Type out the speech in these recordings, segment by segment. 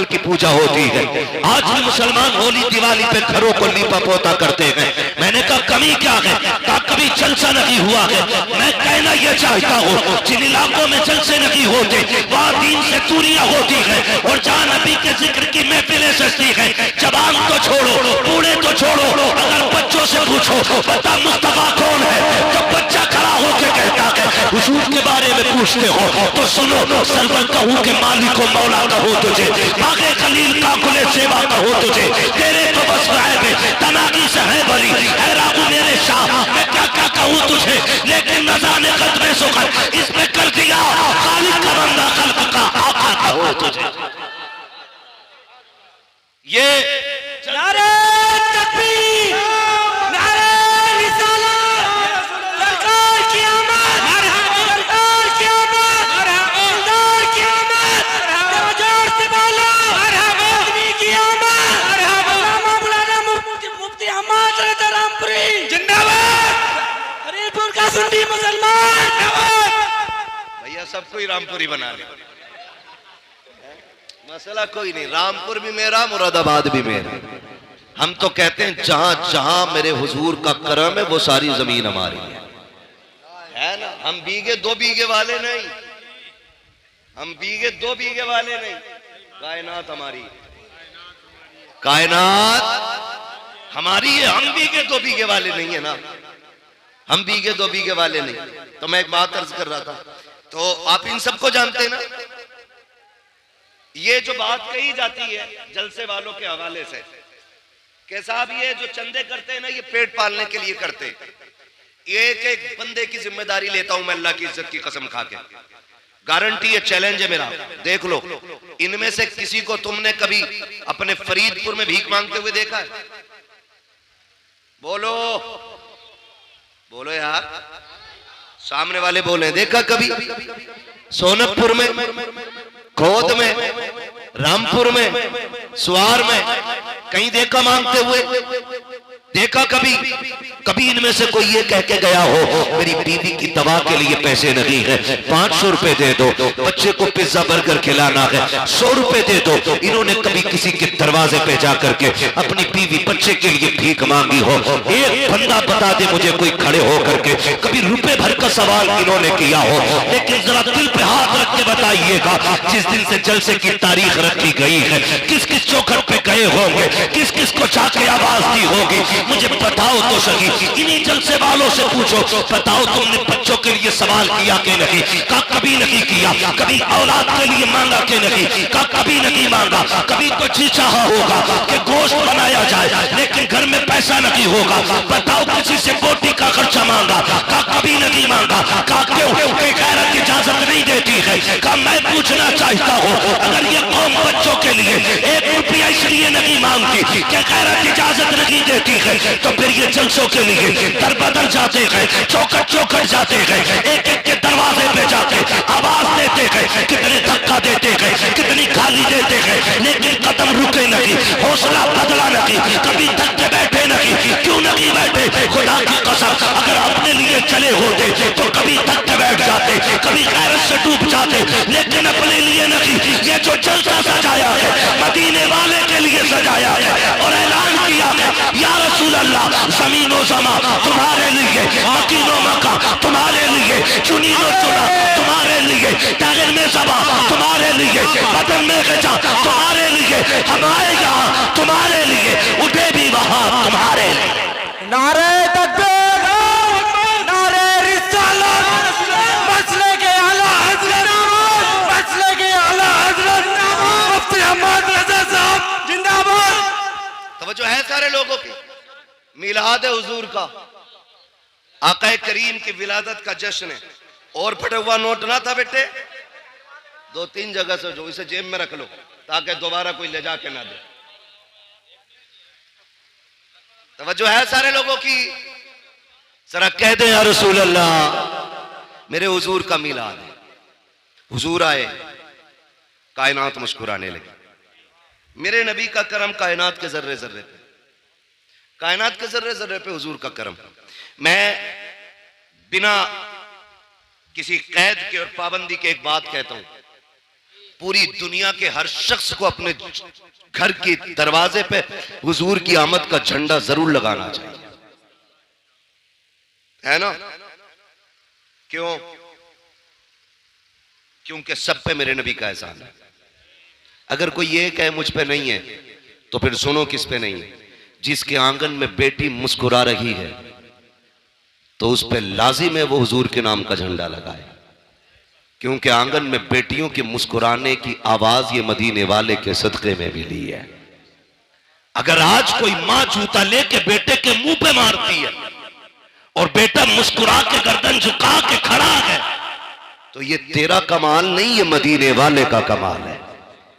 की पूजा होती है। आज भी मुसलमान होली दिवाली पे घरों को लीपा पोता करते हैं। मैंने कहा कमी क्या है? कहा कभी जलसा नहीं हुआ है। मैं कहना यह चाहता हूँ जिन इलाकों में जलसे नहीं होते वहाँ दीन से दूरियां होती है और जहाँ नबी के जिक्र की महफिलें सजती है। जवान तो छोड़ो, बूढ़े तो छोड़ो, अगर बच्चों से पूछो बता मुस्तफा कौन है, तो बच्चा खड़ा होकर कहता है हुजूर के बारे में पूछते हो तो सुनो, सरवर कहूँ के मालिक को मौला कहो तुझे, बागे खलील काकुले सेवा कहो तुझे, तेरे तो बस गायब तनागी से है बरी, है राबू मेरे शाह, मैं क्या क्या कहूँ तुझे, लेकिन रजा ने कदमे सुखर इसमें कर दिया खालिक का बंदा खल्क का आका कहो तुझे। ये नारे तकबीर, नारे रिसालत, सरकार की आमद, सरकार की आमद, सरकार की आमद, जोर से बोलो आदमी की आमद, मौलाना मुफ्ती अहमद रज़ा रामपुरी जिंदाबाद, हरीपुर का सुन्नी मुसलमान जिंदाबाद। भैया सबको ही रामपुरी बना ले, मसला कोई नहीं, रामपुर भी मेरा, मुरादाबाद भी मेरा। हम तो कहते हैं जहां जहां मेरे हुजूर का करम है वो सारी जमीन हमारी है ना। हम बीघे दो बीघे वाले नहीं, हम बीघे दो बीघे वाले नहीं, कायनात हमारी, कायनात हमारी है। हम बीघे दो बीघे वाले नहीं है ना, हम बीघे दो बीघे वाले नहीं। तो मैं एक बात अर्ज कर रहा था, तो आप इन सबको जानते हैं ना, ये जो बात कही जाती है जलसे वालों के हवाले से कि साहब ये जो चंदे करते हैं ना ये पेट पालने के लिए करते हैं। एक एक बंदे की जिम्मेदारी लेता हूं मैं अल्लाह की इज्जत की कसम खा के, गारंटी है, चैलेंज है मेरा, देख लो इनमें से किसी को तुमने कभी अपने फरीदपुर में भीख मांगते हुए देखा है? बोलो बोलो यार, सामने वाले बोले देखा कभी? सोनकपुर में, खोद में, रामपुर में, सुवार में कहीं देखा मांगते हुए? देखा कभी? कभी इनमें से कोई ये कह के गया हो मेरी बीवी की दवा के लिए पैसे नहीं है, 500 रुपए दे दो, बच्चे को पिज्जा बर्गर खिलाना है 100 रुपए दे दो? इन्होंने कभी किसी के दरवाजे पे जाकर के अपनी बीवी बच्चे के लिए भीख मांगी हो? एक बंदा बता दे मुझे कोई खड़े होकर के कभी रुपए भर का सवाल इन्होंने किया हो? लेकिन जरा दिल पे हाथ रख के बताइएगा, जिस दिन से जलसे की तारीख रखी गई है किस किस चौखट पे गए होंगे, किस किस को जाके आवाज दी होगी, मुझे बताओ तो सही। इन्हीं जलसे वालों से पूछो, बताओ तुमने बच्चों के लिए सवाल किया कि नहीं? का कभी नहीं किया। कभी औलाद के लिए मांगा कि नहीं? का कभी नहीं मांगा। कभी तो जी चाहा होगा कि गोश्त बनाया जाए लेकिन घर में पैसा नहीं होगा, बताओ किसी से बोटी का खर्चा मांगा? का कभी नहीं मांगा। का क्यों? गैरत इजाजत नहीं देती है। का मैं पूछना चाहता हूँ अगर ये कौम बच्चों के लिए 1 रुपया इसलिए नहीं मांगती कि गैरत इजाजत नहीं देती है, तो फिर ये जलसों के लिए दर बदर जाते हैं, चौकट चौकट जाते हैं, एक एक के दरवाजे पे जाते आवाज देते हैं, कितने धक्का देते हैं, कितनी गाली देते हैं, लेकिन कदम रुके नहीं, हौसला बदला नहीं, कभी थक के बैठे नहीं। क्यों नहीं बैठे? खुदा की कसम अगर अपने लिए चले होते तो कभी थक के बैठ जाते, कभी गैरत से डूब जाते, लेकिन अपने लिए नहीं। ये जो जलसा सजाया है मदीने वाले के लिए सजाया है और ऐलान किया है या रसूल अल्लाह जमीनो जमा तुम्हारे लिए, मकीनो मका तुम्हारे लिए, चुनीनो चुना तुम्हारे लिए, टागर में सबा तुम्हारे लिए, बदन में गजा तुम्हारे लिए, हमारे यहाँ तुम्हारे लिए, उठे भी वहां तुम्हारे लिए। नारे तकबीर, नारे रिसालत, मसले के आला हज़रत, मसले के आला हज़रत मुफ्ती अहमद रज़ा साहब जिंदाबाद। तवज्जो है सारे लोगों की। मिलाद हुजूर का, आका करीम की विलादत का जश्न है, और फटे हुआ नोट ना था बेटे, 2-3 जगह से जो इसे जेब में रख लो ताकि दोबारा कोई ले जाके ना दे। तवज्जो है सारे लोगों की। जरा कह दे या रसूल अल्लाह मेरे हुजूर का मिलाद है। हुजूर आए, कायनात मुस्कुराने लगी। मेरे नबी का करम कायनात के जर्रे जर्रे पे, कायनात के जर्रे जर्रे पे हुजूर का करम। मैं बिना किसी कैद के और पाबंदी के एक बात कहता हूं, पूरी दुनिया के हर शख्स को अपने घर के दरवाजे पे हुजूर की आमद का झंडा जरूर लगाना चाहिए, है ना? क्यों? क्योंकि सब पे मेरे नबी का एहसान है। अगर कोई ये कहे मुझ पे नहीं है, तो फिर सुनो किस पे नहीं है। जिसके आंगन में बेटी मुस्कुरा रही है तो उस पे लाजिम है वो हुजूर के नाम का झंडा लगाए, क्योंकि आंगन में बेटियों के मुस्कुराने की आवाज ये मदीने वाले के सदके में मिली है। अगर आज कोई मां जूता लेके बेटे के मुंह पे मारती है और बेटा मुस्कुरा के गर्दन झुका के खड़ा है, तो ये तेरा कमाल नहीं, ये मदीने वाले का कमाल है।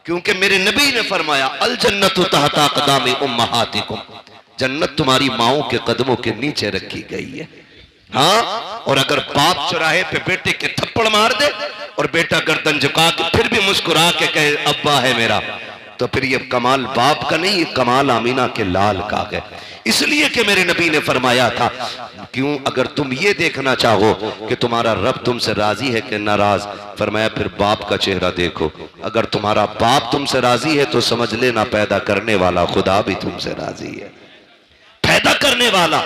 क्योंकि मेरे नबी ने फरमाया अल जन्नतु तहता अक़दामी उम्महातिकुम, जन्नत तुम्हारी माओं के कदमों के नीचे रखी गई है। हाँ, और अगर बाप चौराहे पे बेटे के थप्पड़ मार दे और बेटा गर्दन झुका के फिर भी मुस्कुरा के कहे अब्बा है मेरा, तो फिर ये कमाल बाप का नहीं, ये कमाल आमीना के लाल का है। इसलिए कि मेरे नबी ने फरमाया था, क्यों अगर तुम ये देखना चाहो कि तुम्हारा रब तुमसे राजी है कि नाराज, फरमाया फिर बाप का चेहरा देखो। अगर तुम्हारा बाप तुमसे राजी है तो समझ लेना पैदा करने वाला खुदा भी तुमसे राजी है, पैदा करने वाला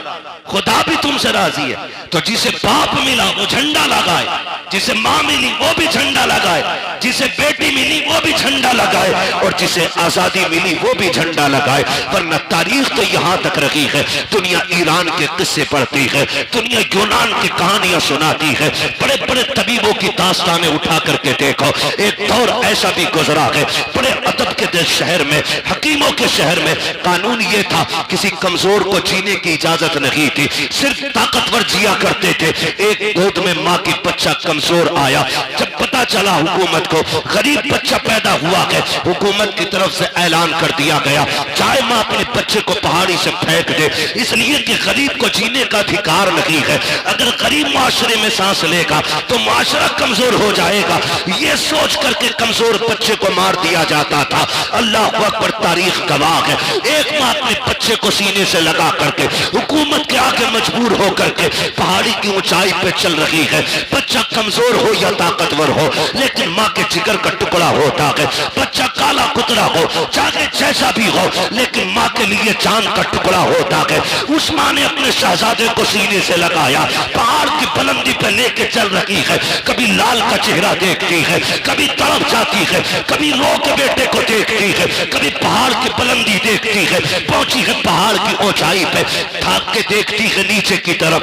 खुदा भी तुमसे राजी है। तो जिसे बाप मिला वो झंडा लगाए, जिसे मां मिली वो भी झंडा लगाए, जिसे बेटी मिली वो भी झंडा लगाए, और जिसे आजादी मिली वो भी झंडा लगाए। वरना तारीख तो यहां तक रखी है, दुनिया ईरान के किस्से पढ़ती है, दुनिया यूनान की कहानियां सुनाती है, बड़े बड़े तबीबों की दास्तानें उठा करके देखो। एक दौर ऐसा भी गुजरा है, बड़े अदब के शहर में, हकीमों के शहर में कानून ये था, किसी कमजोर को जीने की इजाजत नहीं थी, सिर्फ ताकतवर जिया करते थे। एक गोद में मां की बच्चा कमजोर आया, जब पता चला हुकूमत को गरीब बच्चा पैदा हुआ है, हुकूमत की तरफ से ऐलान कर दिया गया चाहे मां अपने बच्चे को पहाड़ी से फेंक दे, इसलिए कि गरीब को जीने का अधिकार नहीं है। अगर गरीब माशरे में सांस लेगा तो माशरा कमजोर हो जाएगा, ये सोच करके कमजोर बच्चे को मार दिया जाता था। अल्लाह अकबर, तारीख गवाह है। एक मां अपने बच्चे को सीने से लगा करके हुकूमत के आगे मजबूर होकर के पहाड़ी की ऊंचाई पे चल रही है। बच्चा कमजोर हो या ताकतवर हो, लेकिन मां के जिगर का टुकड़ा होता है। बच्चा काला कुतरा हो, चाहे जैसा भी हो, लेकिन मां के लिए चांद का टुकड़ा होता है। उस मां ने अपने शहजादे को सीने से लगाया, पहाड़ की बुलंदी पे लेके चल रही है। कभी लाल का चेहरा देखती है, कभी तड़प जाती है, कभी रो के बेटे को देखती है, कभी पहाड़ की बुलंदी देखती है। पहुंची है पहाड़ की ऊंचाई पे, थाक के देखती है नीचे की तरफ।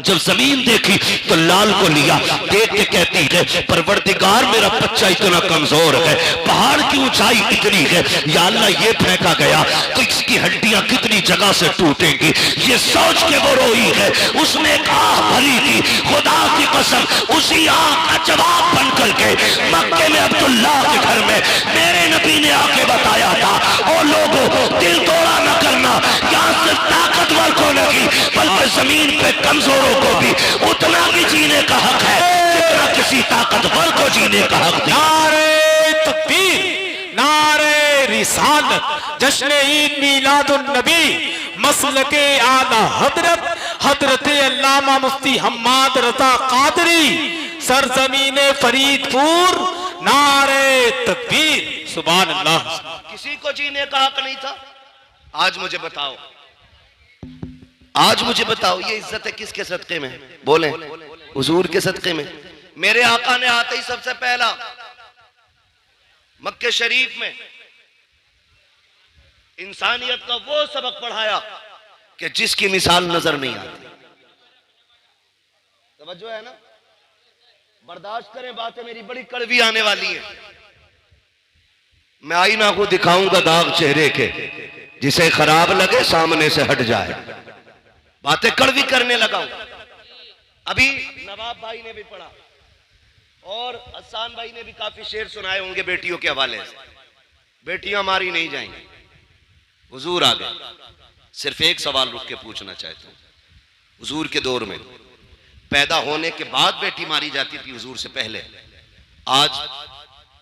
जब जमीन देखी तो लाल को लिया, देख के कहती है परवरदिगार मेरा बच्चा इतना कमजोर है, पहाड़ की ऊंचाई इतनी है, या अल्लाह ये फेंका गया तो इसकी हड्डियां कितनी जगह से टूटेंगी। ये सोच के वो रोई है, उसने एक आह भरी थी, खुदा की कसम उसी आह का जवाब बन करके मक्के में अब्दुल्ला के घर में मेरे नबी ने आके बताया था, ओ लोगों दिल तोड़ा न करना, यहाँ सिर्फ ताकतवर को नहीं बल्कि जमीन पे कमजोरों को भी उतना ही जीने का हक है जितना किसी ताकतवर को जीने का हक है। नारे तकबीर, नारे रिसालत, जश्न ईद मीलादुन नबी, मसलके आला हजरत हजरत अल्लामा मुफ्ती हम्माद रजा कादरी, सरजमीने फरीदपुर, नारे तकबीर, सुभान अल्लाह। किसी को जीने का हक नहीं था। आज मुझे बताओ, आज मुझे बताओ, ये इज्जत है किसके सदके में? बोले हुजूर के सदके में। मेरे आका ने आते ही सबसे पहला मक्के शरीफ में इंसानियत का वो सबक पढ़ाया कि जिसकी मिसाल नजर नहीं आती। समझो है ना? बर्दाश्त करें, बातें मेरी बड़ी कड़वी आने वाली है। मैं आईना को दिखाऊंगा दाग चेहरे के, जिसे खराब लगे सामने से हट जाए। बातें कड़वी करने लगा हूं। अभी नवाब भाई ने भी पढ़ा और हसन भाई ने भी काफी शेर सुनाए होंगे बेटियों के हवाले से। बेटियां मारी नहीं जाएंगी। हुजूर आ गए। सिर्फ एक सवाल रुक के पूछना चाहता हूं, हुजूर के दौर में पैदा होने के बाद बेटी मारी जाती थी, हुजूर से पहले? आज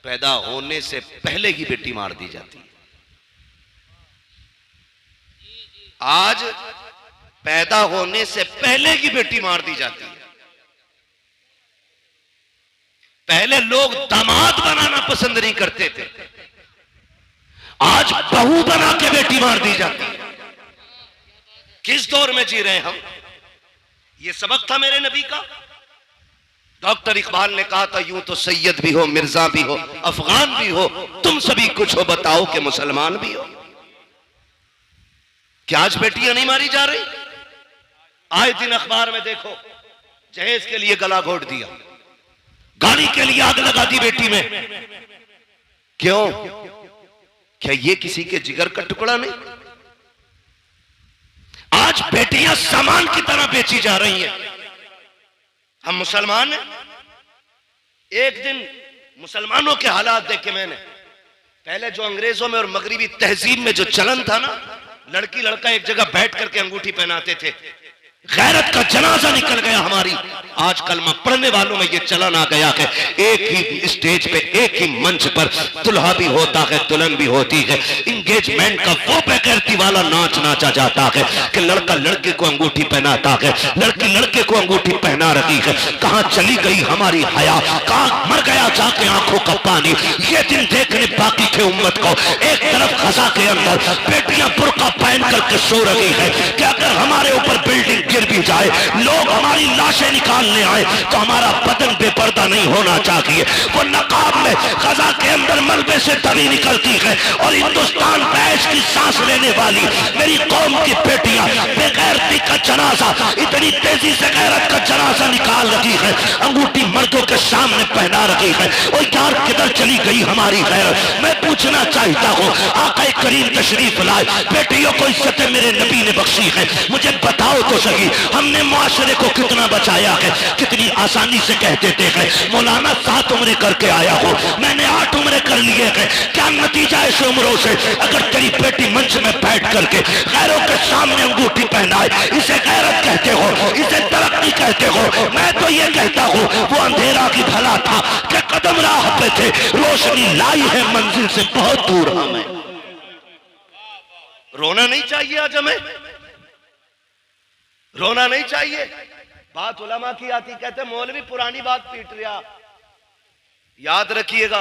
पैदा होने से पहले ही बेटी मार दी जाती है। आज पैदा होने से पहले की बेटी मार दी जाती है। पहले लोग दामाद बनाना पसंद नहीं करते थे, आज बहू बना के बेटी मार दी जाती है। किस दौर में जी रहे हैं हम? यह सबक था मेरे नबी का। डॉक्टर इकबाल ने कहा था, यूं तो सैयद भी हो, मिर्जा भी हो, अफगान भी हो, तुम सभी कुछ हो, बताओ कि मुसलमान भी हो। क्या आज बेटियां नहीं मारी जा रही? आए दिन अखबार में देखो, जहेज के लिए गला घोट दिया, गाड़ी के लिए आग लगा दी बेटी में। क्यों? क्या ये किसी के जिगर का टुकड़ा नहीं? आज बेटियां सामान की तरह बेची जा रही हैं। हम मुसलमान हैं। एक दिन मुसलमानों के हालात देखे मैंने। पहले जो अंग्रेजों में और मगरिबी तहजीब में जो चलन था ना, लड़की लड़का एक जगह बैठ करके अंगूठी पहनाते थे, गैरत का जनाजा निकल गया हमारी। आज कलमा पढ़ने वालों में यह चलन आ गया है, एक ही स्टेज पे, एक ही मंच पर दुल्हा भी होता है, दुल्हन भी होती है। इंगेजमेंट का वो बेगैरती वाला नाच नाचा जाता है कि लड़का लड़के को अंगूठी पहनाता है, लड़की लड़के को अंगूठी पहना रही है। कहां चली गई हमारी हया? कहां मर गया जाके आंखों का पानी? ये दिन देखने बाकी थे उम्मत को। एक तरफ खजा के अंदर बेटियां बुर्का पहन करके सो रही है कि अगर हमारे ऊपर बिल्डिंग गिर भी जाए, लोग हमारी लाशें निकालने आए, तो हमारा बदन बेपर्दा नहीं होना चाहिए। वो नकाब में खजा के अंदर मलबे से तवी निकलती है और हिंदुस्तान देश की सांस लेने वाली मेरी कौम की बेटियां बेगैरती का जनाजा, इतनी तेजी से गैरत का जनाजा निकाल रही है, अंगूठी मर्दों के सामने पहना रही है। और यार किधर चली गई हमारी गैरत? मैं पूछना चाहता हूँ, आका करीम तशरीफ लाए, बेटियों को इज्जत मेरे नबी ने बख्शी है, मुझे बताओ तो सही, हमने मुआशरे को कितना बचाया है? कितनी आसानी से कह देते हैं, मौलाना 7 उम्रें करके आया हो, मैंने 8 उम्रें कर लिए हैं। क्या नतीजा है इस उम्रों से? अगर तेरी बेटी मंच में बैठ करके गैरों के सामने अंगूठी पहनाए, इसे गैरत कहते हो, इसे तरक्की कहते हो? मैं तो ये कहता हूँ, वो अंधेरा की भला था कि कदम राह पे थे, रोशनी लाई है मंजिल से बहुत दूर हमें। रोना नहीं चाहिए आज हमें, रोना नहीं चाहिए। बात उलमा की आती, कहते मौलवी पुरानी बात पीट रहा। याद रखिएगा,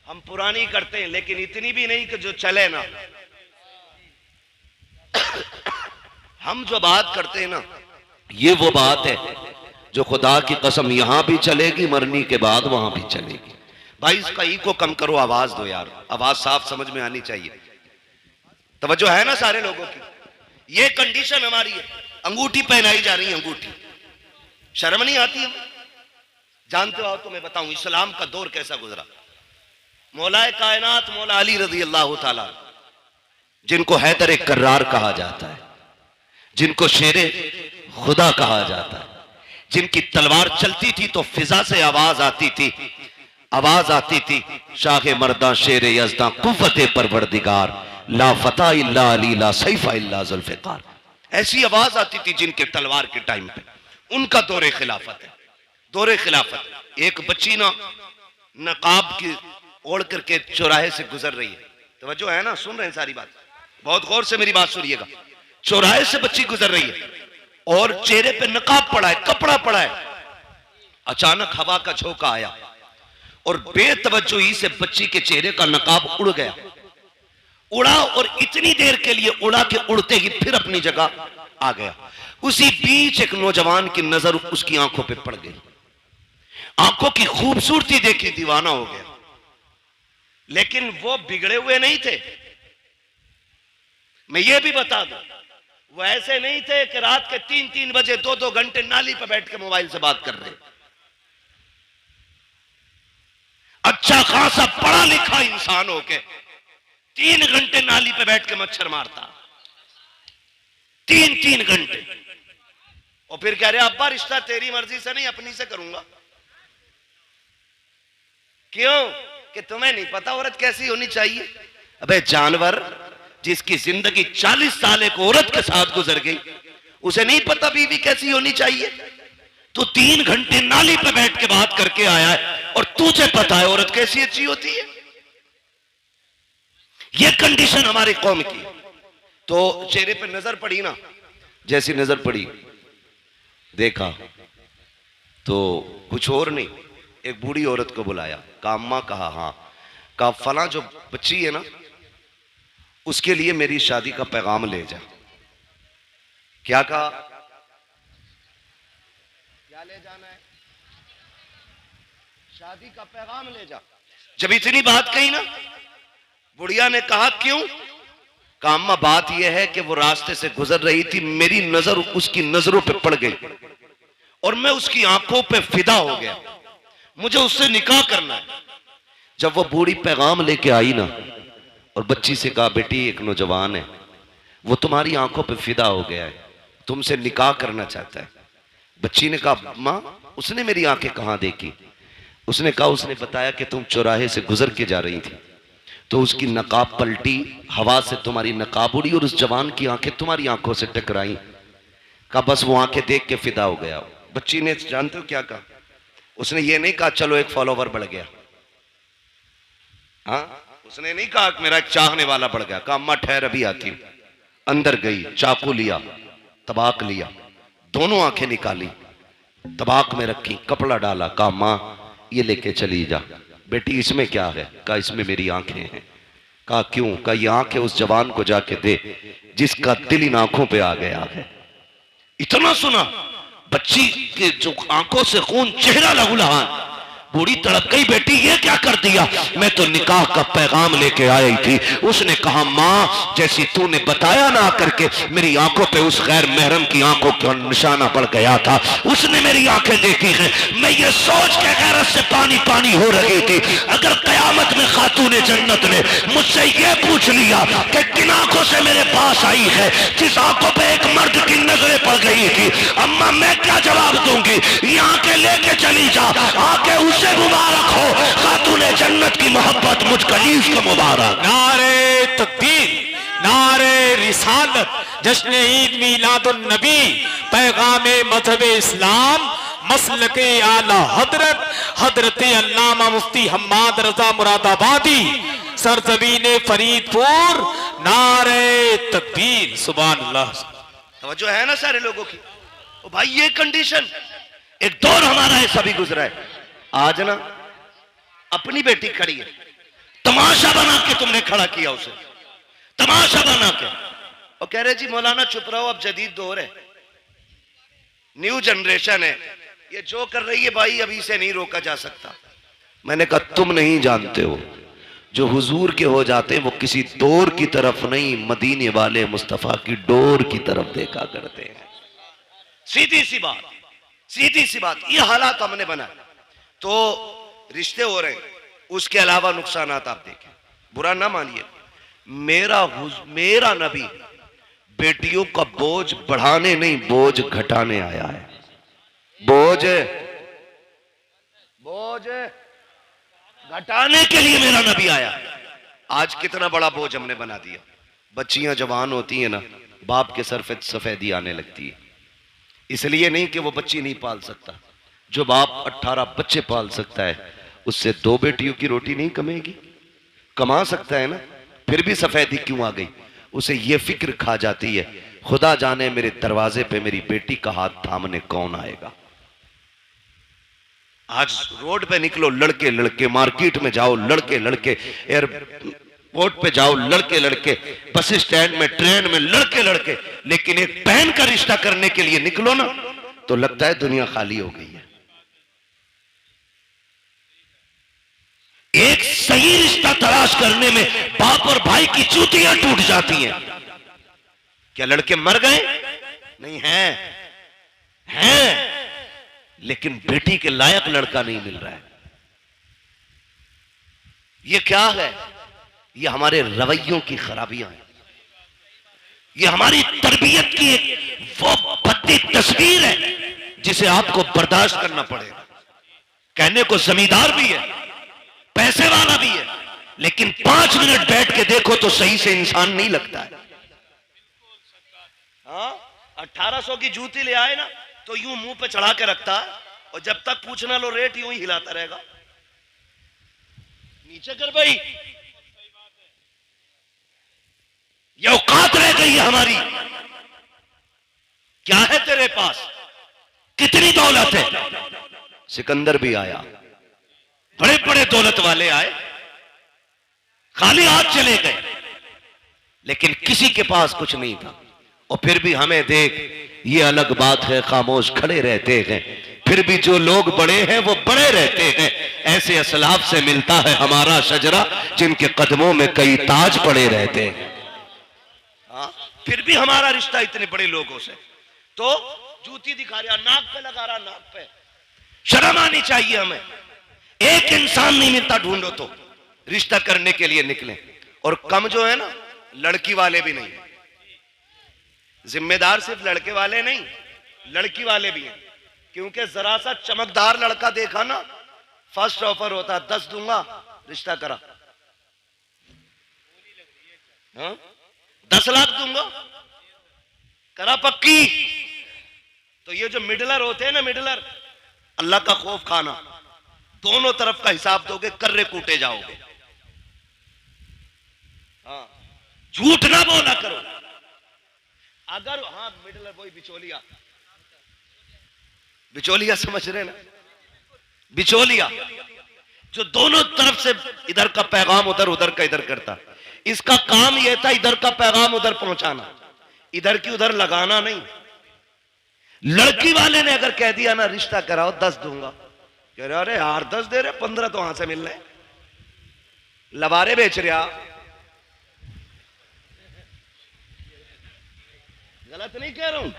हम पुरानी करते हैं लेकिन इतनी भी नहीं कि जो चले ना। हम जो बात करते हैं ना, ये वो बात है जो खुदा की कसम यहां भी चलेगी, मरने के बाद वहां भी चलेगी। भाई इसका ई को कम करो, आवाज दो यार, आवाज साफ समझ में आनी चाहिए। तवज्जो है ना सारे लोगों की? ये कंडीशन हमारी है, अंगूठी पहनाई जा रही है, अंगूठी। शर्म नहीं आती है? जानते हो तो मैं बताऊं इस्लाम का दौर कैसा गुजरा। मौलाए कायनात मौला अली रजी अल्लाह ताला, जिनको हैदर कर्रार कहा जाता है, जिनको शेरे खुदा कहा जाता है, जिनकी तलवार चलती थी तो फिजा से आवाज आती थी, आवाज आती थी, शाह मर्दा शेर यज़दा कुव्वते परवरदिगार, ला फता इल्ला अली ला सैफा इल्ला जुल्फ़िकार। ऐसी आवाज आती थी जिनके तलवार के टाइम पे। उनका दौरे खिलाफत है, दौरे खिलाफत। एक बच्ची ना नकाब की ओढ़ करके चौराहे से गुजर रही है। तवज्जो है ना? सुन रहे हैं सारी बात? बहुत गौर से मेरी बात सुनिएगा। चौराहे से बच्ची गुजर रही है और चेहरे पे नकाब पड़ा है, कपड़ा पड़ा है। अचानक हवा का झोंका आया और बेतवज्जोही से बच्ची के चेहरे का नकाब उड़ गया। उड़ा और इतनी देर के लिए उड़ा कि उड़ते ही फिर अपनी जगह आ गया। उसी बीच एक नौजवान की नजर उसकी आंखों पे पड़ गई। आंखों की खूबसूरती देखी, दीवाना हो गया। लेकिन वो बिगड़े हुए नहीं थे। मैं ये भी बता दूं, वो ऐसे नहीं थे कि रात के 3-3 बजे 2-2 घंटे नाली पर बैठ के मोबाइल से बात कर रहे। अच्छा खासा पढ़ा लिखा इंसान हो के 3 घंटे नाली पे बैठ के मच्छर मारता, 3-3 घंटे। और फिर कह रहे अब्बा रिश्ता तेरी मर्जी से नहीं अपनी से करूंगा। क्यों? कि तुम्हें नहीं पता औरत कैसी होनी चाहिए। अबे जानवर, जिसकी जिंदगी 40 साल एक औरत के साथ गुजर गई, उसे नहीं पता बीवी कैसी होनी चाहिए? तो 3 घंटे नाली पे बैठ के बात करके आया है और तुझे पता है औरत कैसी अच्छी होती है। ये कंडीशन हमारी कौम की। तो चेहरे पे नजर पड़ी ना, जैसी नजर पड़ी देखा तो कुछ और नहीं, एक बूढ़ी औरत को बुलाया, कहा अम्मा, कहा हाँ, कहा फला जो बच्ची है ना उसके लिए मेरी शादी का पैगाम ले जा। क्या कहा? क्या ले जाना है? शादी का पैगाम ले जा। जब इतनी बात कही ना, बुढ़िया ने कहा क्यों? कहा अम्मा बात यह है कि वो रास्ते से गुजर रही थी, मेरी नजर उसकी नजरों पे पड़ गई और मैं उसकी आंखों पे फिदा हो गया, मुझे उससे निकाह करना है। जब वो बूढ़ी पैगाम लेके आई ना और बच्ची से कहा बेटी एक नौजवान है, वो तुम्हारी आंखों पे फिदा हो गया है, तुमसे निकाह करना चाहता है। बच्ची ने कहा मां उसने मेरी आंखें कहां देखी? उसने कहा उसने बताया कि तुम चौराहे से गुजर के जा रही थी तो उसकी नकाब पलटी, हवा से तुम्हारी नकाब उड़ी और उस जवान की आंखें तुम्हारी आंखों से टकराई। कहा बस वो आंखें देख के फिदा हो गया। बच्ची ने जानते हो क्या कहा? उसने ये नहीं कहा चलो एक फॉलोवर बढ़ गया, हाँ उसने नहीं कहा मेरा एक चाहने वाला बढ़ गया। कहा अम्मा ठहर अभी आती हूं। अंदर गई, चाकू लिया, तबाक लिया, दोनों आंखें निकाली, तबाक में रखी, कपड़ा डाला, कहा मां ये लेके चली जा। बेटी इसमें क्या है? कहा इसमें मेरी आंखें हैं। कहा क्यों? कहा ये आंखें उस जवान को जाके दे जिसका दिल इन आंखों पे आ गया है। इतना सुना, बच्ची के जो आंखों से खून, चेहरा लहूलुहान। बूढ़ी तड़प गई, बेटी ये क्या कर दिया? मैं तो निकाह का पैगाम लेके आई थी। उसने कहा मां जैसी तूने बताया ना करके मेरी आंखों पे उस गैर महरम की आंखों का निशाना पड़ गया था, उसने मेरी आंखें देखी हैं। मैं ये सोच के गैरत से पानी पानी हो रही थी, अगर कयामत में खातूने जन्नत ने मुझसे ये पूछ लिया कि किन आंखों से मेरे पास आई है जिस आंखों पे एक मर्द की नजरें पड़ गई थी, अम्मा मैं क्या जवाब दूंगी? ये आंखें लेके चली जा, आंखें उसे मुबारक हो, खातूने जन्नत की मोहब्बत मुझ कलीफ को मुबारक। नारे तकबीर, नारे रिसालत, जश्न ईद मीलादुन नबी, पैगामे मजहब इस्लाम, मसलके आला हजरत हजरत अल्लामा मुफ्ती हम्माद रजा मुरादाबादी, सरजमीन फरीदपुर। नारे तकबीर, सुभान अल्लाह। तवज्जो है ना सारे लोगों की? ओ भाई ये कंडीशन, एक दौर हमारा ऐसा भी गुजरा है। आज ना अपनी बेटी खड़ी है, तमाशा बना के तुमने खड़ा किया उसे, तमाशा बना के, और कह रहे जी मौलाना चुप रहो, अब जदीद दौर है, न्यू जनरेशन है, ये जो कर रही है भाई अभी से नहीं रोका जा सकता। मैंने कहा तुम नहीं जानते हो, जो हुजूर के हो जाते हैं वो किसी दौर की तरफ नहीं, मदीने वाले मुस्तफा की डोर की तरफ देखा करते हैं। सीधी सी बात, सीधी सी बात। ये हालात हमने बनाए तो रिश्ते हो रहे, उसके अलावा नुकसानात आप देखें, बुरा ना मानिए। मेरा नबी बेटियों का बोझ बढ़ाने नहीं, बोझ घटाने आया है। बोझ घटाने के लिए मेरा नबी आया। आज कितना बड़ा बोझ हमने बना दिया। बच्चियां जवान होती हैं ना, बाप के सर पे सफेदी आने लगती है, इसलिए नहीं कि वो बच्ची नहीं पाल सकता। जो बाप 18 बच्चे पाल सकता है उससे 2 बेटियों की रोटी नहीं कमेगी? कमा सकता है ना, फिर भी सफेदी क्यों आ गई? उसे ये फिक्र खा जाती है खुदा जाने मेरे दरवाजे पे मेरी बेटी का हाथ थामने कौन आएगा। आज रोड पे निकलो लड़के लड़के, मार्केट में जाओ लड़के लड़के, एयरपोर्ट पे जाओ लड़के लड़के, बस स्टैंड में, ट्रेन में लड़के लड़के, लेकिन एक बहन का रिश्ता करने के लिए निकलो ना तो लगता है दुनिया खाली हो गई है। एक सही रिश्ता तलाश करने में बाप और भाई की चूतियां टूट जाती हैं। क्या लड़के मर गए? नहीं हैं, लेकिन बेटी के लायक लड़का नहीं मिल रहा है। ये क्या है? ये हमारे रवैयों की खराबियां हैं, ये हमारी तरबियत की एक वो भद्दी तस्वीर है जिसे आपको बर्दाश्त करना पड़ेगा। कहने को जमींदार भी है, पैसे वाला भी है, लेकिन 5 मिनट बैठ के देखो तो सही से इंसान नहीं लगता है। हाँ, 1800 की जूती ले आए ना तो यूं मुंह पे चढ़ा के रखता है, और जब तक पूछना लो रेट यूं ही हिलाता रहेगा। नीचे कर भाई, ये औकात रह गई है हमारी। क्या है तेरे पास? कितनी दौलत है? सिकंदर भी आया, बड़े बड़े दौलत वाले आए, खाली हाथ चले गए, लेकिन किसी के पास कुछ नहीं था। और फिर भी हमें देख, ये अलग बात है, खामोश खड़े रहते हैं, फिर भी जो लोग बड़े हैं वो बड़े रहते हैं। ऐसे असलाफ से मिलता है हमारा शजरा, जिनके कदमों में कई ताज पड़े रहते हैं। फिर भी हमारा रिश्ता इतने बड़े लोगों से। तो जूती दिखा रहा, नाक पे लगा रहा, नाक पे। शर्म आनी चाहिए हमें। एक इंसान नहीं मिलता, ढूंढो तो रिश्ता करने के लिए निकले। और कम जो है ना, लड़की वाले भी नहीं। जिम्मेदार सिर्फ लड़के वाले नहीं, लड़की वाले भी हैं। क्योंकि जरा सा चमकदार लड़का देखा ना, फर्स्ट ऑफर होता, 10 दूंगा, रिश्ता करा। 10 लाख दूंगा, करा पक्की। तो ये जो मिडलर होते हैं ना, मिडलर, अल्लाह का खौफ खाना, दोनों तरफ का हिसाब दोगे, कर्रे कूटे जाओगे। हाँ, झूठ ना बोला करो। अगर मिडलर वही बिचौलिया, बिचौलिया समझ रहे ना, बिचौलिया जो दोनों तरफ से इधर का पैगाम उधर, उधर का इधर करता। इसका काम यह था इधर का पैगाम उधर पहुंचाना, इधर की उधर लगाना नहीं। लड़की वाले ने अगर कह दिया ना रिश्ता कराओ, 10 दूंगा, कह रहे अरे यार 10 दे रहे, 15 तो वहां से मिल रहे, लबारे बेच रहा। गलत नहीं कह रहा हूं,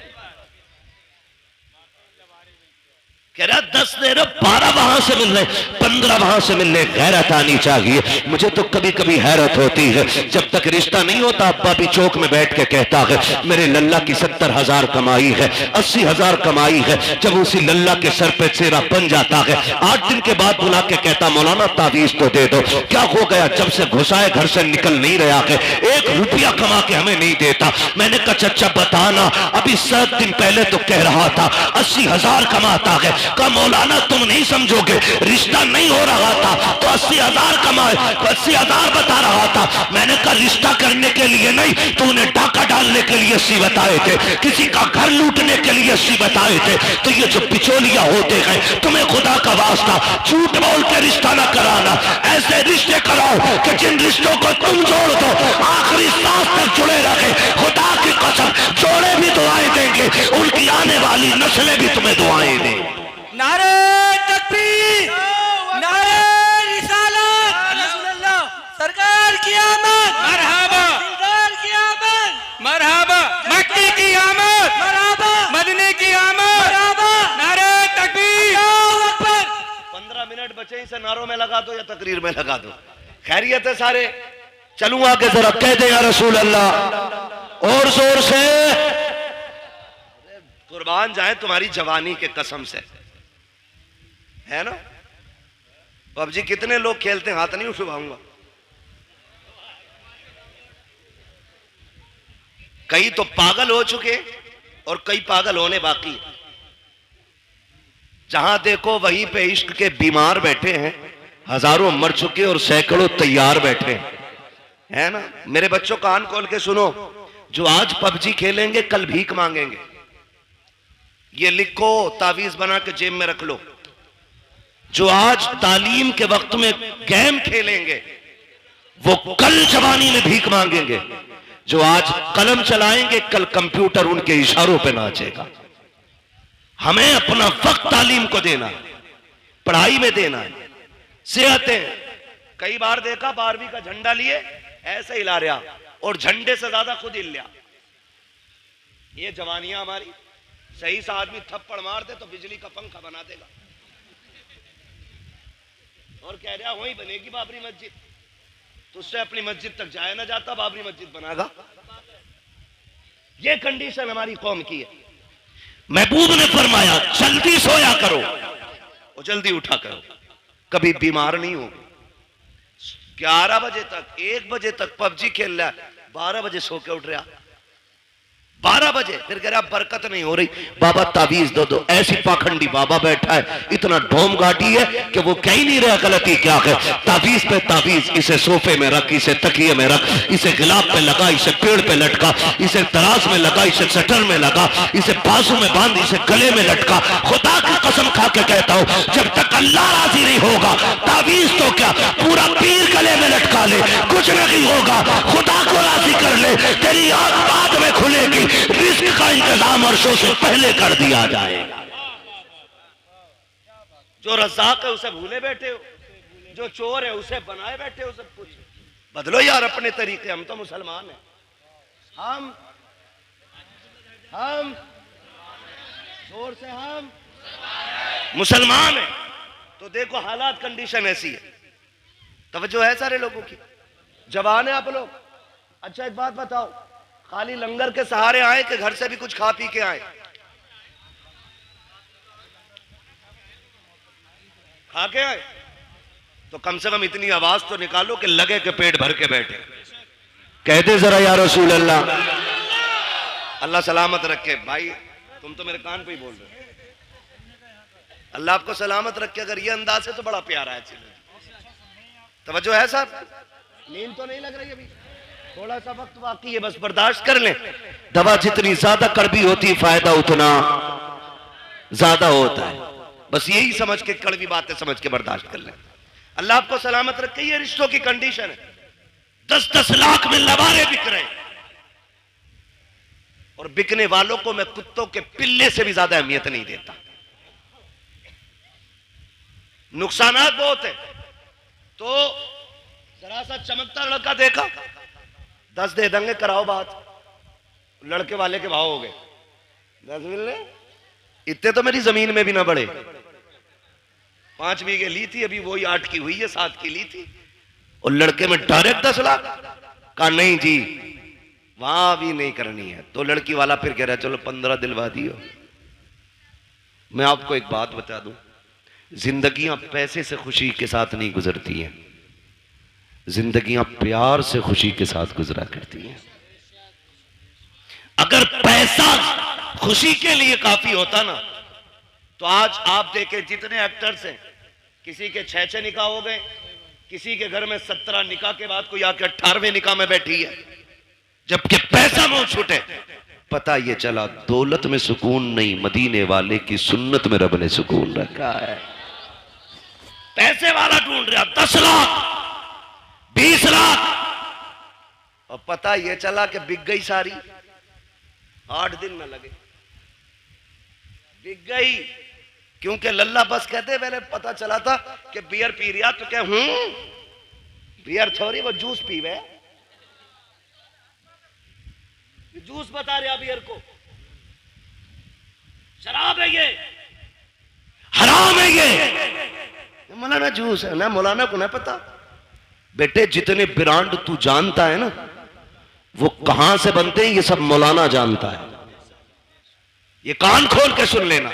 कह रहा 10 दे रहे, 12 वहां से मिल रहे, 15 वहां से मिल रहे। गैरत आनी चाहिए। मुझे तो कभी कभी हैरत होती है, जब तक रिश्ता नहीं होता, अब्बा भी चौक में बैठ के कहता है मेरे लल्ला की 70,000 कमाई है, 80,000 कमाई है। जब उसी लल्ला के सर पे चेहरा बन जाता है, 8 दिन के बाद बुला के कहता मौलाना तावीज तो दे दो। क्या हो गया? जब से घुसाए घर से निकल नहीं रहा है, 1 रुपया कमा के हमें नहीं देता। मैंने कहा चचा बताना, अभी 7 दिन पहले तो कह रहा था 80,000 कमाता है। का मौलाना तुम नहीं समझोगे, रिश्ता नहीं हो रहा था तो 80,000 कमाए, 80,000 बता रहा था। मैंने कहा रिश्ता करने के लिए नहीं, तूने डाका डालने के लिए 80 बताए थे, किसी का घर लूटने के लिए 80 बताए थे। तो ये जो बिचौलिया होते हैं, तुम्हें खुदा का वास्ता झूठ बोल के रिश्ता न कराना। ऐसे रिश्ते कराओ कि जिन रिश्तों को तुम जोड़ दो, आखिरी सांस तक जुड़े रखे। खुदा की कसम, जोड़े भी दुआएं देंगे, उनकी आने वाली नस्लें भी तुम्हें दुआएं देंगी। नारे तकबीर, नारे रिसालत, सरकार की आमद, मरहबा, सरकार की आमद, मरहबा, मक्की की आमद, मरहबा, मदीने की आमद, मरहबा, नारे तकबीर। अल्लाहू अकबर। 15 मिनट बचे, इसे नारों में लगा दो या तकरीर में लगा दो। खैरियत है सारे? चलूं आगे, जरा कह दे या रसूल अल्लाह और जोर से। कुर्बान जाए तुम्हारी जवानी के कसम से, है ना। पबजी कितने लोग खेलते हैं? हाथ नहीं उठवाऊंगा। कई तो पागल हो चुके और कई पागल होने बाकी। जहां देखो वहीं पे इश्क के बीमार बैठे हैं, हजारों मर चुके और सैकड़ों तैयार बैठे हैं, है ना। मेरे बच्चों कान खोल के सुनो, जो आज पबजी खेलेंगे कल भीख मांगेंगे। ये लिखो, तावीज बना के जेब में रख लो। जो आज तालीम के वक्त में गेम खेलेंगे वो कल जवानी में भीख मांगेंगे। जो आज कलम चलाएंगे कल कंप्यूटर उनके इशारों पे नाचेगा। हमें अपना वक्त तालीम को देना है, पढ़ाई में देना है। सेहतें, कई बार देखा 12वीं का झंडा लिए ऐसे हिला रहा और झंडे से ज्यादा खुद हिल लिया। ये जवानियां हमारी। सही सा आदमी थप्पड़ मार दे तो बिजली का पंखा बना देगा और कह रहा वही बनेगी बाबरी मस्जिद। तुझसे अपनी मस्जिद तक जाया ना जाता, बाबरी मस्जिद बनागा। ये कंडीशन हमारी कौम की है। महबूब ने फरमाया जल्दी सोया करो और जल्दी उठा करो, कभी बीमार नहीं हो। 11 बजे तक, 1 बजे तक पबजी खेल रहा है, 12 बजे सो के उठ रहा। 12 बजे फिर कह रहा बरकत नहीं हो रही, बाबा तावीज दो दो। ऐसी पाखंडी बाबा बैठा है, इतना ढोम घाटी है कि वो कह ही नहीं रहा गलती क्या है। तावीज पे तावीज, इसे सोफे में रख, इसे तकिए में रख, इसे गिलाब पे लगा, इसे पेड़ पे लटका, इसे तराज में लगा, इसे शटर में लगा, इसे बाजू में बांध, इसे गले में लटका। खुदा की कसम खा के कहता हूं, जब तक अल्लाह राजी नहीं होगा तावीज तो क्या पूरा पीर गले में लटका ले, कुछ नहीं होगा। खुदा को राजी कर ले, तेरी आंख बाद में खुलेगी। रिस्क का इंतजाम अर्शों से पहले कर दिया जाएगा। जो रज़ाक है उसे भूले बैठे हो, जो चोर है उसे बनाए बैठे हो। सब कुछ बदलो यार अपने तरीके। हम तो मुसलमान हैं, हम जोर से हम मुसलमान हैं। तो देखो हालात कंडीशन ऐसी है, तवज्जो है सारे लोगों की, जवान है आप लोग। अच्छा एक बात बताओ, खाली लंगर के सहारे आए कि घर से भी कुछ खा पी के आए? खा के आए तो कम से कम इतनी आवाज तो निकालो कि लगे कि पेट भर के बैठे। कहते जरा या रसूल अल्लाह। अल्लाह सलामत रखे। भाई तुम तो मेरे कान पे ही बोल रहे हो। अल्लाह आपको सलामत रखे। अगर ये अंदाज है तो बड़ा प्यारा है। तवज्जो है साहब? नींद तो नहीं लग रही अभी? थोड़ा सा वक्त बाकी है, बस बर्दाश्त कर लें। दवा जितनी ज्यादा कड़वी होती है फायदा उतना ज्यादा होता है। बस यही समझ के, कड़वी बातें समझ के बर्दाश्त कर लें। अल्लाह आपको सलामत रखे। ये रिश्तों की कंडीशन है। 10-10 लाख में लबारे बिक रहे हैं और बिकने वालों को मैं कुत्तों के पिल्ले से भी ज्यादा अहमियत नहीं देता। नुकसानात बहुत है। तो जरा सा चमकता लड़का देखा, 10 दे देंगे, कराओ बात। लड़के वाले के भाव हो गए 10 मिलने। इतने तो मेरी जमीन में भी ना बढ़े। 5 बीघे ली थी, अभी वही 8 की हुई है, 7 की ली थी। और लड़के में डायरेक्ट 10 लाख कहा नहीं जी वहां भी नहीं करनी है। तो लड़की वाला फिर कह रहा चलो 15 दिलवा दियो। मैं आपको एक बात बता दूं, जिंदगियां पैसे से खुशी के साथ नहीं गुजरती हैं, जिंदगियां प्यार से खुशी के साथ गुजरा करती हैं। अगर पैसा खुशी के लिए काफी होता ना तो आज आप देखें जितने एक्टर्स हैं, किसी के 6 निकाह हो गए, किसी के घर में 17 निकाह के बाद कोई आके 18वें निकाह में बैठी है, जबकि पैसा मुंह छूटे। पता ये चला दौलत में सुकून नहीं, मदीने वाले की सुन्नत में रब ने सुकून रखा है। पैसे वाला ढूंढ रहा 10 लाख 20 लाख, और पता ये चला कि बिक गई सारी। 8 दिन न लगे बिक गई। क्योंकि लल्ला बस कहते पहले पता चला था कि बियर पी रिया, तो क्या बियर थोड़ी, वो जूस पीवे। जूस बता रहा बियर को, शराब है ये, हराम है ये। मौलाना जूस है ना, मौलाना को ना पता। बेटे जितने ब्रांड तू जानता है ना वो कहां से बनते हैं ये सब मौलाना जानता है। ये कान खोल के सुन लेना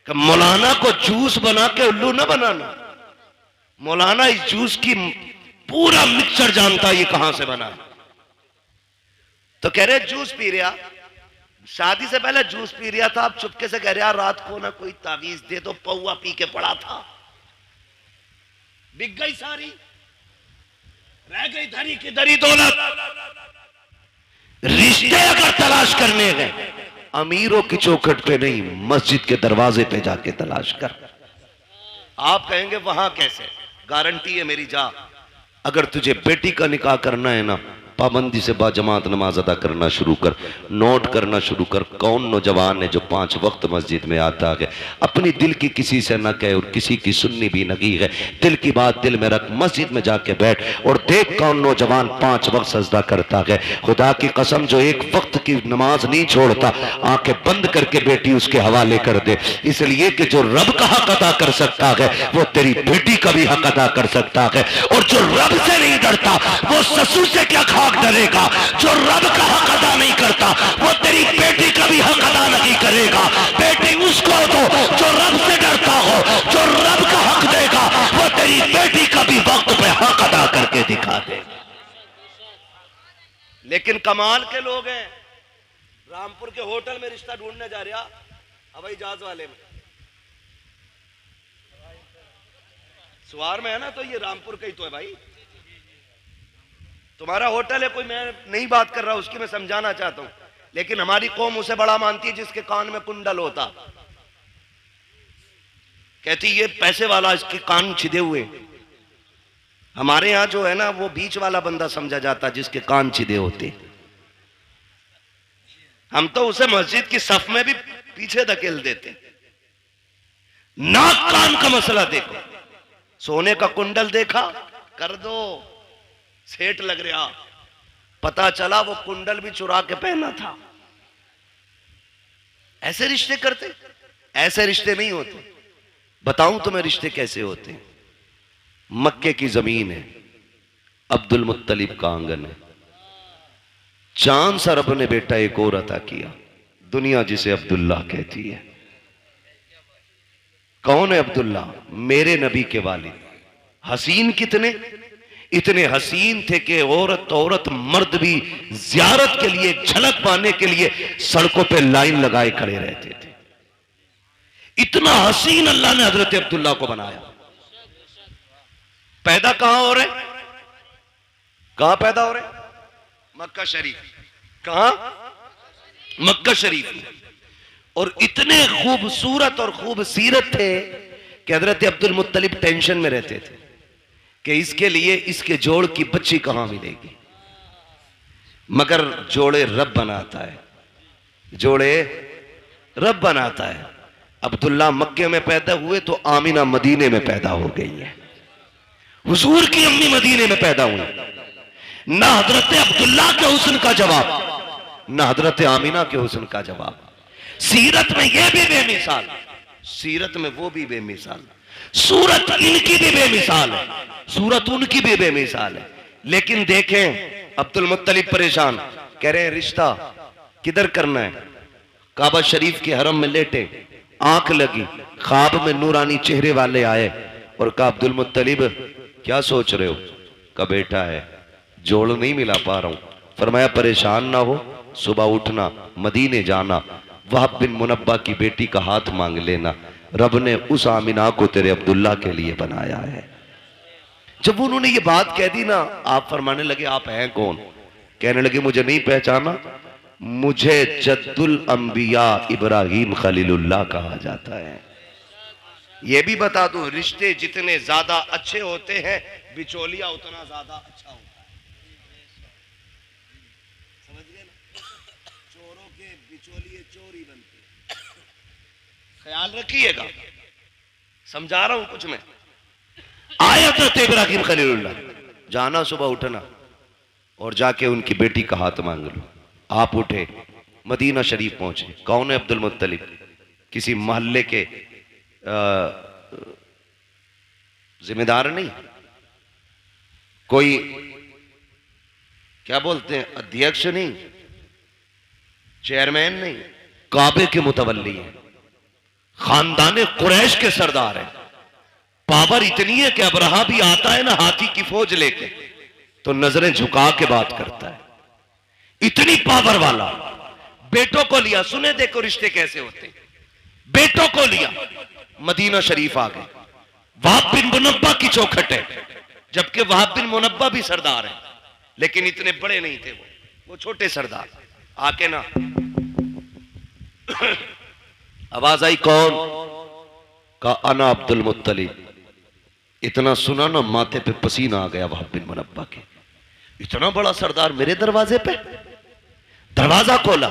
कि मौलाना को जूस बना के उल्लू ना बनाना। मौलाना इस जूस की पूरा मिक्सचर जानता है ये कहां से बना है। तो कह रहे जूस पी रहा, शादी से पहले जूस पी रहा था, अब चुपके से कह रहा रात को ना कोई तावीज दे दो, पौवा पी के पड़ा था। बिक गई सारी, रह गई धनी की दरी दौलत। रिश्ते अगर तलाश करने गए अमीरों की चौखट पे नहीं, मस्जिद के दरवाजे पे जाके तलाश कर। आप कहेंगे वहां कैसे? गारंटी है मेरी, जा। अगर तुझे बेटी का निकाह करना है ना, पाबंदी से बाजमात नमाज अदा करना शुरू कर। नोट करना शुरू कर, कौन नौजवान है जो 5 वक्त मस्जिद में आता है, अपनी दिल की किसी से न कहे और किसी की सुननी भी नहीं है। दिल की बात दिल में रख, मस्जिद में जाके बैठ और देख कौन नौजवान 5 वक्त सजदा करता है। खुदा की कसम जो एक वक्त की नमाज नहीं छोड़ता, आंखें बंद करके बेटी उसके हवाले कर दे। इसलिए कि जो रब का हक अदा कर सकता है वो तेरी बेटी का भी हक अदा कर सकता है। और जो रब से नहीं डरता वो ससुर से क्या खाक डरेगा। जो रब का हक अदा नहीं करता वो तेरी बेटी का भी हक अदा नहीं करेगा। बेटी उसको दो जो रब से डरता हो, जो रब का हक देगा वो तेरी बेटी का भी वक्त पे हक अदा करके दिखा दे। लेकिन कमाल के लोग हैं, रामपुर के होटल में रिश्ता ढूंढने जा रहा हवाई जहाज वाले में, सवार में है ना, तो ये रामपुर का ही तो है भाई। तुम्हारा होटल है, कोई मैं नहीं बात कर रहा, उसकी मैं समझाना चाहता हूं, लेकिन हमारी कौम उसे बड़ा मानती है जिसके कान में कुंडल होता। कहती ये पैसे वाला, इसके कान छिदे हुए। हमारे यहां जो है ना वो बीच वाला बंदा समझा जाता जिसके कान छिदे होते। हम तो उसे मस्जिद की सफ में भी पीछे धकेल देते। नाक कान का मसला देखो, सोने का कुंडल देखा कर दो, सेठ लग रहा, पता चला वो कुंडल भी चुरा के पहना था। ऐसे रिश्ते करते? ऐसे रिश्ते नहीं होते। बताऊं तुम्हें रिश्ते कैसे होते हैं। मक्के की जमीन है, अब्दुल मुत्तलिब का आंगन है, चांद सा रब ने बेटा एक और अता किया, दुनिया जिसे अब्दुल्ला कहती है। कौन है अब्दुल्ला? मेरे नबी के वालिद। हसीन कितने? इतने हसीन थे कि औरत मर्द भी जियारत के लिए, झलक पाने के लिए सड़कों पे लाइन लगाए खड़े रहते थे। इतना हसीन अल्लाह ने हजरत अब्दुल्ला को बनाया। पैदा कहां हो रहे? कहां पैदा हो रहे? मक्का शरीफ। कहां? मक्का शरीफ में। और इतने खूबसूरत और खूबसीरत थे कि हजरत अब्दुल मुत्तलिब टेंशन में रहते थे कि इसके लिए इसके जोड़ की बच्ची कहां मिलेगी। मगर जोड़े रब बनाता है, जोड़े रब बनाता है। अब्दुल्ला मक्के में पैदा हुए तो आमिना मदीने में पैदा हो गई है। हुजूर की अम्मी मदीने में पैदा हुई। ना हजरत अब्दुल्ला के हुस्न का जवाब, ना हजरत आमिना के हुस्न का जवाब। सीरत में ये भी बेमिसाल, सीरत में वो भी बेमिसाल, सूरत इनकी भी बेमिसाल है, सूरत उनकी भी बेमिसाल है। लेकिन देखें अब्दुल मुत्तलिब परेशान, कह रहे हैं रिश्ता किधर करना है। काबा शरीफ के हरम में लेटे, आंख लगी, ख्वाब में नूरानी चेहरे वाले आए और कहा अब्दुल मुत्तलिब क्या सोच रहे हो? का बेटा है, जोड़ नहीं मिला पा रहा हूं। फरमाया परेशान ना हो, सुबह उठना, मदीने जाना, वहाब बिन मुनब्बा की बेटी का हाथ मांग लेना, रब ने उस आमिना को तेरे अब्दुल्ला के लिए बनाया है। जब उन्होंने ये बात कह दी ना, आप फरमाने लगे आप हैं कौन? कहने लगे मुझे नहीं पहचाना, मुझे जद्दुल अंबिया इब्राहिम खलीलुल्लाह कहा जाता है। यह भी बता दूं, रिश्ते जितने ज्यादा अच्छे होते हैं बिचौलिया उतना ज्यादा अच्छा होता है। समझ गए ना? चोरों के बिचौलिए चोर ही बनते हैं। ख्याल रखिएगा, समझा रहा हूं कुछ मैं। आया तो इब्राहिम खलीलुल्लाह, जाना सुबह उठना और जाके उनकी बेटी का हाथ मांग लो। आप उठे, मदीना शरीफ पहुंचे। कौन है अब्दुल मुत्तलिब? किसी मोहल्ले के जिम्मेदार नहीं, कोई क्या बोलते हैं अध्यक्ष नहीं, चेयरमैन नहीं, काबे के मुतवल्ली हैं, खानदाने कुरैश के सरदार हैं। पावर इतनी है कि अब्रहा भी आता है ना हाथी की फौज लेके तो नजरें झुका के बात करता है। इतनी पावर वाला। बेटों को लिया, सुने देखो रिश्ते कैसे होते हैं। बेटों को लिया, मदीना शरीफ आ गए। वहाब बिन मुनब्बा की चौखट है, जबकि वहाब बिन मुनब्बा भी सरदार है, लेकिन इतने बड़े नहीं थे वो छोटे सरदार। आके ना आवाज आई, कौन? का अना अब्दुल मुत्तलिब। इतना सुना ना माथे पे पसीना आ गया वहाब बिन मुनब्बा के। इतना बड़ा सरदार मेरे दरवाजे पे। दरवाजा खोला,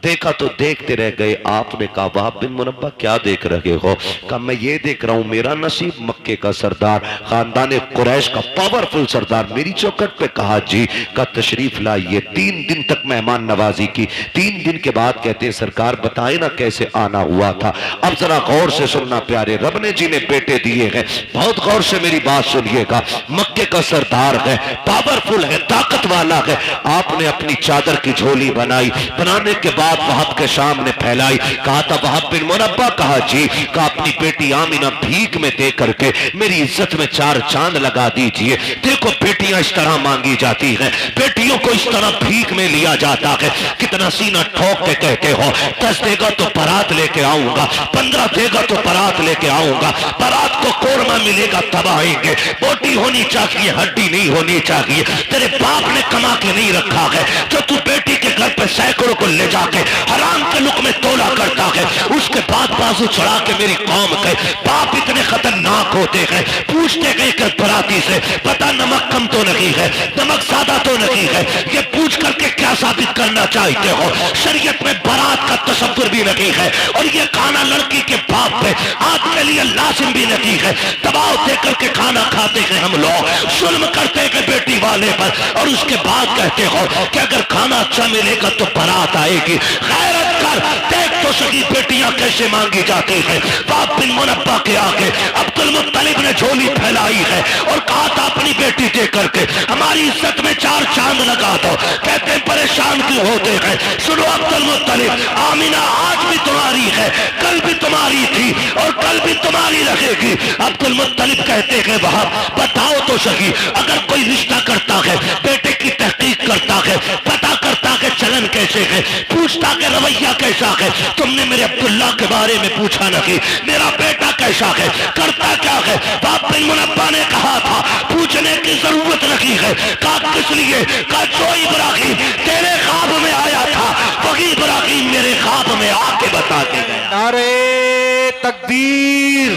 देखा तो देखते रह गए। आपने कहा वहाब बिन मुनब्बा क्या देख रहे हो? कहा मैं ये देख रहा हूं मेरा नसीब, मक्के का सरदार, खानदान कुरैश का पावरफुल सरदार मेरी चौखट पे। कहा जी। का तशरीफ लाइए। 3 दिन तक मेहमान नवाजी की। 3 दिन के बाद कहते हैं सरकार बताए ना कैसे आना हुआ था। अब जरा गौर से सुनना प्यारे, रब ने जिन्हें बेटे दिए हैं बहुत गौर से मेरी बात सुनिएगा। मक्के का सरदार है, पावरफुल है, ताकत वाला है। आपने अपनी चादर की झोली बनाई, बनाने के बाद बात वहाब के सामने फैलाई। कहा था वहाब बिन मुनब्बा, कहा जी, कहा अपनी बेटी आमिना भीख में दे करके मेरी इज्जत में 4 चांद लगा दीजिए। देखो बेटियां इस तरह मांगी जाती हैं, बेटियों को इस तरह भीख में लिया जाता है। कितना सीना ठोक के कहते हो 10 देगा तो बारात लेके आऊंगा, 15 देगा तो बारात लेके आऊंगा, बारात को कोरमा मिलेगा तब आएंगे। बोटी होनी चाहिए, हड्डी नहीं होनी चाहिए। तेरे बाप ने कमा के नहीं रखा है जो तू बेटी के घर पे सैकड़ों को ले जाके हराम के लुक में तोला करता है। उसके बाद बाजू चढ़ा के मेरी कौम के बाप इतने खतरनाक होते हैं, पूछते गए कि बराती से पता नमक कम तो नहीं है, नमक ज्यादा तो नहीं है, ये पूछ करके क्या साबित करना चाहते हो? शरीयत में बारात का तसव्वुर भी नहीं है और ये खाना लड़की के बाप पे आज के लिए लाजिम भी नहीं है। दबाव दे करके खाना खाते हैं हम लोग, जुल्म करते हैं बेटी वाले पर, और उसके बाद कहते हो कि अगर खाना अच्छा मिलेगा तो बारात आएगी। गैरत कर, देख तो सही बेटियां कैसे मांगी जाती हैं। बाप बिन मुनब्बा के आगे अब्दुल मुत्तलिब ने झोली फैलाई है और कहा था अपनी बेटी दे करके हमारी इज्जत में 4 चांद लगा दो। कहते हैं परेशान क्यों होते हैं? सुनो अब्दुल मुत्तलिब, आमिना आज भी तुम्हारी है, कल भी तुम्हारी थी और कल भी तुम्हारी रहेगी। अब्दुल मुत्तलिब कहते हैं वहाब बताओ तो सही, अगर कोई रिश्ता करता है, बेटे की तहकीक करता है, पता करता है चलन कैसे है, पूछता है रवैया कैसा है, तुमने मेरे अब्दुल्ला के बारे में पूछा नहीं, मेरा बेटा कैसा है, करता क्या है? बाप बिन मुनब्बा ने कहा था पूछने की जरूरत नहीं है। कहा किस लिए? कहा जो इब्राहिम तेरे ख्वाब में आया था वही इब्राहिम मेरे ख्वाब में आके बता के गया। नारे तकबीर,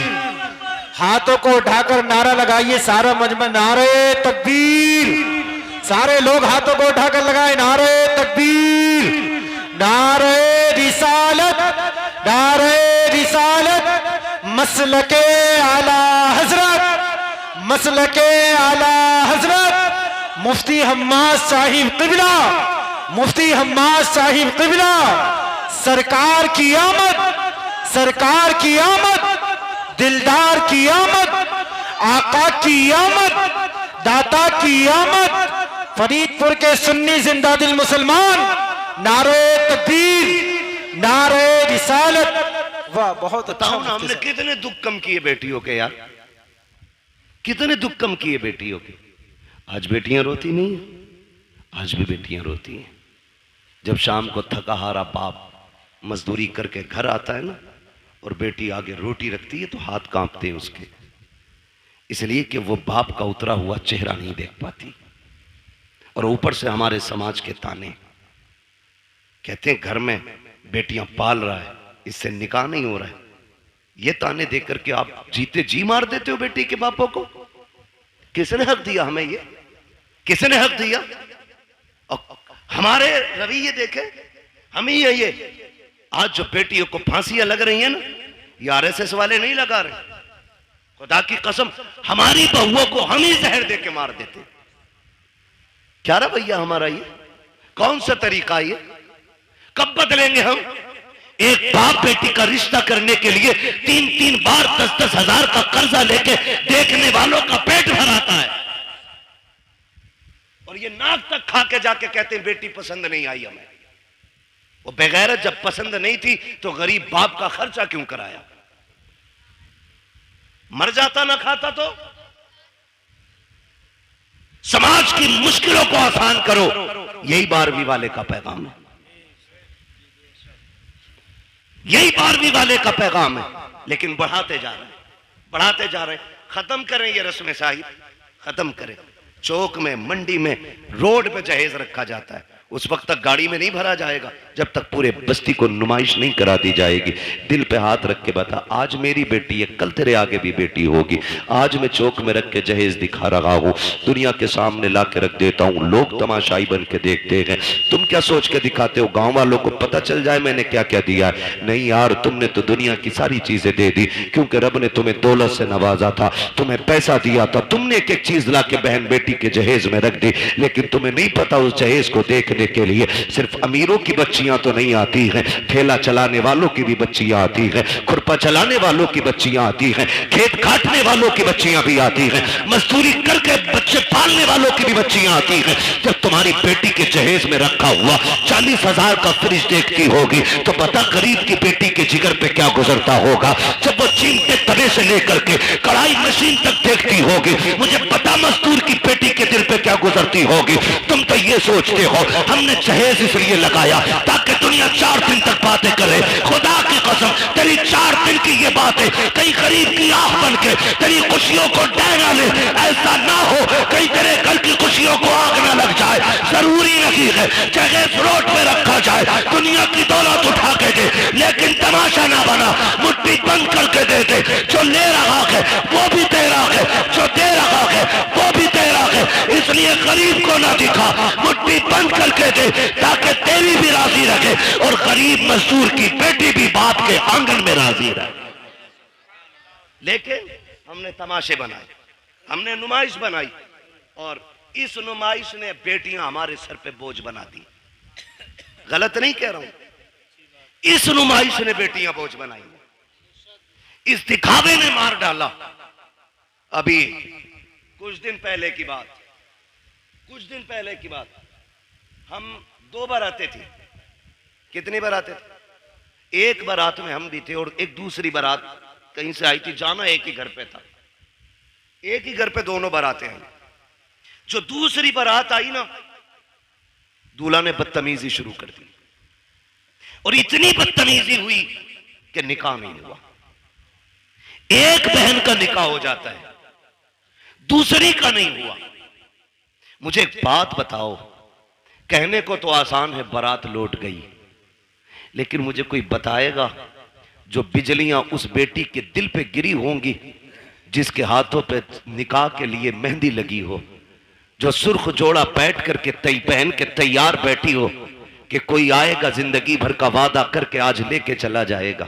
हाथों को उठाकर नारा लगाइए सारा मजमा, नारे तकबीर। सारे लोग हाथों को उठाकर लगाए नारे तकबीर, नारे रिसालत, नारे रिसालत, मसलके आला हजरत, मसलके आला हजरत मुफ्ती हम्माद साहिब क़िबला, मुफ्ती हम्माद साहिब क़िबला। सरकार की आमद, सरकार की आमद, दिलदार की आमद, आका की आमद, दाता की आमद, फरीदपुर के सुन्नी जिंदा दिल मुसलमान, नारे तकबीर, नारे रिसालत। वाह, बहुत अच्छा। हमने कितने दुख कम किए बेटियों के यार, कितने दुख कम किए बेटियों के। आज बेटियां रोती नहीं है, आज भी बेटियां रोती हैं। जब शाम को थका हारा बाप मजदूरी करके घर आता है ना और बेटी आगे रोटी रखती है तो हाथ कांपते हैं उसके, इसलिए कि वो बाप का उतरा हुआ चेहरा नहीं देख पाती। और ऊपर से हमारे समाज के ताने, कहते हैं घर में बेटियां पाल रहा है, इससे निकाह नहीं हो रहा है। ये ताने देख करके आप जीते जी मार देते हो बेटी के बापों को। किसने हक दिया हमें? ये किसने हक दिया? और हमारे रवैये देखे हम ही है। ये आज जो बेटियों को फांसियां लग रही है ना, ये आरएसएस वाले नहीं लगा रहे, खुदा की कसम हमारी बहुओं को हम ही जहर दे के मार देते। क्या रवैया हमारा ये? कौन सा तरीका ये? कब बदलेंगे हम? एक बाप बेटी का रिश्ता करने के लिए 3-3 बार 10-10 हजार का कर्जा लेके देखने वालों का पेट भराता है, और ये नाक तक खा के जाके कहते हैं बेटी पसंद नहीं आई हमें। वो बेगैरत जब पसंद नहीं थी तो गरीब बाप का खर्चा क्यों कराया? मर जाता ना खाता तो। समाज की मुश्किलों को आसान करो, यही 12वीं वाले का पैगाम है, यही 12वीं वाले का पैगाम है। लेकिन बढ़ाते जा रहे हैं, बढ़ाते जा रहे हैं। खत्म करें ये रस्म साहिब, खत्म करें। चौक में, मंडी में, रोड पे जहेज रखा जाता है, उस वक्त तक गाड़ी में नहीं भरा जाएगा जब तक पूरे बस्ती को नुमाइश नहीं करा दी जाएगी। दिल पे हाथ रख के बता, आज मेरी बेटी है, कल तेरे आगे भी बेटी होगी। आज मैं चौक में रख के जहेज दिखा रहा हूँ, दुनिया के सामने ला के रख देता हूँ, लोग तमाशाई बन के देखते हैं। तुम क्या सोच के दिखाते हो? गाँव वालों को पता चल जाए मैंने क्या क्या दिया है? नहीं यार, तुमने तो दुनिया की सारी चीजें दे दी, क्योंकि रब ने तुम्हें दौलत से नवाजा था, तुम्हें पैसा दिया था, तुमने एक एक चीज ला के बहन बेटी के जहेज में रख दी। लेकिन तुम्हें नहीं पता उस जहेज को देखने देखने के लिए। सिर्फ अमीरों की बच्चियां तो नहीं आती हैं, ठेला चलाने वालों की भी बच्चियां आती हैं, खुरपा चलाने वालों की बच्चियां आती हैं, खेत काटने वालों की बच्चियां भी आती हैं, मजदूरी करके बच्चे पालने वालों की भी बच्चियां आती हैं। जब तुम्हारी बेटी के जहेज में रखा हुआ 40,000 का फ्रिज देखती होगी तो बता गरीब की बेटी के जिगर पे क्या गुजरता होगा। जब वो चीमटे तवे से लेकर के कढ़ाई मशीन तक देखती होगी, मुझे पता मजदूर की बेटी के दिल पे क्या गुजरती होगी। तुम तो ये सोचते हो हमने जहेज इसलिए लगाया ताकि दुनिया 4 दिन तक बातें करे। खुदा की कसम तेरी 4 दिन की ये बातें कहीं गरीब की आंख बन के तेरी खुशियों को डहरा ले। ऐसा ना हो कहीं तेरे घर की खुशियों को आग ना लग जाए। जरूरी नहीं है जहेज रोड पे रखा जाए, दुनिया की दौलत उठा के दे, लेकिन तमाशा ना बना, मुट्ठी बंद करके दे दे। जो ले रहा है वो भी तेरा है, जो दे रहा है वो भी तेरा है। इसलिए गरीब को ना दिखा, मुट्ठी बंद करके दे ताकि तेरी भी राजी रखे और गरीब मजदूर की बेटी भी बाप के आंगन में राजी रहे। लेकिन हमने तमाशे बनाए, हमने नुमाइश बनाई और इस नुमाइश ने बेटियां हमारे सर पे बोझ बना दी। गलत नहीं कह रहा हूं, इस नुमाइश ने बेटियां बोझ बनाई, इस दिखावे ने मार डाला। अभी कुछ दिन पहले की बात, हम 2 बारातें थी। कितनी बारातें थी? एक बारात में हम भी थे और एक दूसरी बारात कहीं से आई थी। जाना एक ही घर पे था, एक ही घर पे दोनों बारातें आई। जो दूसरी बारात आई ना, दूल्हा ने बदतमीजी शुरू कर दी और इतनी बदतमीजी हुई कि निकाह नहीं हुआ। एक बहन का निकाह हो जाता है, दूसरी का नहीं हुआ। मुझे एक बात बताओ, कहने को तो आसान है बारात लौट गई, लेकिन मुझे कोई बताएगा जो बिजलियां उस बेटी के दिल पे गिरी होंगी जिसके हाथों पे निकाह के लिए मेहंदी लगी हो, जो सुर्ख जोड़ा बैठ करके पहन के तैयार बैठी हो कि कोई आएगा जिंदगी भर का वादा करके आज लेके चला जाएगा।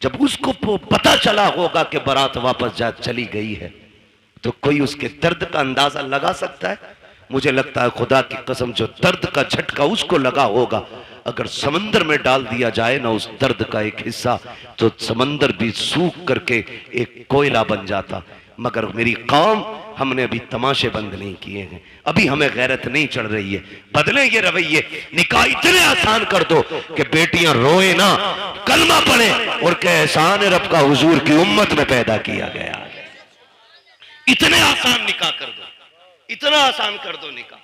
जब उसको पता चला होगा कि बारात वापस जा चली गई है तो कोई उसके दर्द का अंदाजा लगा सकता है? मुझे लगता है खुदा की कसम जो दर्द का झटका उसको लगा होगा, अगर समंदर में डाल दिया जाए ना उस दर्द का एक हिस्सा तो समंदर भी सूख करके एक कोयला बन जाता। मगर मेरी कौम, हमने अभी तमाशे बंद नहीं किए हैं, अभी हमें गैरत नहीं चढ़ रही है। बदले ये रवैये, निकाह इतने आसान कर दो कि बेटियां रोए ना, कलमा पढ़े और के एहसान रब का हुजूर की उम्मत में पैदा किया गया। इतने आसान निकाह कर दो, इतना आसान कर दो निकाह।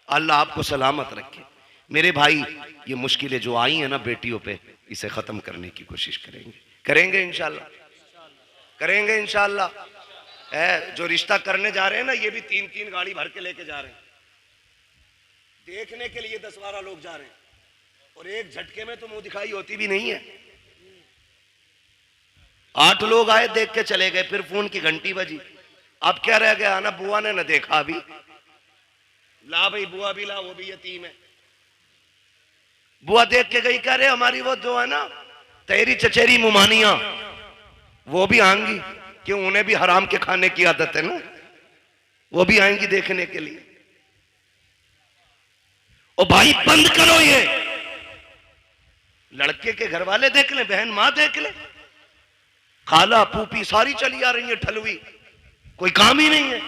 अल्लाह आपको सलामत रखे। मेरे भाई, ये मुश्किलें जो आई हैं ना बेटियों पे, इसे खत्म करने की कोशिश करेंगे इंशाल्लाह, करेंगे इंशाल्लाह। जो रिश्ता करने जा रहे हैं ना, ये भी 3-3 गाड़ी भर के लेके जा रहे हैं। देखने के लिए 10-12 लोग जा रहे हैं और एक झटके में तो मुंह दिखाई होती भी नहीं है। 8 लोग आए, देख के चले गए, फिर फोन की घंटी बजी। अब क्या रह गया ना, बुआ ने न देखा अभी, ला भाई बुआ भी ला, वो भी यतीम है। बुआ देख के गई, कह रहे हमारी वो जो है ना तेरी चचेरी मुमानिया, वो भी आएंगी, क्यों उन्हें भी हराम के खाने की आदत है ना, वो भी आएंगी देखने के लिए। ओ भाई बंद करो ये, लड़के के घर वाले देख ले, बहन मां देख ले, खाला फूफी सारी चली आ रही है ठलवी, कोई काम ही नहीं है।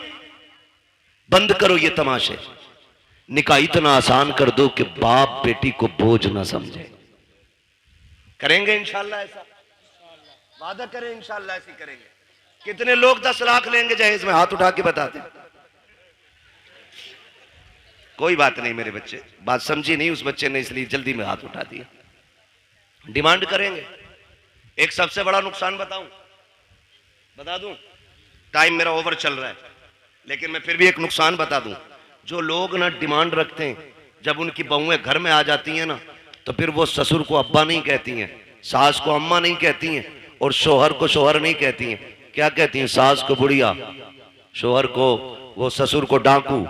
बंद करो ये तमाशे, निकाह इतना आसान कर दो कि बाप बेटी को बोझ ना समझे। करेंगे इंशाल्लाह ऐसा, वादा करें इंशाल्लाह ऐसी करेंगे। कितने लोग 10 लाख लेंगे जहेज में? हाथ उठा के बता दें। कोई बात नहीं मेरे बच्चे, बात समझी नहीं उस बच्चे ने, इसलिए जल्दी में हाथ उठा दिया। डिमांड करेंगे। एक सबसे बड़ा नुकसान बता दूं, टाइम मेरा ओवर चल रहा है, लेकिन मैं फिर भी एक नुकसान बता दूं। जो लोग ना डिमांड रखते हैं, जब उनकी बहुएं घर में आ जाती हैं ना, तो फिर वो ससुर को अब्बा नहीं कहती हैं, सास को अम्मा नहीं कहती हैं और शोहर को शोहर नहीं कहती हैं। क्या कहती हैं? सास को बुढ़िया, शोहर को, वो ससुर को डाकू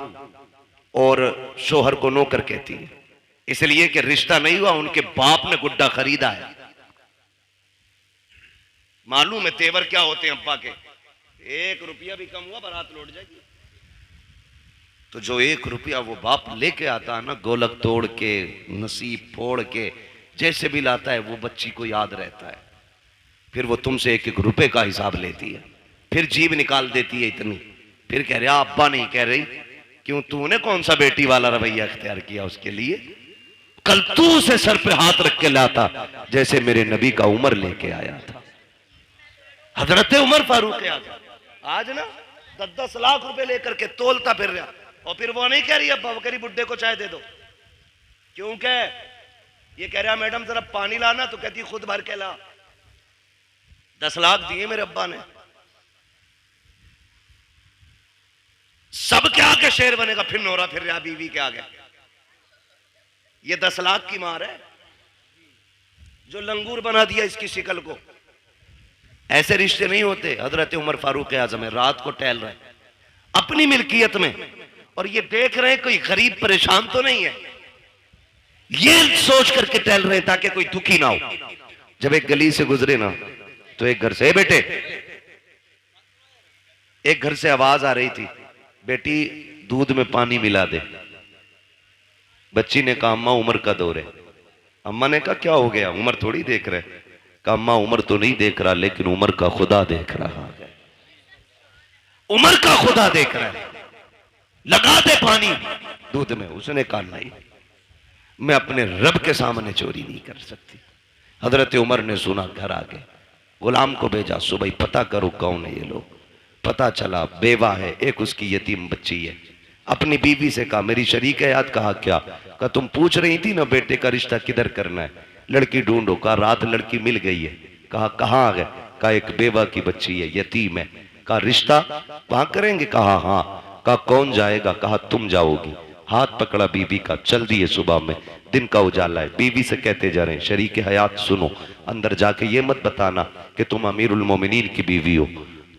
और शोहर को नौकर कहती हैं। इसलिए कि रिश्ता नहीं हुआ, उनके बाप ने गुड्डा खरीदा है। मालूम है तेवर क्या होते हैं अब्बा के? 1 रुपया भी कम हुआ बारात लौट जाएगी। तो जो 1 रुपया वो बाप लेके आता है ना, गोलक तोड़ के, नसीब फोड़ के, जैसे भी लाता है, वो बच्ची को याद रहता है। फिर वो तुमसे 1-1 रुपए का हिसाब लेती है, फिर जीभ निकाल देती है इतनी, फिर कह रहा अब्बा नहीं कह रही, क्यों तूने कौन सा बेटी वाला रवैया इख्तियार किया उसके लिए? कल तू उसे सर पे हाथ रख के लाता जैसे मेरे नबी का उमर लेके आया था, हजरत उमर फारूक आज़म। आज ना 10-10 लाख रुपए लेकर के तोलता फिर रहा, और फिर वो नहीं कह रही अब्बा, वो कह रही बुड्ढे को चाय दे दो। क्यों कह? ये कह रहा मैडम जरा पानी लाना, तो कहती खुद भर के ला। 10 लाख दिए मेरे अब्बा ने। सब के आगे शेर बनेगा, फिर नोरा फिर रहा बीवी के आगे। ये 10 लाख की मार है जो लंगूर बना दिया इसकी शिकल को। ऐसे रिश्ते नहीं होते। हजरत उमर फारूक आज़म रात को टहल रहे अपनी मिल्कियत में, और ये देख रहे हैं कोई गरीब परेशान तो नहीं है, ये सोच करके टहल रहे ताकि कोई दुखी ना हो। जब एक गली से गुजरे ना, तो एक घर से, बेटे, एक घर से आवाज आ रही थी, बेटी दूध में पानी मिला दे। बच्ची ने कहा अम्मा उमर का दौर है। अम्मा ने कहा क्या हो गया? उमर थोड़ी देख रहे। कहा अम्मा उमर तो नहीं देख रहा, लेकिन उमर का खुदा देख रहा है। उमर का खुदा देख रहा है, लगा दे पानी दूध में। उसने कहा नहीं, मैं अपने रब के सामने चोरी नहीं कर सकती। हजरत उमर ने सुना, घर आ गए, गुलाम को भेजा, सुबह पता करो कौन है ये लोग। पता चला बेवा है, एक उसकी यतीम बच्ची है। अपनी बीवी से कहा मेरी शरीक है याद। कहा क्या? कहा तुम पूछ रही थी ना बेटे का रिश्ता किधर करना है, लड़की ढूंढो। कहा रात लड़की मिल गई है। कहा कहाँ आ गए? कहा एक बेवा की बच्ची है, यतीम है। कहा रिश्ता वहां करेंगे? कहा हाँ। कहा कौन जाएगा? कहा तुम जाओगी। हाथ पकड़ा बीबी का, चल दिए सुबह में, दिन का उजाला है। बीवी से कहते जा रहे हैं शरीक हयात सुनो, अंदर जाके ये मत बताना कि तुम अमीरुल मोमिनीन की बीवी हो,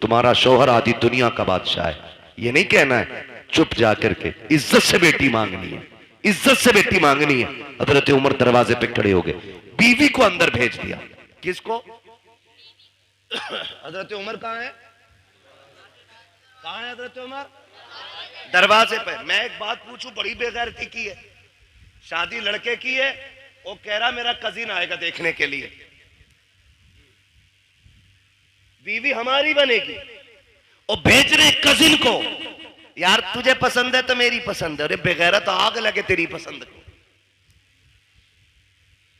तुम्हारा शौहर आधी दुनिया का बादशाह है, ये नहीं कहना है। चुप जाकर के इज्जत से बेटी मांगनी है, इज्जत से बेटी मांगनी है। हजरत उमर दरवाजे पे खड़े हो गए, बीवी को अंदर भेज दिया। किसको? हजरत उमर कहाँ है? कहाँ है हजरत उमर? दरवाजे पे। मैं एक बात पूछूं, बड़ी बेगैरती की है, शादी लड़के की है, वो कह रहा मेरा कजिन आएगा देखने के लिए, बीवी हमारी बनेगी, और भेज रहे कजिन को। यार तुझे पसंद है तो मेरी पसंद है। अरे बेगैरत, आग लगे तेरी पसंद को,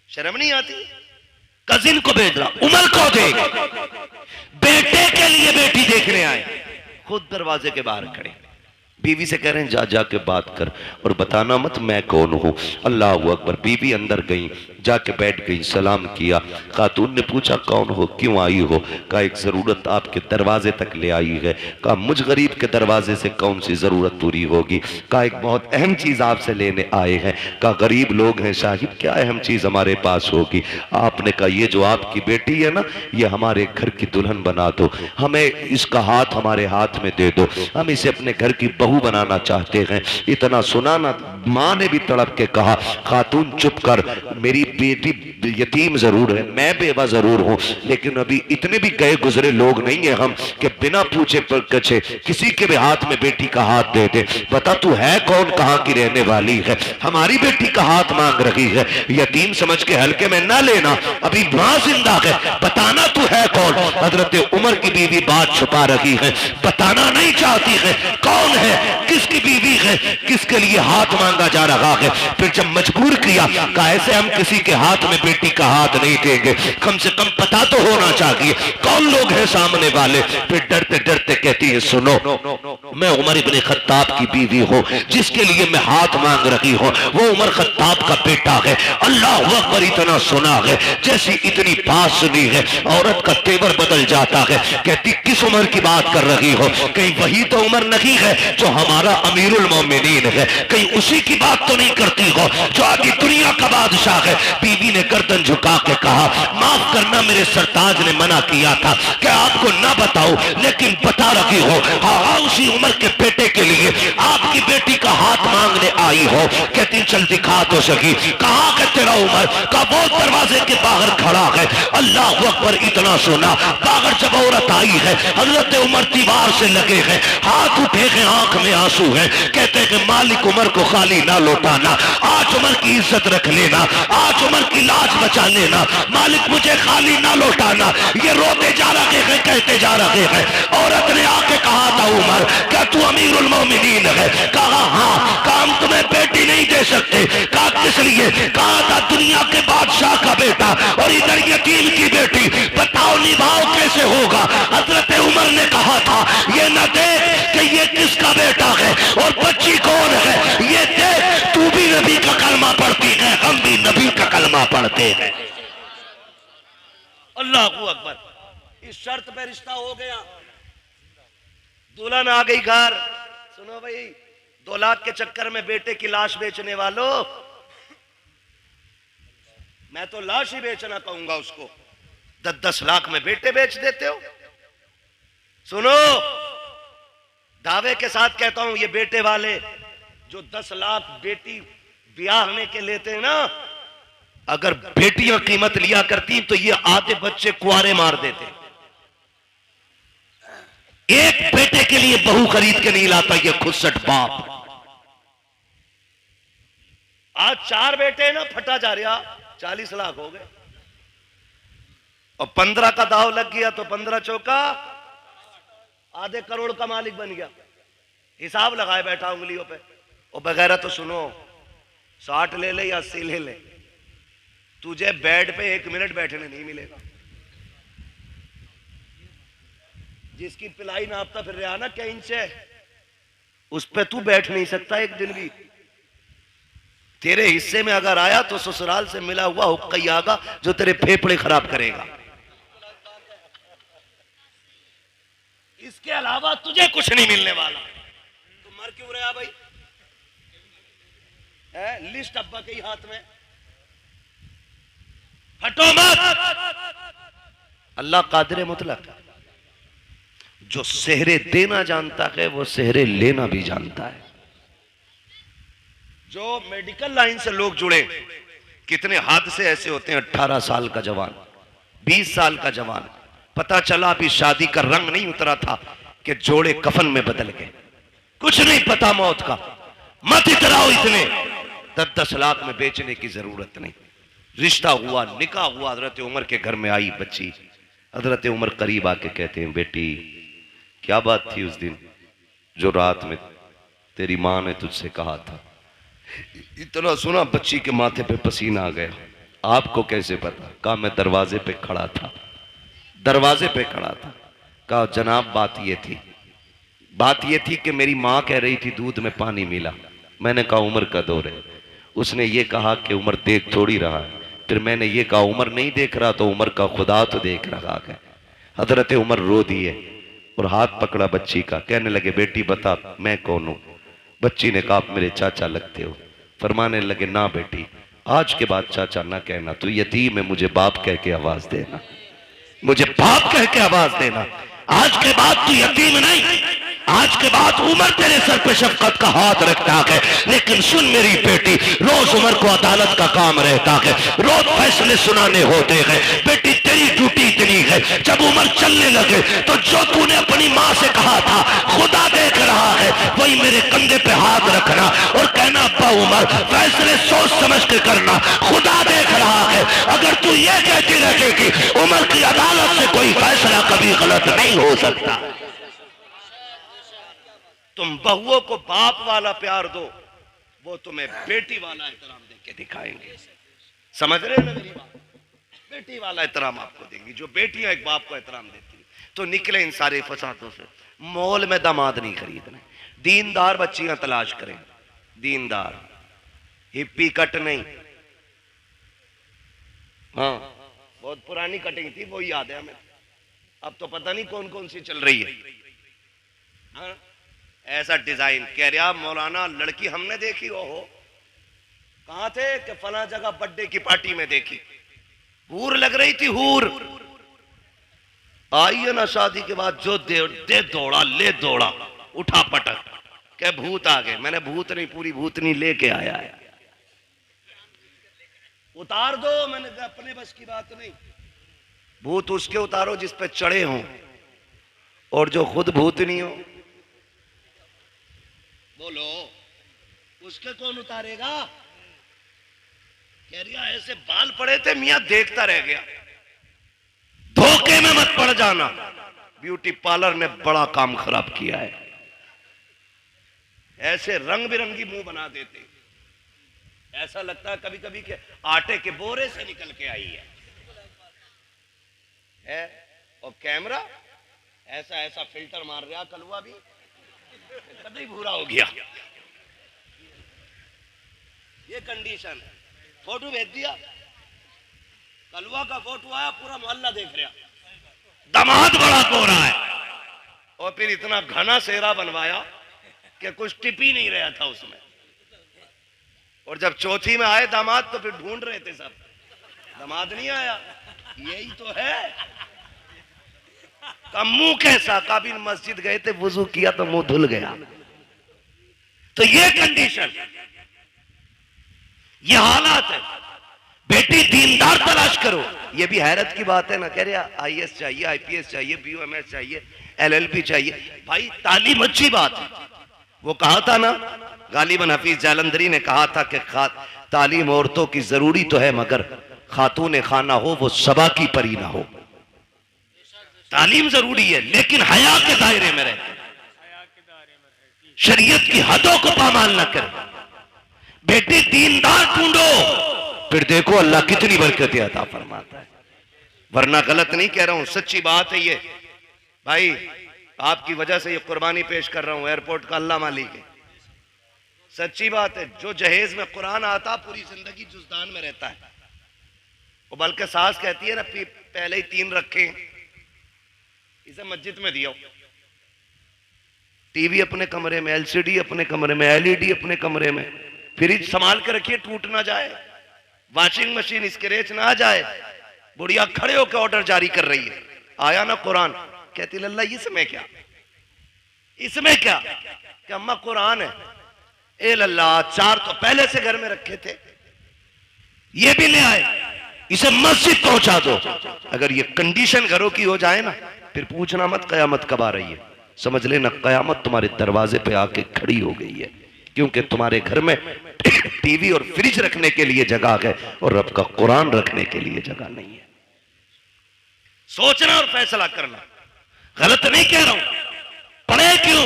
शर्म नहीं आती? कजिन को भेज रहा, उमर को देख, बेटे के लिए बेटी देखने आए, खुद दरवाजे के बाहर खड़े। बीवी से कह रहे हैं जा जाके बात कर और बताना मत मैं कौन हूं। अल्लाह अकबर। बीवी अंदर गई, जाके बैठ गई, सलाम किया। खातून ने पूछा कौन हो, क्यों आई हो? कहा एक जरूरत आपके दरवाजे तक ले आई है। कहा मुझ गरीब के दरवाजे से कौन सी जरूरत पूरी होगी? कहा एक बहुत अहम चीज आपसे लेने आए हैं। कहा गरीब लोग हैं साहिब, क्या अहम चीज हमारे पास होगी? आपने कहा ये जो आपकी बेटी है ना, ये हमारे घर की दुल्हन बना दो, हमें इसका हाथ हमारे हाथ में दे दो, हम इसे अपने घर की बहू बनाना चाहते हैं। इतना सुना ना, मां ने भी तड़प के कहा खातून चुप कर, मेरी बेटी यतीम जरूर है, मैं बेवा जरूर हूं, लेकिन अभी इतने भी गए गुजरे लोग नहीं है हम कि बिना पूछे कछे किसी के भी हाथ में बेटी का हाथ दे दे। बता तू है कौन, कहां की रहने वाली है, हमारी बेटी का हाथ मांग रही है। यतीम समझ के हल्के में ना लेना, अभी मां जिंदा है, बताना तू है कौन। हजरत उमर की बीवी बात छुपा रही है, बताना नहीं चाहती है कौन है, किसकी बीवी है, किसके लिए हाथ मांगा जा रहा है। फिर जब मजबूर किया, कहा ऐसे हम किसी के हाथ में बेटी का हाथ नहीं देंगे, कम से कम पता तो होना चाहिए कौन लोग हैं सामने वाले। फिर डरते डरते कहती है सुनो, मैं उमर इब्ने खत्ताब की बीवी हूं, जिसके लिए मैं हाथ मांग रही हूं वो उमर खत्ताब का बेटा है। अल्लाह अकबर। इतना सुना है, जैसी इतनी बात सुनी है औरत का तेवर बदल जाता है। कहती किस उमर की बात कर रही हो, कहीं वही तो उमर नहीं है जो हमारा अमीरुल मोमिनीन है, कहीं उसी की बात तो नहीं करती हो जो आधी दुनिया का बादशाह है। बीवी ने गर्दन झुका के कहा माफ करना, मेरे सरताज ने मना किया था कि आपको ना बताओ, लेकिन बता रही हो। हाँ, उसी उमर के बेटे के लिए आपकी बेटी का हाथ मांगने आई हो। कहती चल दिखा तो सकी, कहाँ है तेरा उमर? का वो दरवाजे के बाहर खड़ा है। अल्लाह अकबर। इतना सुना, बाहर जब औरत आई है, हजरत उमर दीवार से लगे हैं, हाथ उठे हैं, आंख में आंसू आंसू है। कहते हैं कि मालिक उमर को खाली ना लौटाना, आज उमर की इज्जत रख लेना, आज उमर की लाज बचा लेना, मालिक मुझे खाली ना लौटाना। ये रोते जा रहे हैं, कहते जा रहे हैं। औरत ने आके कहा था उमर क्या तू अमीरुल मोमिनीन है? कहा हाँ। कहा हम तुम्हें बेटी नहीं दे सकते। कहा किस लिए? कहा था दुनिया के बादशाह का बेटा और इधर यतीम की बेटी, बताओ निभाओ कैसे होगा? हजरत उमर ने कहा था ये न देख कि ये किसका बेटा है और बच्ची कौन है, ये देख तू भी नबी का कलमा पढ़ती है, हम भी नबी का कलमा पढ़ते हैं। अल्लाह अकबर। इस शर्त पे रिश्ता हो गया, दुल्हन आ गई घर। सुनो भाई, 2 लाख के चक्कर में बेटे की लाश बेचने वालों, मैं तो लाश ही बेचना कहूंगा उसको। 10-10 लाख में बेटे बेच देते हो। सुनो, दावे के साथ कहता हूं, ये बेटे वाले जो 10 लाख बेटी ब्याहने के लेते हैं ना, अगर बेटियां कीमत लिया करती तो ये आधे बच्चे कुआरे मार देते। एक बेटे के लिए बहू खरीद के नहीं लाता ये खुदसट बाप। आज 4 बेटे ना, फटा जा रहा, 40 लाख हो गए और 15 का दाव लग गया तो 15 चौका आधे करोड़ का मालिक बन गया। हिसाब लगाए बैठा उंगलियों पे। और बगैर तो सुनो, 60 ले ले या 80 ले ले, तुझे बेड पे 1 मिनट बैठने नहीं मिलेगा। जिसकी पिलाई नापता फिर रहा ना क्या इंच है, उस पे तू बैठ नहीं सकता एक दिन भी। तेरे हिस्से में अगर आया तो ससुराल से मिला हुआ हुक्का ही आगा जो तेरे फेफड़े खराब करेगा। इसके अलावा तुझे कुछ नहीं मिलने वाला। तुम मर क्यों रहा भाई? लिस्ट अब्बा के ही हाथ में, हटो मत। अल्लाह कादिर मुतलक, जो सेहरे देना जानता है वो सेहरे लेना भी जानता है। जो मेडिकल लाइन से लोग जुड़े, कितने हादसे ऐसे होते हैं। 18 साल का जवान, 20 साल का जवान, पता चला अभी शादी का रंग नहीं उतरा था कि जोड़े कफन में बदल गए। कुछ नहीं पता मौत का। मत इतराओ इतने। 10-10 लाख में बेचने की जरूरत नहीं। रिश्ता हुआ, निकाह हुआ, हजरत उमर के घर में आई बच्ची। हजरत उमर करीब आके कहते हैं, बेटी क्या बात थी उस दिन जो रात में तेरी माँ ने तुझसे कहा था? इतना सुना बच्ची के माथे पे पसीना आ गया। आपको कैसे पता? कहा मैं दरवाजे पे खड़ा था, दरवाजे पे खड़ा था। कहा जनाब बात ये थी कि मेरी माँ कह रही थी दूध में पानी मिला। मैंने कहा उमर का दौर है। उसने ये कहा कि उमर देख थोड़ी रहा है। फिर मैंने ये कहा उमर नहीं देख रहा तो उमर का खुदा तो देख रहा है। हजरत उमर रो दिए और हाथ पकड़ा बच्ची का। कहने लगे बेटी बता मैं कौन हूं? बच्ची ने कहा आप मेरे चाचा लगते हो। फरमाने लगे ना बेटी, आज के बाद चाचा ना कहना, तू यतीम है, मुझे बाप कह के आवाज देना, मुझे बाप कह के आवाज देना। आज के बाद तू यतीम नहीं, आज के बाद उमर तेरे सर पे शफकत का हाथ रखता है। लेकिन सुन मेरी बेटी, रोज उमर को अदालत का काम रहता है, रोज फैसले सुनाने होते हैं। बेटी तेरी ड्यूटी इतनी है, जब उमर चलने लगे तो जो तूने अपनी माँ से कहा था खुदा देख रहा है, वही मेरे कंधे पे हाथ रखना और कहना अब्बा उमर फैसले सोच समझ के करना, खुदा देख रहा है। अगर तू ये कहती रहेगी उमर की अदालत से कोई फैसला कभी गलत नहीं हो सकता। तुम बहुओं को बाप वाला प्यार दो, वो तुम्हें बेटी वाला एहतराम देके दिखाएंगे। समझ रहे हो ना मेरी बात? बेटी वाला एहतराम आपको देंगी। जो बेटियां एक बाप को एहतराम देती तो निकले इन सारे फसादों से। मॉल में दामाद नहीं खरीदना, दीनदार बच्चियां तलाश करें, दीनदार, हिप्पी कट नहीं। हाँ, बहुत पुरानी कटिंग थी, वो याद है हमें। अब तो पता नहीं कौन कौन सी चल रही है। हाँ? ऐसा डिजाइन कह रहा मौलाना, लड़की हमने देखी। ओहो, कहां थे? कि फला जगह बर्थडे की पार्टी में देखी। हूर लग रही थी, हूर। आई है ना शादी के बाद जो दे दौड़ा, ले दौड़ा, उठा पटक, क्या भूत आ गए। मैंने भूत नहीं, पूरी भूतनी लेके आया है। उतार दो, मैंने कहा अपने बस की बात नहीं। भूत उसके उतारो जिस पे चढ़े हों, और जो खुद भूत नहीं हो। बोलो, उसके कौन उतारेगा? कह रही ऐसे बाल पड़े थे मियां, देखता रह गया। धोखे में मत पड़ जाना, ब्यूटी पार्लर ने बड़ा काम खराब किया है। ऐसे रंग बिरंगी मुंह बना देते, ऐसा लगता है कभी कभी के आटे के बोरे से निकल के आई है? और कैमरा ऐसा ऐसा फिल्टर मार रहा, कलवा भी कभी भूरा हो गया। ये कंडीशन है। फोटो भेज दिया, कलवा का फोटो आया, पूरा मोहल्ला देख रहा, दामाद बड़ा गोरा है। और फिर इतना घना सेहरा बनवाया कि कुछ टिप ही नहीं रहा था उसमें। और जब चौथी में आए दामाद तो फिर ढूंढ रहे थे सब, दामाद नहीं आया, यही तो है। का मुंह कैसा? काबिल मस्जिद गए थे, वुजू किया तो मुंह धुल गया। तो ये कंडीशन, ये हालात है। बेटी दीनदार तलाश करो। ये भी हैरत की बात है ना, कह रहे आईएएस चाहिए, आईपीएस चाहिए, बीयूएमएस चाहिए, एलएलबी चाहिए। भाई तालीम अच्छी बात है। वो कहा था ना, गालिबन हफीज जालंधरी ने कहा था कि तालीम औरतों की जरूरी तो है, मगर खातून खाना हो वो सबा की परी ना हो। तालीम जरूरी है लेकिन हया के दायरे में रहे, शरीयत की हदों को पामाल न करे। बेटी दीनदार ढूंढो, फिर देखो अल्लाह कितनी बरकतें अता फरमाता है। वरना गलत नहीं कह रहा हूं, सच्ची बात है ये। भाई आपकी वजह से ये कुर्बानी पेश कर रहा हूं, एयरपोर्ट का अल्लाह मालिक है, सच्ची बात है। जो जहेज में कुरान आता पूरी जिंदगी जुजदान में रहता है। वो बल्कि सास कहती है ना, पहले ही 3 रखे, इसे मस्जिद में दिया। टीवी अपने कमरे में, एलसीडी अपने कमरे में, एलईडी अपने कमरे में, फ्रिज संभाल के रखिए टूट ना जाए, वॉशिंग मशीन स्क्रैच ना आ जाए। बुढ़िया खड़े होकर ऑर्डर जारी कर रही है, आया ना कुरान, कहती लल्ला इसमें क्या, इसमें क्या? कि अम्मा कुरान है। ए लल्ला 4 तो पहले से घर में रखे थे, ये भी ले आए, इसे मस्जिद पहुंचा दो। अगर ये कंडीशन घरों की हो जाए ना, फिर पूछना मत कयामत कब आ रही है। समझ लेना कयामत तुम्हारे दरवाजे पे आके खड़ी हो गई है, क्योंकि तुम्हारे घर में टीवी और फ्रिज रखने के लिए जगह है और रब का कुरान रखने के लिए जगह नहीं है। सोचना और फैसला करना। गलत नहीं कह रहा हूं। पढ़े क्यों?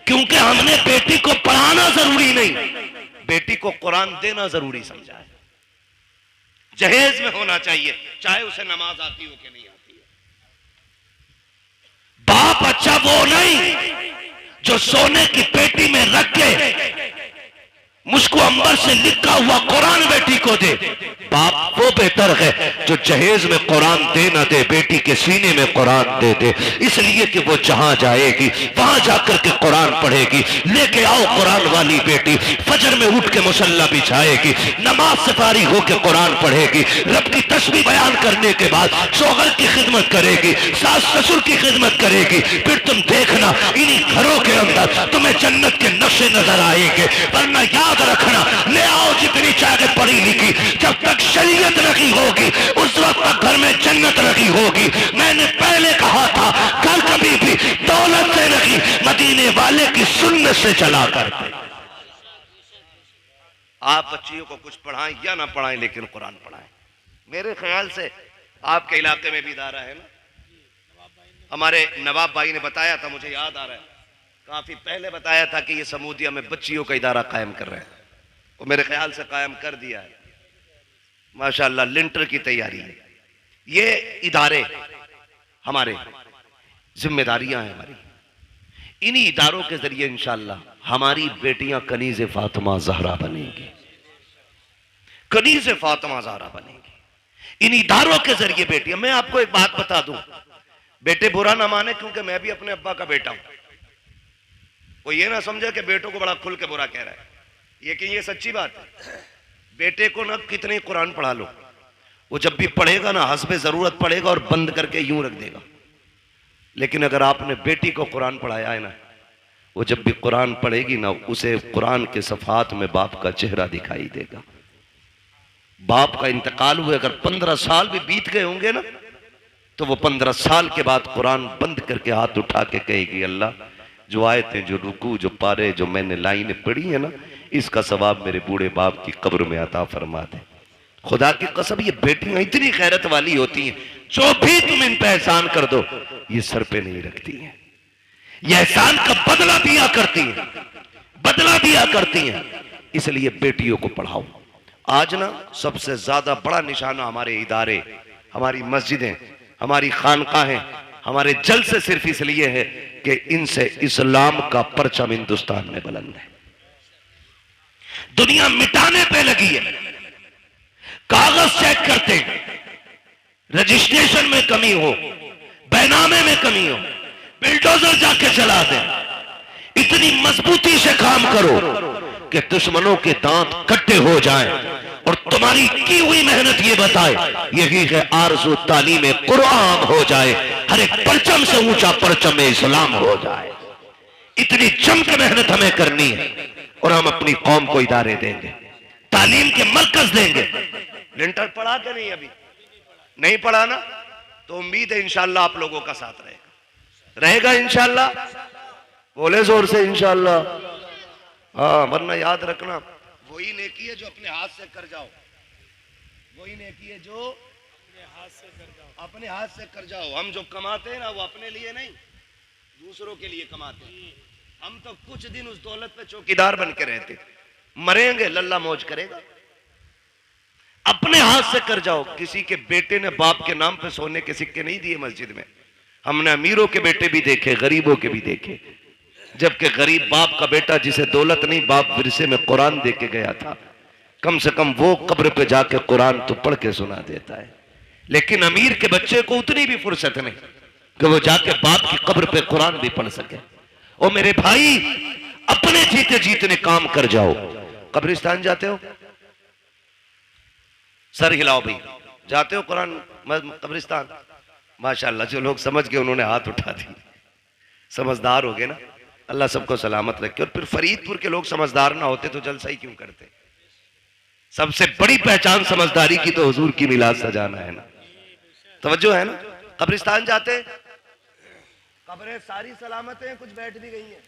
क्योंकि हमने बेटी को पढ़ाना जरूरी नहीं, बेटी को कुरान देना जरूरी समझा है। जहेज में होना चाहिए, चाहे उसे नमाज आती हो कि नहीं आती हो। बाप अच्छा वो नहीं जो सोने की पेटी में रख के मुझको अंबर से लिखा हुआ कुरान बेटी को दे। बाप वो बेहतर है जो जहेज में कुरान दे ना दे, बेटी के सीने में कुरान दे दे, इसलिए कि वो जहां जाएगी वहां जाकर के कुरान पढ़ेगी। लेके आओ कुरान वाली बेटी, फजर में उठ के मुसल्ला बिछाएगी, नमाज से फारिग होकर कुरान पढ़ेगी, रब की तस्बीह बयान करने के बाद शौहर की खिदमत करेगी, सास ससुर की खिदमत करेगी। फिर तुम देखना इन्हीं घरों के अंदर तुम्हें जन्नत के नक्शे नजर आएंगे। वरना याद रखना, ले आओ जितनी चाहे पढ़ी लिखी, जब तक शरीयत नहीं होगी उस वक्त तक घर में जन्नत नहीं होगी। मैंने पहले कहा था, घर कभी भी दौलत से नहीं, मदीने वाले की सुन्नत से चला करते। आप बच्चियों को कुछ पढ़ाएं या ना पढ़ाएं, लेकिन कुरान पढ़ाएं। मेरे ख्याल से आपके इलाके में भी इदारा है ना, हमारे नवाब भाई ने बताया था, मुझे याद आ रहा है, काफी पहले बताया था कि ये समूदिया में बच्चियों का इदारा कायम कर रहे हैं। और मेरे ख्याल से कायम कर दिया है, माशाल्लाह, लिंटर की तैयारी है। ये इदारे हमारे जिम्मेदारियां हैं हमारी। इन्हीं इदारों के जरिए इंशाल्लाह हमारी बेटियां कनीज़े फातिमा ज़हरा बनेंगी, कनीज़े फातिमा ज़हरा बनेंगी इन इदारों के जरिए बेटियां। मैं आपको एक बात बता दूं, बेटे बुरा ना माने, क्योंकि मैं भी अपने अब्बा का बेटा हूं। वो ये ना समझे कि बेटों को बड़ा खुल के बुरा कह रहा है, ये सच्ची बात है। बेटे को ना कितने कुरान पढ़ा लो, वो जब भी पढ़ेगा ना हस्बे जरूरत पढ़ेगा और बंद करके यूं रख देगा। लेकिन अगर आपने बेटी को कुरान पढ़ाया है ना, वो जब भी कुरान पढ़ेगी ना, उसे कुरान के सफात में बाप का चेहरा दिखाई देगा। बाप का इंतकाल हुए अगर 15 साल भी बीत गए होंगे ना, तो वो 15 साल के बाद कुरान बंद करके हाथ उठा के कहेगी, अल्लाह जो आयतें, जो रुकू, जो पारे, जो मैंने लाइनें पढ़ी है ना, इसका सवाब मेरे बूढ़े बाप की कब्र में अता फरमा दे। खुदा की कसम, ये बेटियां इतनी खैरत वाली होती हैं, जो भी तुम इन पे एहसान कर दो ये सर पे नहीं रखती हैं, ये एहसान का बदला दिया करती हैं, बदला दिया करती हैं। इसलिए बेटियों को पढ़ाओ। आज ना सबसे ज्यादा बड़ा निशाना हमारे इदारे, हमारी मस्जिदें, हमारी खानकाहें, हमारे जलसे सिर्फ इसलिए है कि इनसे इस्लाम का परचम हिंदुस्तान में बुलंद है। दुनिया मिटाने पे लगी है, कागज चेक करते हैं, रजिस्ट्रेशन में कमी हो, बैनामे में कमी हो, बिल्डोजर जाके चला दें। इतनी मजबूती से काम करो कि दुश्मनों के दांत कट्टे हो जाएं और तुम्हारी की हुई मेहनत ये बताए, यही है आरज़ू तालीम कुरान हो जाए, हर एक परचम से ऊंचा परचम इस्लाम हो जाए। इतनी जम के मेहनत हमें करनी है और हम अपनी कौम को इदारे देंगे, तालीम के मरकज देंगे। लिंटर पढ़ा के नहीं, अभी नहीं पढ़ा ना, तो उम्मीद है इंशाल्लाह आप लोगों का साथ रहेगा इंशाल्लाह। बोले जोर से इंशाल्लाह। हाँ, वरना याद रखना, वही नेकी है जो अपने हाथ से कर जाओ, वही नेकी है जो अपने हाथ से कर जाओ। हम जो कमाते हैं ना, वो अपने लिए नहीं, दूसरों के लिए कमाते हैं। हम तो कुछ दिन उस दौलत पे चौकीदार बन के रहते, मरेंगे लल्ला मौज करेगा। अपने हाथ से कर जाओ। किसी के बेटे ने बाप के नाम पे सोने के सिक्के नहीं दिए मस्जिद में। हमने अमीरों के बेटे भी देखे, गरीबों के भी देखे, जबकि गरीब बाप का बेटा जिसे दौलत नहीं, बाप विरसे में कुरान दे के गया था, कम से कम वो कब्र पे जाके कुरान तो पढ़ के सुना देता है। लेकिन अमीर के बच्चे को उतनी भी फुर्सत नहीं कि वो जाके बाप की कब्र पे कुरान भी पढ़ सके। ओ मेरे भाई, अपने जीते जीतने काम कर जाओ। कब्रिस्तान जाते हो? सर हिलाओ भाई। जाते हो कुरान कब्रिस्तान? माशाल्लाह, जो लोग समझ गए उन्होंने हाथ उठा दी, समझदार हो गए ना। अल्लाह सबको सलामत रखे। और फिर फरीदपुर के लोग समझदार ना होते तो जलसा ही क्यों करते? सबसे बड़ी पहचान समझदारी की तो हुजूर की मिलाद सजाना है ना। तवज्जो है ना? कब्रिस्तान जाते, कब्रें सारी सलामत हैं, कुछ बैठ भी गई हैं,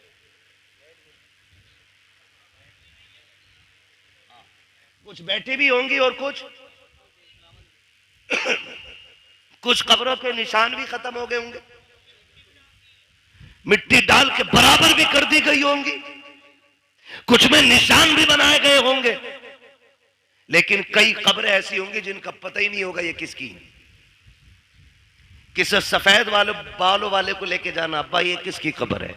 कुछ बैठी भी होंगी और कुछ कब्रों के निशान भी खत्म हो गए होंगे, मिट्टी डाल के बराबर भी कर दी गई होंगी, कुछ में निशान भी बनाए गए होंगे। लेकिन कई कब्रें ऐसी होंगी जिनका पता ही नहीं होगा ये किसकी। किसी सफेद बालों वाले को लेके जाना, अब्बा ये किसकी कब्र है?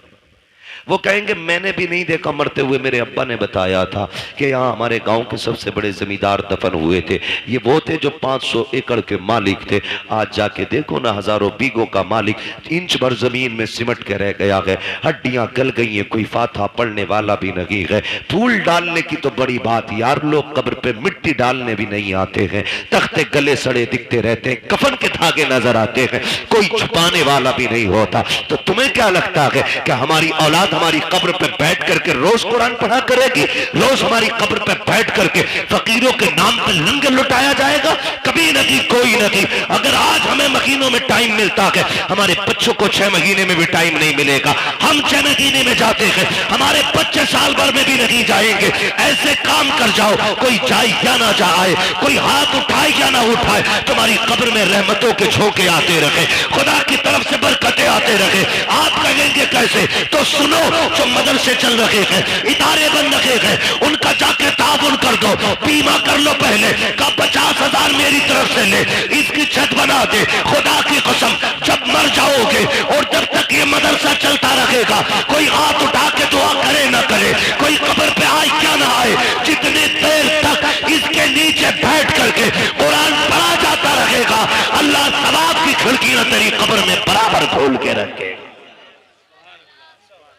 वो कहेंगे मैंने भी नहीं देखा मरते हुए, मेरे अब्बा ने बताया था कि यहाँ हमारे गांव के सबसे बड़े जमींदार दफन हुए थे। ये वो थे जो 500 एकड़ के मालिक थे। आज जाके देखो ना, हजारों बीघों का मालिक इंच भर जमीन में सिमट के रह गया है, हड्डियां गल गई हैं, कोई फाथा पड़ने वाला भी नहीं है। फूल डालने की तो बड़ी बात यार, लोग कब्र पे मिट्टी डालने भी नहीं आते हैं, तख्ते गले सड़े दिखते रहते हैं, कफन के धागे नजर आते हैं, कोई छुपाने वाला भी नहीं होता। तो तुम्हें क्या लगता है कि हमारी औलाद हमारी कब्र पे बैठ करके रोज कुरान पढ़ा करेगी? रोज हमारी कब्र पे बैठ करके फकीरों के नाम पे लंगर लुटाया जाएगा? कभी नहीं, कोई नहीं। अगर आज हमें महीनों में टाइम मिलता है, हमारे बच्चों को 6 महीने में भी टाइम नहीं मिलेगा। हम 6 महीने में जाते हैं, हमारे बच्चे साल भर में भी नहीं जाएंगे। ऐसे काम कर जाओ, कोई जाए या ना जाए, कोई हाथ उठाए या ना उठाए, तुम्हारी कब्र में रहमतों के झोंके आते रहे, खुदा की तरफ से बरकतें आते रहे। आप कहेंगे कैसे? तो सुनो, जो मदरसे चल रहे हैं, इदारे बन रहे हैं, उनका जाके ताबुन कर दो, बीमा कर लो पहले का 50,000 मेरी तरफ से ले, इसकी छत बना दे। खुदा की कसम, जब मर जाओगे और जब तक ये मदरसा चलता रहेगा, कोई हाथ उठा के दुआ करे ना करे, कोई कब्र पे आए क्या ना आए, जितनी देर तक इसके नीचे बैठ करके कुरान पढ़ा जाता रहेगा, अल्लाह सवाब की खिड़कियां तेरी कब्र में बराबर खोल के रखे।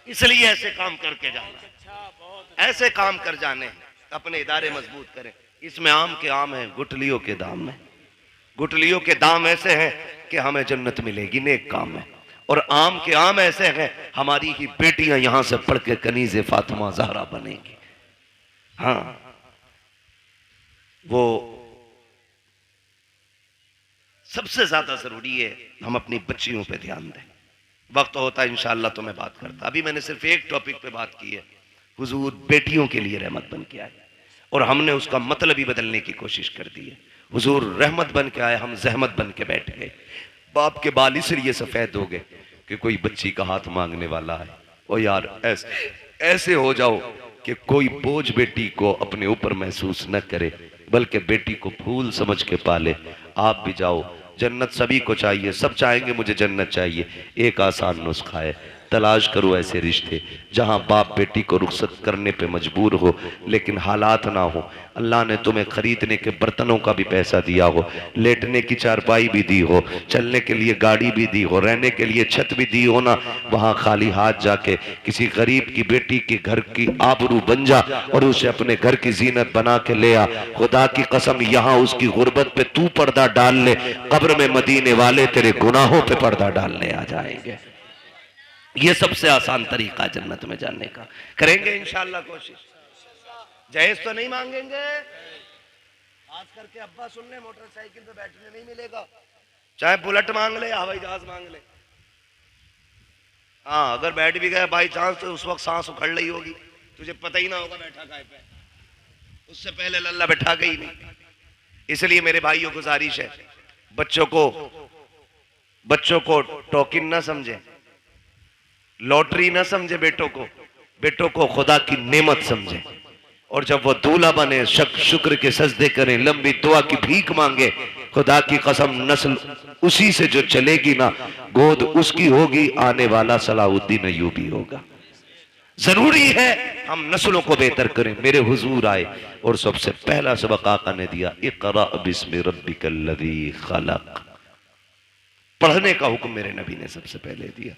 इसलिए ऐसे काम करके जाना, ऐसे काम कर जाने, अपने इदारे मजबूत करें। इसमें आम के आम है, गुठलियों के दाम है। गुठलियों के दाम ऐसे हैं कि हमें जन्नत मिलेगी, नेक काम है। और आम के आम ऐसे हैं, हमारी ही बेटियां यहां से पढ़ के कनीज़े फातिमा ज़हरा बनेगी। हाँ, वो सबसे ज्यादा जरूरी है हम अपनी बच्चियों पे ध्यान दें। वक्त होता इंशाअल्लाह तो मैं बात करता। अभी मैंने सिर्फ एक टॉपिक पे बात की है, हुजूर बेटियों के लिए रहमत बन के आए और हमने उसका मतलब ही बदलने की कोशिश कर दी है। हुजूर रहमत बन के आए, हम जहमत बन के बैठ गए। बाप के बाल इसलिए सफेद हो गए कि कोई बच्ची का हाथ मांगने वाला है। ओ यार ऐसे हो जाओ कि कोई बोझ बेटी को अपने ऊपर महसूस न करे, बल्कि बेटी को फूल समझ के पाले। आप भी जाओ, जन्नत सभी को चाहिए, सब चाहेंगे मुझे जन्नत चाहिए। एक आसान नुस्खा है, तलाश करो ऐसे रिश्ते जहां बाप बेटी को रुखसत करने पे मजबूर हो लेकिन हालात ना हो। अल्लाह ने तुम्हें खरीदने के बर्तनों का भी पैसा दिया हो, लेटने की चारपाई भी दी हो, चलने के लिए गाड़ी भी दी हो, रहने के लिए छत भी दी हो ना, वहां खाली हाथ जाके किसी गरीब की बेटी के घर की आबरू बन जा और उसे अपने घर की जीनत बना के ले आ। खुदा की कसम, यहां उसकी गुर्बत पे तू पर्दा डाल ले, कब्र में मदीने वाले तेरे गुनाहों पे पर्दा डालने आ जाएंगे। ये सबसे आसान तरीका जन्नत में जाने का। करेंगे इंशाअल्लाह कोशिश। जहेज तो नहीं मांगेंगे, खास करके अब्बा सुन ले, मोटरसाइकिल पे बैठने नहीं मिलेगा, चाहे बुलेट मांग ले या हवाई जहाज मांग ले। हाँ, अगर बैठ भी गया बाई चांस तो उस वक्त सांस उखड़ रही होगी, तुझे पता ही ना होगा बैठा काय पे, उससे पहले लल्ला बैठा गई नहीं। इसलिए मेरे भाइयों गुजारिश है, बच्चों को टोकिन ना समझे, लॉटरी ना समझे, बेटों को खुदा की नेमत समझे। और जब वो दूल्हा बने, शुक्र के सजदे करें, लंबी दुआ की भीख मांगे। खुदा की कसम, नस्ल उसी से जो चलेगी ना, गोद उसकी होगी, आने वाला सलाहुद्दीन अय्यूबी होगा। जरूरी है हम नस्लों को बेहतर करें। मेरे हुजूर आए और सबसे पहला सबक आका ने दिया, इक़रा बिस्मि रब्बिकल्लज़ी खलक़। पढ़ने का हुक्म मेरे नबी ने सबसे पहले दिया।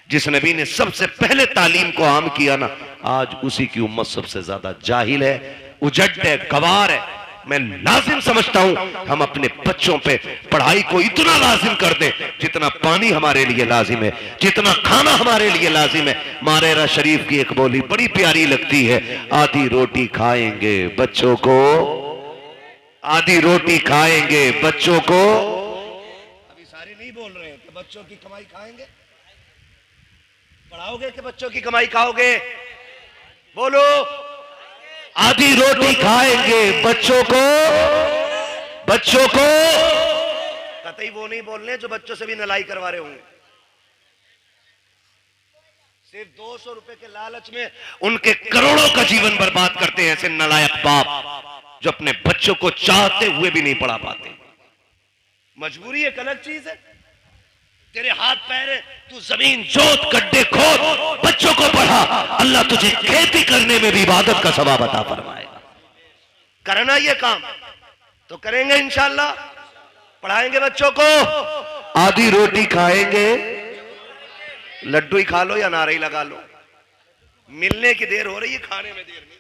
जिस नबी ने सबसे पहले तालीम को आम किया ना, आज उसी की उम्मत सबसे ज्यादा जाहिल है, उजट है, गवार है। मैं लाजिम समझता हूं हम अपने बच्चों पे पढ़ाई को इतना लाजिम कर दें जितना पानी हमारे लिए लाजिम है, जितना खाना हमारे लिए लाजिम है। मारेरा शरीफ की एक बोली बड़ी प्यारी लगती है, आधी रोटी खाएंगे बच्चों को, आधी रोटी खाएंगे बच्चों को। अभी सारे नहीं बोल रहे हैं कि बच्चों की कमाई खाएंगे, पढ़ाओगे कि बच्चों की कमाई खाओगे? बोलो, आधी रोटी खाएंगे बच्चों को कतई वो नहीं बोलने जो बच्चों से भी नलाई करवा रहे होंगे। सिर्फ 200 रुपए के लालच में उनके करोड़ों का जीवन बर्बाद करते हैं ऐसे नलायक बाप जो अपने बच्चों को चाहते हुए भी नहीं पढ़ा पाते। मजबूरी एक अलग चीज है, तेरे हाथ पैर है, तू जमीन जोत गड्ढे खोद, बच्चों को पढ़ा, अल्लाह तुझे खेती करने में भी इबादत का सवाब अता फरमाएगा। करना ये काम तो करेंगे इंशाअल्लाह। पढ़ाएंगे बच्चों को, आधी रोटी खाएंगे, लड्डू ही खा लो या नारे ही लगा लो, मिलने की देर हो रही है, खाने में देर नहीं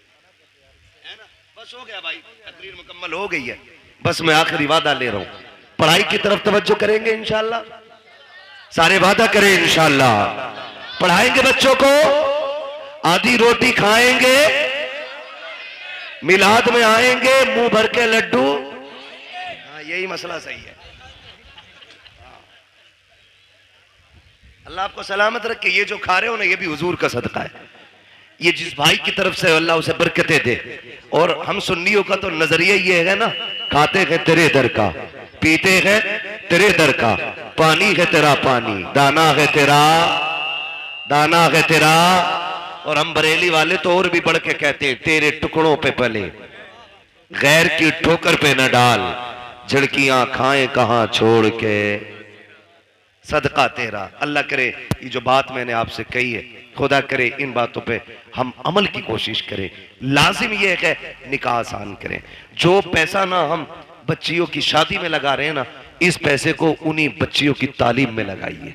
है ना। बस हो गया भाई, तकरीर मुकम्मल हो गई है। बस मैं आखिरी वादा ले रहा हूं, पढ़ाई की तरफ तवज्जो करेंगे इंशाअल्लाह, सारे वादा करें इंशाअल्लाह। पढ़ाएंगे बच्चों को, आधी रोटी खाएंगे, मिलाद में आएंगे, मुंह भर के लड्डू। हाँ, यही मसला सही है। अल्लाह आपको सलामत रखे। ये जो खा रहे हो ना, ये भी हुजूर का सदका है। ये जिस भाई की तरफ से अल्लाह उसे बरकतें दे। और हम सुन्नियों का तो नजरिया ये है ना, खाते हैं तेरे दर का, पीते हैं तेरे दर का, पानी है तेरा पानी, दाना है तेरा। और हम बरेली वाले तो और भी बढ़ के कहते हैं, तेरे टुकड़ों पे पले, गैर की ठोकर पे न डाल, झड़कियां खाएं कहां छोड़ के, सदका तेरा। अल्लाह करे ये जो बात मैंने आपसे कही है, खुदा करे इन बातों पे हम अमल की कोशिश करें। लाजिम ये है निकाह आसान करें। जो पैसा ना हम बच्चियों की शादी में लगा रहे हैं ना, इस पैसे को उन्हीं बच्चियों की तालीम में लगाइए,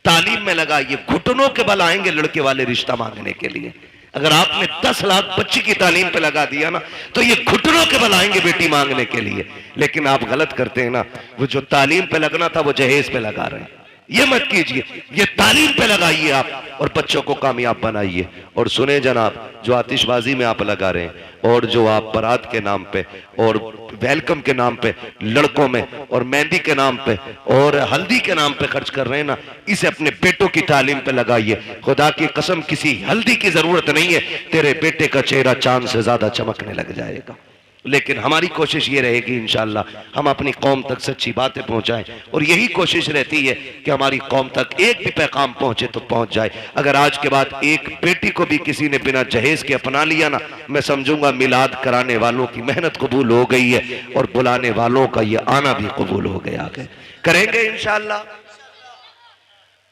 तालीम में लगाइए। घुटनों के बल आएंगे लड़के वाले रिश्ता मांगने के लिए। अगर आपने 10 लाख बच्ची की तालीम पे लगा दिया ना, तो ये घुटनों के बल आएंगे बेटी मांगने के लिए। लेकिन आप गलत करते हैं ना, वो जो तालीम पे लगना था वो जहेज पे लगा रहे हैं। ये मत कीजिए, ये तालीम पे लगाइए आप और बच्चों को कामयाब बनाइए। और सुने जनाब, जो आतिशबाजी में आप लगा रहे हैं और जो आप बारात के नाम पे और वेलकम के नाम पे लड़कों में और मेहंदी के नाम पे और हल्दी के नाम पे खर्च कर रहे हैं ना, इसे अपने बेटों की तालीम पे लगाइए। खुदा की कसम किसी हल्दी की जरूरत नहीं है, तेरे बेटे का चेहरा चांद से ज्यादा चमकने लग जाएगा। लेकिन हमारी कोशिश ये रहेगी इंशाअल्लाह हम अपनी कौम तक सच्ची बातें पहुंचाएं, और यही कोशिश रहती है कि हमारी कौम तक एक भी पैगाम पहुंचे तो पहुंच जाए। अगर आज के बाद एक बेटी को भी किसी ने बिना जहेज के अपना लिया ना, मैं समझूंगा मिलाद कराने वालों की मेहनत कबूल हो गई है और बुलाने वालों का ये आना भी कबूल हो गया है। करेंगे इंशाअल्लाह।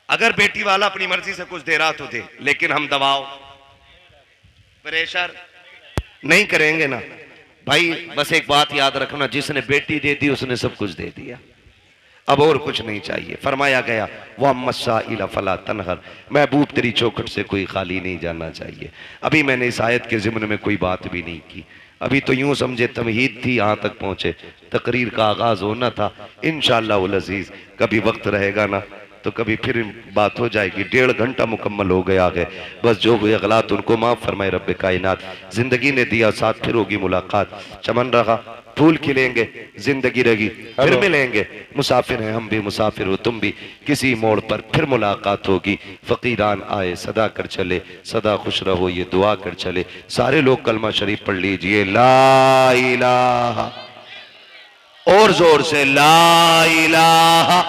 अगर बेटी वाला अपनी मर्जी से कुछ दे रहा तो दे, लेकिन हम दबाव प्रेशर नहीं करेंगे ना भाई। बस एक बात याद रखना, जिसने बेटी दे दी उसने सब कुछ दे दिया, अब और कुछ नहीं चाहिए। फरमाया गया वह मस्सा इला फला तनहर, महबूब तेरी चौखट से कोई खाली नहीं जाना चाहिए। अभी मैंने इस आयत के ज़िम्न में कोई बात भी नहीं की, अभी तो यूं समझे तमहीद थी, यहाँ तक पहुंचे, तकरीर का आगाज होना था। इंशाअल्लाह उल अज़ीज़ कभी वक्त रहेगा ना तो कभी फिर बात हो जाएगी। 1.5 घंटा मुकम्मल हो गया है, बस जो हुए गलत उनको माफ़ फरमाए रब्बे कायनात। जिंदगी ने दिया साथ, फिर होगी मुलाकात। चमन रहा फूल खिलेंगे, जिंदगी रही फिर मिलेंगे। मुसाफिर हैं हम भी, मुसाफिर हो तुम भी, किसी मोड़ पर फिर मुलाकात होगी। फकीरान आए सदा कर चले, सदा खुश रहो ये दुआ कर चले। सारे लोग कलमा शरीफ पढ़ लीजिए, ला इलाहा, और जोर से ला इलाहा,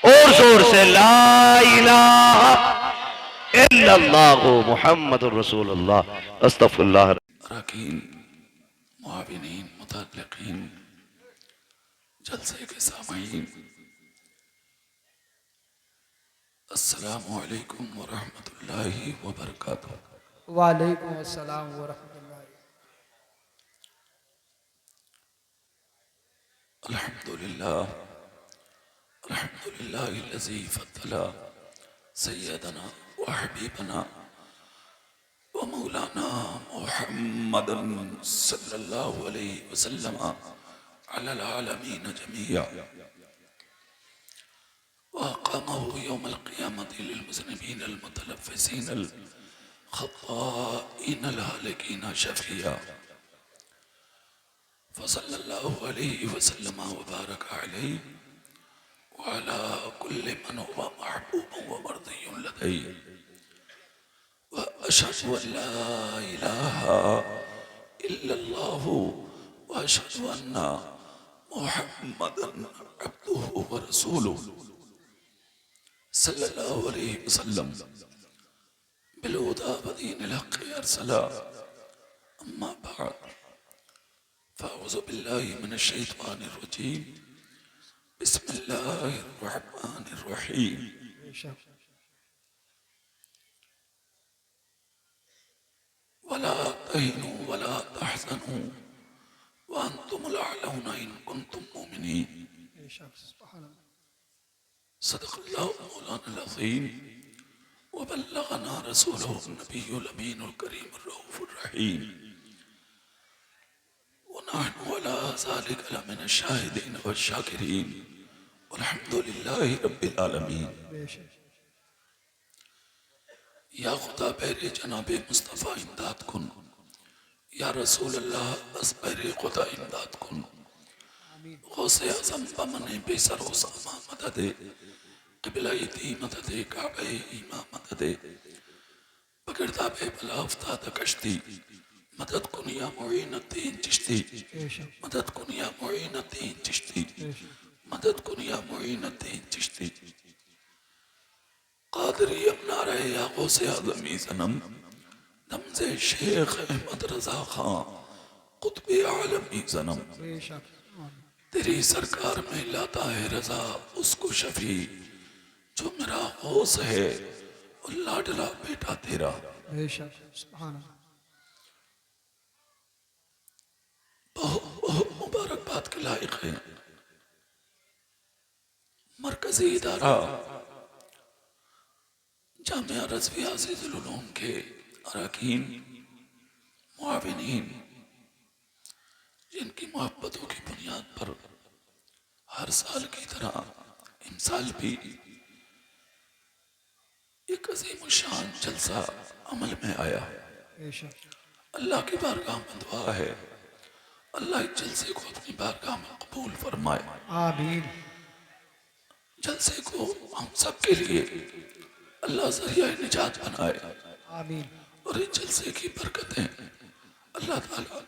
और जोर से ला इलाहा इल्लल्लाहु मुहम्मदुर रसूलुल्लाह अस्तगफिरुल्लाह। अरकान मुआविनीन मुतअल्लिकीन जलसे के सामईन, अस्सलामु अलैकुम व रहमतुल्लाहि व बरकातुहू। वालेकुम अस्सलाम व रहमतुल्लाह। अल्हम्दुलिल्लाह अल्हम्दुलिल्लाहिल्लज़ी फ़द्दला सय्यदना व हबीबना व मौलाना मुहम्मदन सल्लल्लाहु अलैहि वसल्लम अलल आलमीन जमीआ व अक़ामहु यौमल क़ियामति लिल मुज़निबीन अल मुतलफ़्फ़िसीन अल ख़त्ताईन अल हालिकीन शफ़ीआ फ़सल्लल्लाहु अलैहि वसल्लम व बारक अलैहि वअला कुल्लि मन हुवा महबूबुन व मर्दियुन लदैहि व अशहदु अन ला इलाहा इल्लल्लाहु व अशहदु अन्ना मुहम्मदन अब्दुहु व रसूलुहु सल्लल्लाहु अलैहि वसल्लम बिल हुदा व दीनिल हक़ अरसला। अम्मा बअद, फ़अऊज़ु बिल्लाहि मिनश शैतानिर रजीम, बिस्मिल्लाहिर रहमानिर रहीम। वला तहिनु वला तहज़नु व अंतुमुल अअलौना इन कुंतुम मुमिनीन। सदक़ल्लाहु मौलाना अज़ीम व बल्लगना रसूलुहु नबियुल अमीनुल करीमुर रऊफ़ुर रहीम व नहनु अला ज़ालिका लमिनश शाहिदीन व शाकिरीन वल्हम्दुलिल्लाहि रब्बिल आलमीन। या खुदा बहरे जनाबे मुस्तफ़ा इमदाद कुन, या रसूल अल्लाह बस बहरे खुदा इमदाद कुन। गौसे आज़म बमने बेसर उसामा मददे, क़िबला-ए दी मददे, काबे ईमा मददे, बगरदा बे बला अफ्ताद कश्ती, मदद कुन या मुईनुद्दीन चिश्ती, मदद कुन या मुईनुद्दीन चिश्ती, मदद कुन या मुईनुद्दीन चिश्ती। कादरी अपना रहे या गौसे आज़मी सनम, दमज़े शेख अहमद रज़ा खां कुतुब आलमी सनम। तेरी सरकार में लाता है रज़ा उसको शफी, जो मेरा गौस है और लाडला बेटा तेरा। बहुत बहुत मुबारकबाद के लायक है मरकजी इदारा जामिया रज़विया अज़ीज़ुल उलूम के अरकान मुआविनीन, जिनकी मोहब्बतों की बुनियाद पर हर साल की तरह इस साल भी अजीम शान जलसा अमल में आया है। बेशक अल्लाह की बारगाह में दुआ है, अल्लाह इस जलसे को अपनी बारगाह में कबूल फरमाए। आमीन जलसे को हम सब के लिए अल्लाह जरिया निजात बनाए आमीन और इस जलसे की बरकतें अल्लाह ताला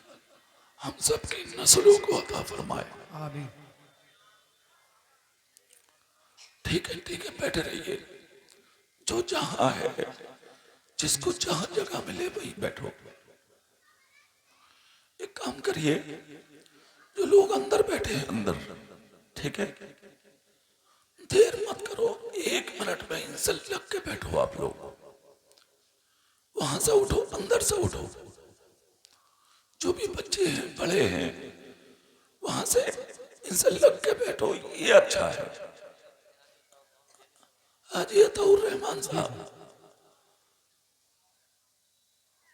हम सब की नस्लों को अता फरमाए। आमीन ठीक है बैठे रहिए। जो जहां है, जिसको जहां जगह मिले वहीं बैठो। एक काम करिए, जो लोग अंदर बैठे हैं अंदर, ठीक है, देर मत करो, 1 मिनट में इनसे लग के बैठो। आप लोग वहां से उठो, अंदर से उठो। जो भी बच्चे हैं, बड़े हैं, वहां से इनसे लग के बैठो, ये अच्छा है। हाजी अताउर रहमान साहब,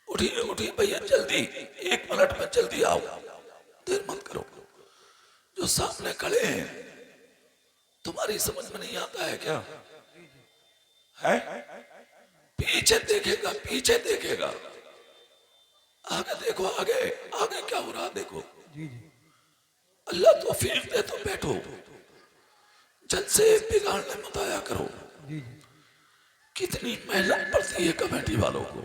उठिए उठिए भैया, जल्दी 1 मिनट में जल्दी आओ, देर मत करो। जो सामने खड़े हैं, तुम्हारी समझ में नहीं आता है क्या? है? पीछे देखेगा, पीछे देखेगा, आगे देखो, आगे आगे क्या हो रहा देखो। जी जी अल्लाह तौफीक दे तो बैठो, जलसे बिगाड़ने मत आया करो। जी जी कितनी मेहनत पड़ती है कमेटी वालों को,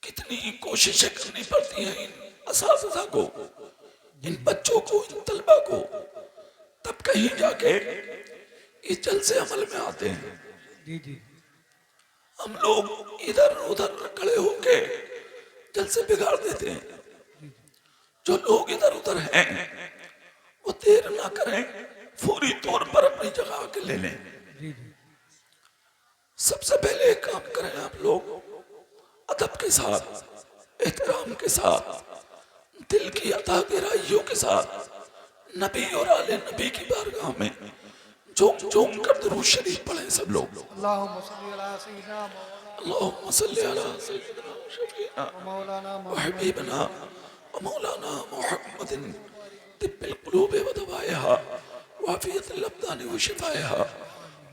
कितनी कोशिशें करनी पड़ती हैं इन असातिज़ा को, इन बच्चों को, इन तलबा को, तब कहीं जाके ये जलसे अमल में आते हैं। जी जी हम लोग इधर उधर खड़े होके जलसे बिगाड़ देते हैं। जो लोग इधर उधर हैं वो देर ना करें, फौरी तौर पर अपनी जगह आके ले लें। जी जी सबसे पहले एक काम करें आप लोग, अदब के साथ, एहतराम के साथ, दिल की अता गहराइयों के साथ नबी और आले नबी की बारगाह में झूम झूम कर दुरूद शरीफ पढ़ें सब लोग। अल्लाहुम्मा सल्ली अला सय्यिदिना अल्लाहुम्मा सल्ली अला सय्यिदिना शफीना मौलाना व हबीबना व मौलाना मुहम्मदिन तिब्बिल क़ुलूब व दवाइहा व आफियतिल अब्दान व शिफाइहा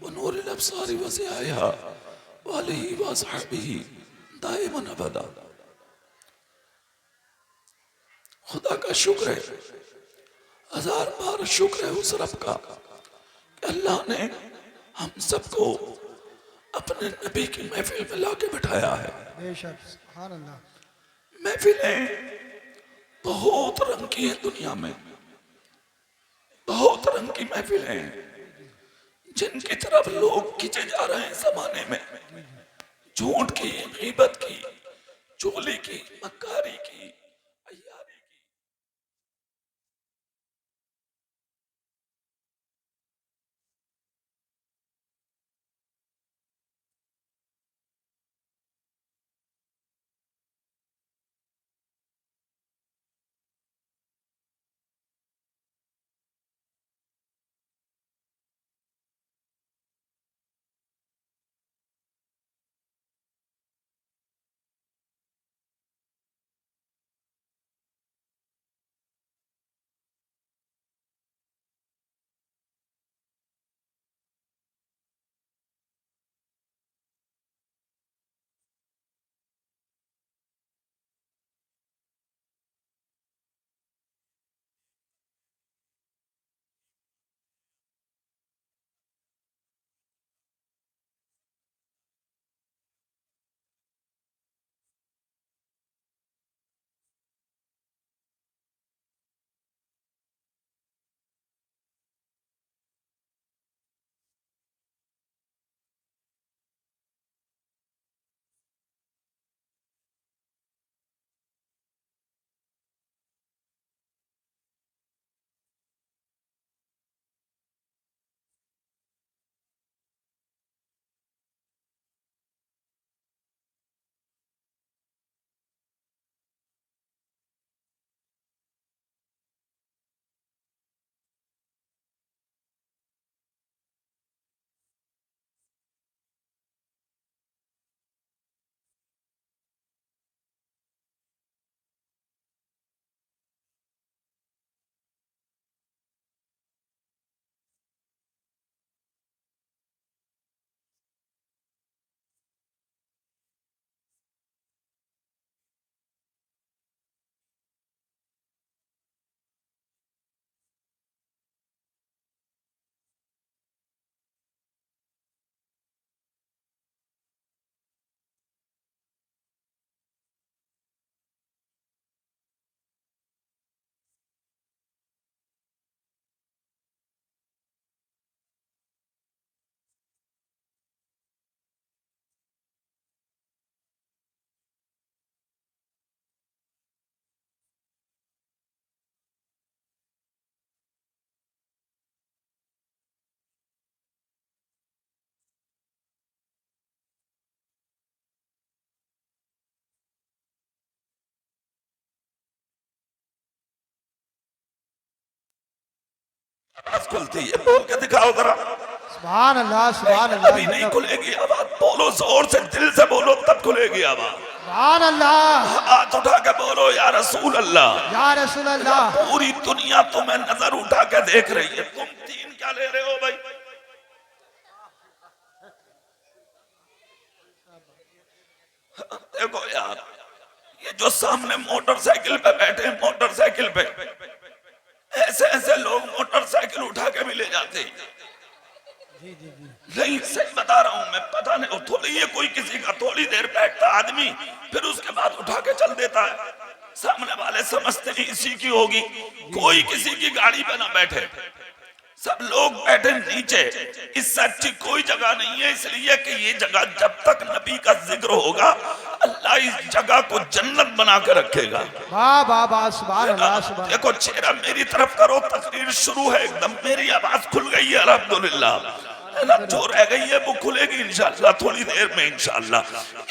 व नूरिल अब्सार व ज़ियाइहा व आलिहि व असहाबिही दाइमन अबदा। खुदा का शुक्र है, 1000 बार शुक्र है उस रब का कि अल्लाह ने हम सबको अपने नबी की महफिल में लाके बिठाया है। बेशक सुभान अल्लाह। महफिलें बहुत रंग की हैं दुनिया में, बहुत रंग की महफिलें हैं जिनकी तरफ लोग खींचे जा रहे हैं जमाने में। झूठ की, गीबत की, चोली की, मक्कारी की, आवाज खुलती है, बोल के दिखाओ जरा। सुभान अल्लाह सुभान अभी नहीं अल्लाह खुलेगी आवाज, बोलो जोर से, दिल से बोलो, तब खुलेगी आवाज। सुभान अल्लाह हाथ उठा के बोलो या रसूल अल्लाह। या रसूल अल्लाह। पूरी दुनिया तुम्हें नजर उठा के देख रही है, तुम तीन क्या ले रहे हो भाई? देखो यार, ये जो सामने मोटरसाइकिल पे बैठे हैं, मोटरसाइकिल पे ऐसे ऐसे लोग मोटरसाइकिल उठा के भी ले जाते हैं। नहीं, सही बता रहा हूं मैं, पता नहीं थोड़ी ये कोई किसी का, थोड़ी देर बैठता आदमी, फिर उसके बाद उठा के चल देता है। सामने वाले समझते नहीं इसी की होगी, कोई किसी की गाड़ी पे ना बैठे, सब लोग बैठे नीचे। इससे अच्छी कोई जगह नहीं है, इसलिए कि ये जगह जब तक नबी का जिक्र होगा, अल्लाह इस जगह को जन्नत बना के रखेगा। वाह वाह वाह सुभान अल्लाह सुभान। देखो चेहरा मेरी तरफ करो, तकरीर शुरू है एकदम, मेरी आवाज खुल गई है अल्हम्दुलिल्लाह, है ना? जो रह गई है वो खुलेगी इंशाअल्लाह थोड़ी देर में इंशाअल्लाह।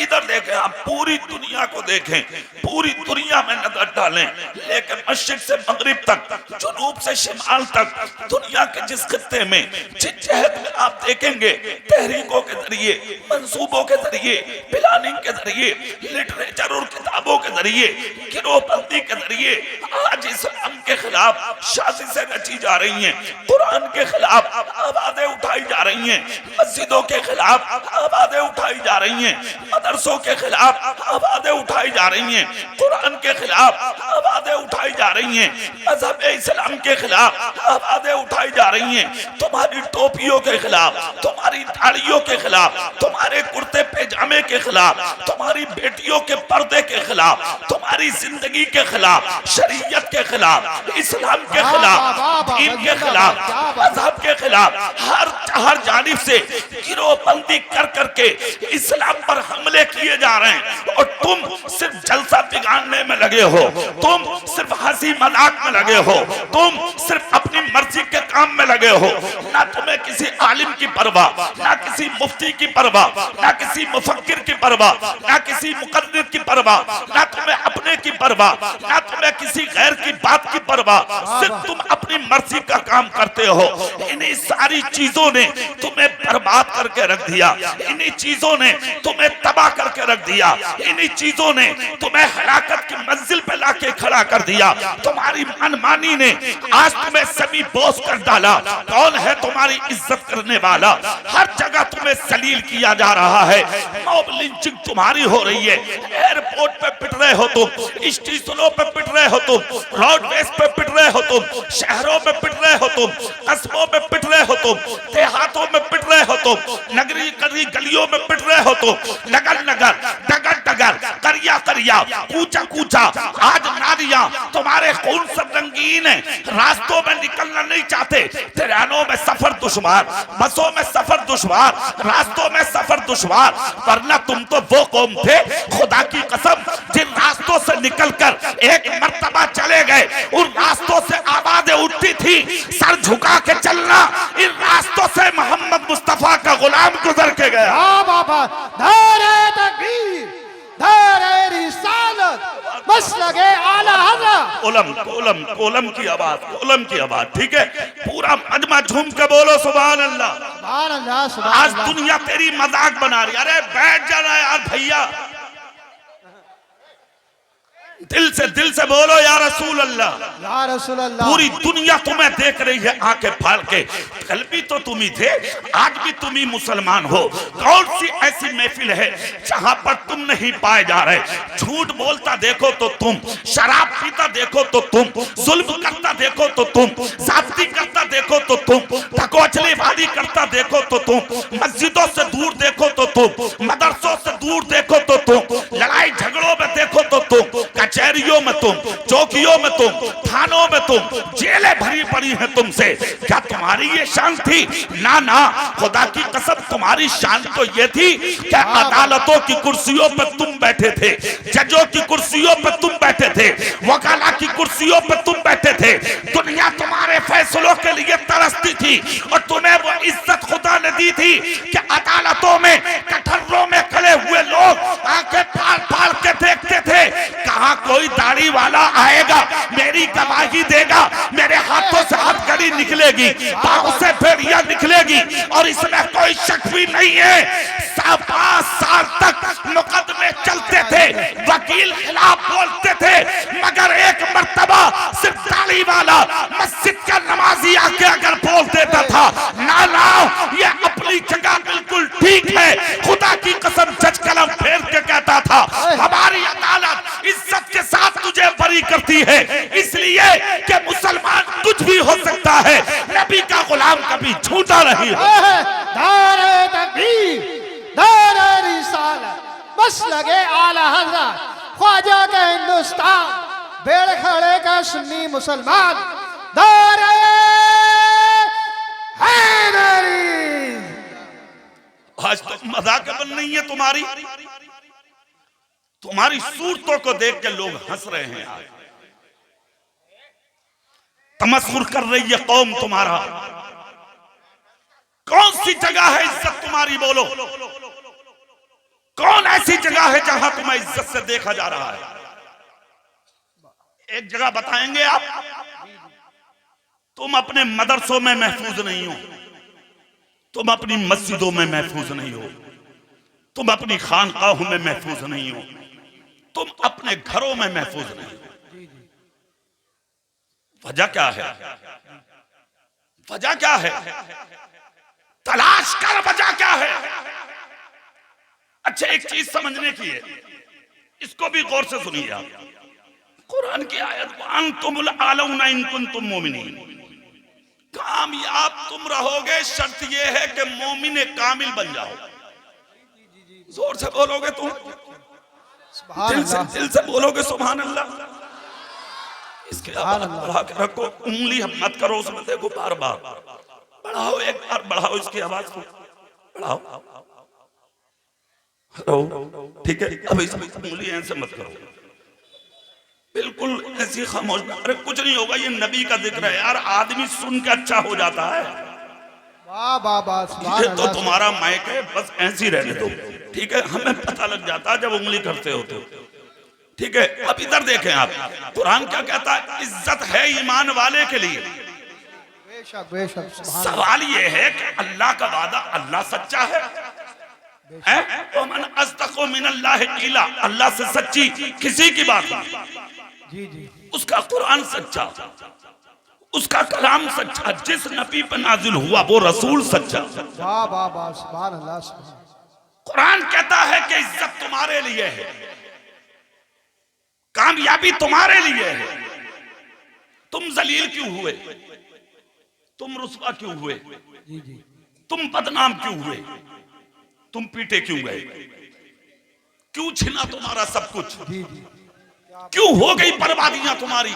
इधर देखें आप, पूरी दुनिया को देखें, पूरी दुनिया में नजर डालें, लेकिन मशरिक से मगरिब तक, जुनूब से शिमाल तक, दुनिया के जिस खित्ते में, जिस जहत में आप देखेंगे, तहरीकों के जरिए, मंसूबों के जरिए, प्लानिंग के जरिए, लिटरेचर और किताबों के जरिए, गिरोहबंदी के जरिए आज इस्लाम के खिलाफ साजिशें रची जा रही हैं, कुरान के खिलाफ आवाजें उठाई जा रही हैं, मस्जिदों के खिलाफ आवाजें उठाई जा रही हैं, मदरसों के खिलाफ आवाजें उठाई जा रही हैं, कुरान के खिलाफ आवाजें उठाई जा रही हैं, मजहब इस्लाम के खिलाफ आवाजें उठाई जा रही हैं, तुम्हारी टोपियों के खिलाफ, तुम्हारी दाढ़ियों के खिलाफ, तुम्हारे कुर्ते पैजामे के खिलाफ, तुम्हारी बेटियों के पर्दे के खिलाफ, तुम्हारी जिंदगी के खिलाफ, शरीयत के खिलाफ, इस्लाम के खिलाफ, दीन के खिलाफ, मजहब के खिलाफ, हर जानिब से गिरोहबंदी कर करके इस्लाम पर हमले किए जा रहे हैं, और तुम सिर्फ जलसा बिगाड़ने में लगे हो, तुम सिर्फ हंसी मजाक में लगे हो, तुम सिर्फ अपनी मर्जी के काम में लगे हो, ना तुम्हें किसी आलिम की परवाह, ना किसी मुफ्ती की परवाह, ना किसी मुफक्किर की परवाह, ना किसी मुकद्दिर की परवाह, ना तुम्हें अपने की परवाह, ना तुम्हें किसी गैर की बात की परवाह, सिर्फ तुम अपनी मर्जी का काम करते हो। इन्हीं सारी चीजों ने तुम्हें बर्बाद करके रख दिया, इन्हीं चीजों ने तुम्हें तबाह करके रख दिया, इन्हीं चीजों ने तुम्हें हलाकत की मंजिल पे लाके खड़ा कर दिया। तुम्हारी मनमानी ने आज तुम्हें सभी बोझ कर डाला। कौन है तुम्हारी इज्जत करने वाला? हर जगह तुम्हें सलील किया जा रहा है, मॉब लिंचिंग तुम्हारी हो रही है, एयरपोर्ट पे पिट रहे हो तुम, स्टेशनों पे पिट रहे हो तुम, रोडवेज पे पिट रहे हो तुम, शहरों में पिट रहे हो तुम, कस्बों में पिट रहे हो तुम, देहातों में पिट रहे हो तुम, नगरी करी गलियों में पिट रहे हो तुम, नगर नगर, डगर डगर, करिया करिया, कूचा कूचा। आज नारियां तुम्हारे खून से रंगीन है, रास्तों में निकलना नहीं चाहते, ट्रेनों में सफर दुश्वार, बसों में सफर दुश्वार, रास्तों में सफर दुश्वार, वरना तुम तो वो कौम थे, खुदा की कसम, जिन रास्तों से निकलकर एक मर्तबा चले गए, उन रास्तों से आवाजें उठती थी, सर झुका के चलना, इन रास्तों से मोहम्मद मुस्तफा का गुलाम गुजर के गया। हाँ बाबा, नारे तकबीर, नारे रिसालत, मसलके आला हज़रत। कोलम कोलम कोलम की आवाज, कोलम की आवाज, ठीक है? पूरा मजमा झूम के बोलो सुभान अल्लाह। सुभान अल्लाह सुभान आज अल्लाह। दुनिया तेरी मजाक बना रही है, अरे बैठ जाना यार भैया, दिल से बोलो या रसूल अल्लाह। या रसूल अल्लाह। पूरी दुनिया तुम्हें देख रही है आंखें फाड़ के। कल भी तो तुम ही थे, आज भी तुम ही मुसलमान हो। कौन सी ऐसी महफिल है जहां पर तुम नहीं पाए जा रहे? झूठ बोलता देखो तो तुम, शराब पीता देखो तो तुम, जुल्म करता देखो तो तुम, ज्यादती करता देखो तो तुम, धकोचलेबाजी करता देखो तो तुम, मस्जिदों से दूर देखो तो तुम, मदरसों से दूर देखो तो तुम, लड़ाई झगड़ों में देखो तो तुम, कचहरियों में तुम, चौकियों में तुम, थानों में तुम, जेलें भरी पड़ी हैं तुमसे। क्या तुम्हारी ये शान थी? ना ना, खुदा की कसम तुम्हारी शान तो ये थी कि अदालतों की कुर्सियों पर तुम बैठे थे, जजों की कुर्सियों पर तुम बैठे थे, वकाला की कुर्सियों पर तुम बैठे थे। दुनिया तुम्हारे फैसलों के लिए तरसती थी, और तुम्हें वो इज्जत खुदा ने दी थी कि अदालतों में कटहरों में खड़े हुए लोग आंखें फाड़ फाड़ के देखते थे, कहां कोई दाढ़ी वाला आएगा, मेरी गवाही देगा, मेरे हाथों से हथकड़ी निकले निकलेगी, पाँव से भेड़िया निकलेगी, और इसमें कोई शक भी नहीं है। 5 साल तक मुकदमे चलते थे, वकील खिलाफ बोलते थे, मगर एक मर्तबा सिर्फ दाढ़ी वाला मस्जिद का नमाजी आके अगर बोल देता था ना ना ये अपनी जगह बिल्कुल ठीक है, खुदा की कसम जज कलम फेर के कहता था हमारी अदालत इज्जत के साथ तुझे बरी करती है, इसलिए कि मुसलमान कुछ भी हो सकता है, नबी का गुलाम कभी झूठा नहीं है। नारे तकबीर, नारे रिसालत, मसलगे आला हज़रत, ख्वाजा का हिंदुस्तान, बेड़खड़े का सुन्नी मुसलमान, नारे हैदरी। आज तो मजाक बन नहीं है तुम्हारी सूरतों को देख के लोग हंस रहे हैं, आज तमस्खुर कर रही है कौम तुम्हारा। कौन सी जगह है इज्जत तुम्हारी, बोलो कौन ऐसी जगह है जहां तुम्हें इज्जत से देखा जा रहा है? एक जगह बताएंगे आप, तुम अपने मदरसों में महफूज नहीं हो, तुम अपनी मस्जिदों में महफूज नहीं हो, तुम अपनी खानकाहों में महफूज नहीं हो, तुम अपने घरों में महफूज नहीं हो। वजह क्या है? वजह क्या है? तलाश कर वजह क्या है। अच्छा एक चीज समझने की है, इसको भी गौर से सुनिए आप। कुरान की आयत अंतुमुल आलौना इन कुंतुम मोमिनीन, कामयाब तुम रहोगे शर्त यह है कि मोमिन कामिल बन जाओ। जोर से बोलोगे तुम, दिल से बोलोगे सुभान अल्लाह। इसके बढ़ा के रखो, उंगली मत करो उसमें, देखो बार बार बढ़ाओ, एक बार बढ़ाओ इसकी आवाज को, बढ़ाओ, ठीक है। अब इसमें उंगली ऐसे मत करो, बिल्कुल ऐसी खामोश। अरे कुछ नहीं होगा, ये नबी का जिक्र है यार, आदमी सुन के अच्छा हो जाता है। वाह वाह वाह, ये तो तुम्हारा माइक है, बस ऐसी रहने दो, ठीक है। हमें पता लग जाता है जब उंगली करते होते हो, ठीक है। अब इधर देखें आप, कुरान क्या कहता है? इज्जत है ईमान वाले के लिए। बेशक बेशक, सवाल ये है कि अल्लाह का वादा, अल्लाह सच्चा है, अल्लाह से सच्ची किसी की बात नहीं। जी जी, उसका कुरान सच्चा, उसका कलाम सच्चा, जिस नबी पर नाजिल हुआ वो रसूल सच्चा। वाह वाह वाह, सुभान अल्लाह सुभान। कुरान कहता है कि इज्जत तुम्हारे लिए है, कामयाबी तुम्हारे लिए है। तुम जलील क्यों हुए? तुम रुस्वा क्यों हुए? जी जी, तुम बदनाम क्यों हुए? तुम पीटे क्यों गए? क्यों छिना तुम्हारा सब कुछ? जी जी, क्यों हो गई बर्बादियां तुम्हारी?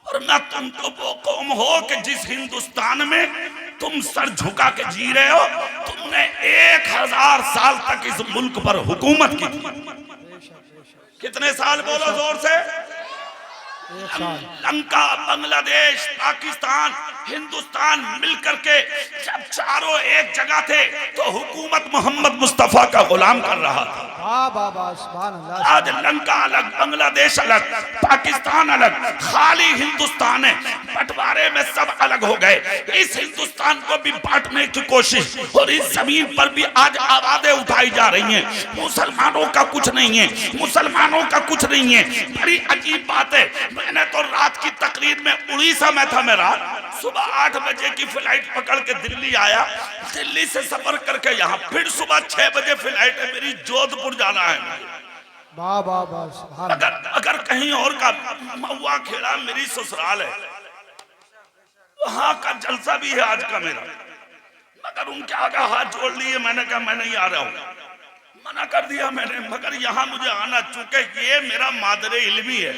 और ना तुम तो वो कौम हो कि जिस हिंदुस्तान में तुम सर झुका के जी रहे हो, तुमने 1000 साल तक इस मुल्क पर हुकूमत की। कितने साल बोलो जोर से? लंका, बांग्लादेश, पाकिस्तान, हिंदुस्तान मिलकर के जब चारों एक जगह थे तो हुकूमत मोहम्मद मुस्तफा का गुलाम कर रहा था। वाह वाह वाह, सुभान अल्लाह। आज लंका अलग, बांग्लादेश अलग, पाकिस्तान अलग, खाली हिंदुस्तान है, बंटवारे में सब अलग हो गए। इस हिंदुस्तान को भी बांटने की कोशिश, और इस जमीन पर भी आज आवाजें उठाई जा रही हैं, मुसलमानों का कुछ नहीं है, मुसलमानों का कुछ नहीं है। बड़ी अजीब बात है, मैंने तो रात की तकरीर में उड़ीसा में था, मेरा सुबह 8 बजे की फ्लाइट पकड़ के दिल्ली आया, दिल्ली से सफर करके यहाँ, फिर सुबह 6 बजे फ्लाइट है मेरी, जोधपुर जाना है। वाह वाह वाह, सुभान अल्लाह। अगर कहीं और का, महुआ खेड़ा मेरी ससुराल है, वहां का जलसा भी है आज का मेरा, मगर उनके आगे हाथ जोड़ लिए, मैंने कहा मैं नहीं आ रहा हूं, मना कर दिया मैंने। मगर यहाँ मुझे आना, चूंकि ये मेरा मादरे इल्मी है,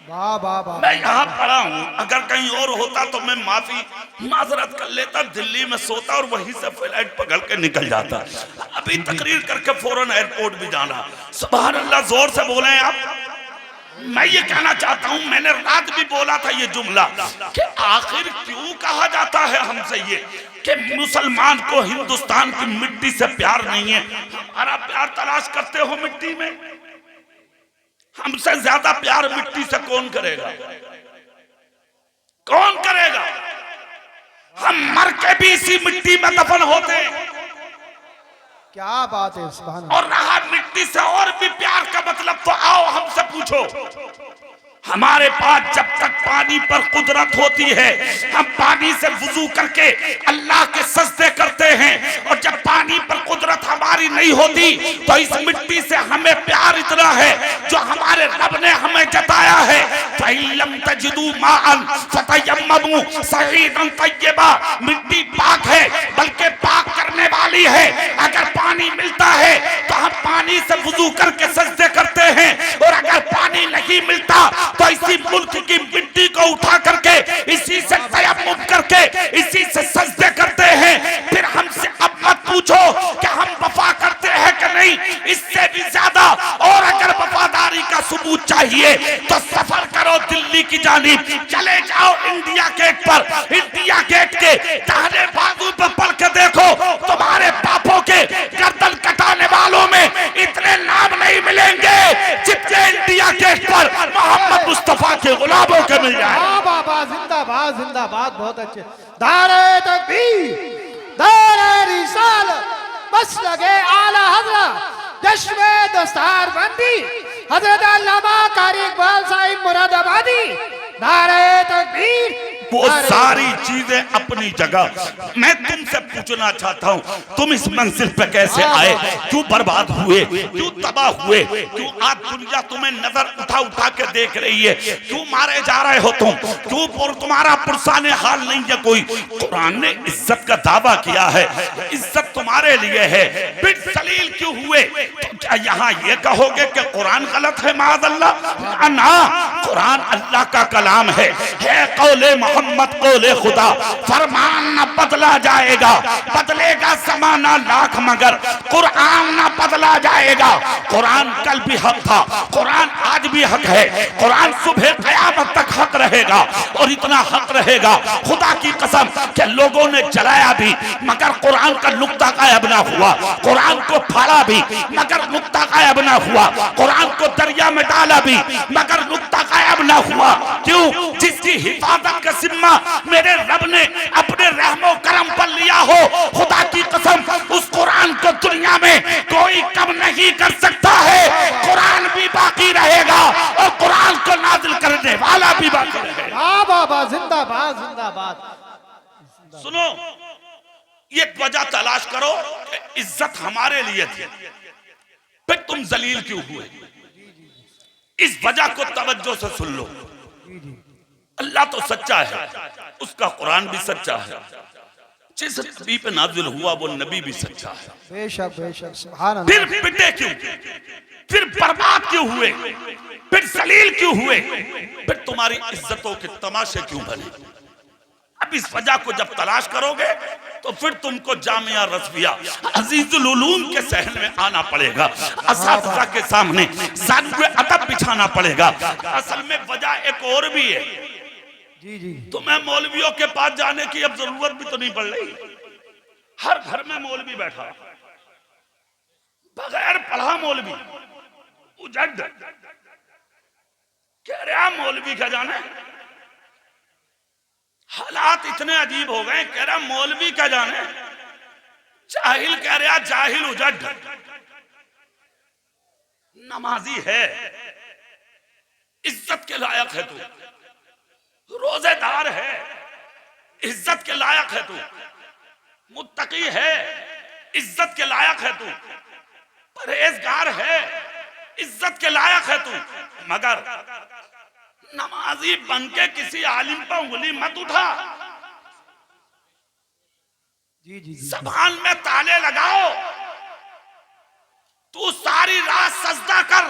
वाह वाह वाह, मैं यहाँ पढ़ा हूँ। अगर कहीं और होता तो मैं माजरत कर लेता, दिल्ली में सोता और वहीं से फ्लाइट पकड़ के निकल जाता। अभी तकरीर करके फौरन एयरपोर्ट भी जाना। सुभान अल्लाह, जोर से बोले आप। मैं ये कहना चाहता हूँ, मैंने रात भी बोला था ये जुमला कि आखिर क्यों कहा जाता है हमसे ये कि मुसलमान को हिंदुस्तान की मिट्टी से प्यार नहीं है। हमारा प्यार तलाश करते हो मिट्टी में? हमसे ज्यादा प्यार मिट्टी से कौन करेगा? कौन करेगा? हम मर के भी इसी मिट्टी में दफन होते हैं। क्या बात है, सुभान अल्लाह। और रहा मिट्टी से और भी प्यार का मतलब, तो आओ हमसे पूछो। हमारे पास जब तक पानी पर कुदरत होती है, हम पानी से वुजू करके अल्लाह के सजदे करते हैं, और जब पानी पर कुदरत हमारी नहीं होती तो इस मिट्टी से हमें प्यार इतना है जो हमारे रब ने हमें जताया है। फइलम तजिदू माअन फतयम्ममू सईदन तय्यबा, मिट्टी पाक है बल्कि पाक करने वाली है। अगर पानी मिलता है तो हम पानी से वुजू करके सजदे करते हैं, और अगर पानी नहीं मिलता तो इसी मुल्क की मिट्टी को उठा करके इसी से तयम्मुम करके इसी से सजदे करते हैं। फिर हमसे अब मत पूछो कि हम वफा करते हैं कि नहीं, इससे भी ज्यादा और अगर वफादारी का सबूत चाहिए तो सफर करो दिल्ली की जानिब, चले जाओ इंडिया गेट पर। इंडिया गेट के दाहिने बाजू पर पढ़ के देखो, तुम्हारे बापों के गर्दन कटाने वालों में इतने नाम नहीं मिलेंगे जितने इंडिया गेट पर मोहम्मद मुस्तफा के गुलामों के मिल जाए। वाह बाबा, जिंदाबाद जिंदाबाद, बहुत अच्छे। दारे तकबीर, दारे रिसालत, बस लगे आला हजरत, जश्न दस्तार बंदी हजरत अल्लामा कारी इकबाल साहिब मुरादाबादी। दारे तकबीर, वो सारी चीजें अपनी जगह। मैं तुमसे पूछना चाहता हूँ, तुम इस मंजिल पे कैसे आए, क्यों बर्बाद हुए, क्यों तबाह हुए, क्यों आज दुनिया तुम्हें नजर उठा उठा के देख रही है, क्यों मारे जा रहे हो तुम, क्यों तुम्हारा पुरसाने हाल नहीं है कोई। कुरान ने इज्जत का दावा किया है, इज्जत तुम्हारे लिए है, फिर सलील क्यों हुए? तो क्या यहाँ ये कहोगे कि कुरान गलत है? माअल्लाह ना, कुरान अल्लाह का कलाम है कौले मोहम्मद कौले खुदा। फरमान न बदला जाएगा, बदलेगा ज़माना लाख मगर कुरान न बदला जाएगा। कुरान कल भी हक था, कुरान आज भी हक है, कुरान सुबह क़यामत तक हक रहेगा। और इतना हक रहेगा खुदा की कसम कि लोगों ने जलाया भी मगर कुरान का नुक्ता गायब ना हुआ, कुरान को फाड़ा भी मगर नुक्ता गायब ना हुआ, कुरान को दरिया में डाला भी मगर नुक्ता गायब ना हुआ। क्यों? जिसकी हिफाजत का जिम्मा मेरे रब ने अपने रहमो करम पर लिया हो, खुदा की कसम उस कुरान को दुनिया में कोई कम नहीं कर सकता है। कुरान भी बाकी रहेगा और कुरान को नाजिल करने वाला भी बाकी रहेगा। वाह बाबा, जिंदाबाद जिंदाबाद। सुनो, ये वजह तलाश करो कि इज्जत हमारे लिए थी, फिर तुम जलील क्यों हुए? इस वजह को तवज्जो से सुन लो। अल्लाह तो सच्चा है, उसका कुरान भी सच्चा है, जिस नबी पे नाजिल हुआ वो नबी भी सच्चा है। बेशक बेशक, सुभान अल्लाह। फिर पिटे क्यों, फिर बर्बाद क्यों हुए, फिर जलील क्यों हुए, फिर तुम्हारी इज्जतों के तमाशे क्यों बने? अब इस वजह को जब तलाश करोगे तो फिर तुमको जामिया रज़विया अजीजुल उलूम के सहन में आना पड़ेगा, असातिज़ा के सामने ज़ानुए अदब बिछाना पड़ेगा। असल में वजह एक और भी है। जी जी, तुम्हें मौलवियों के पास जाने की अब जरूरत भी तो नहीं पड़ रही। हर घर में मौलवी बैठा, बगैर पढ़ा मौलवी, उजड कह रहा मौलवी का जाने। हालात इतने अजीब हो गए, कह रहा मौलवी का जाने, जाहिल कह रहा जाहिल उजड। नमाजी है, इज्जत के लायक है तू, रोजेदार है, इज्जत के लायक है तू, मुत्तकी है, इज्जत के लायक है तू, परहेजगार है, इज्जत के लायक है तू, मगर नमाजी बनके किसी आलिम पर उंगली मत उठा। जी जी, ज़बान में ताले लगाओ, तू सारी रात सजदा कर।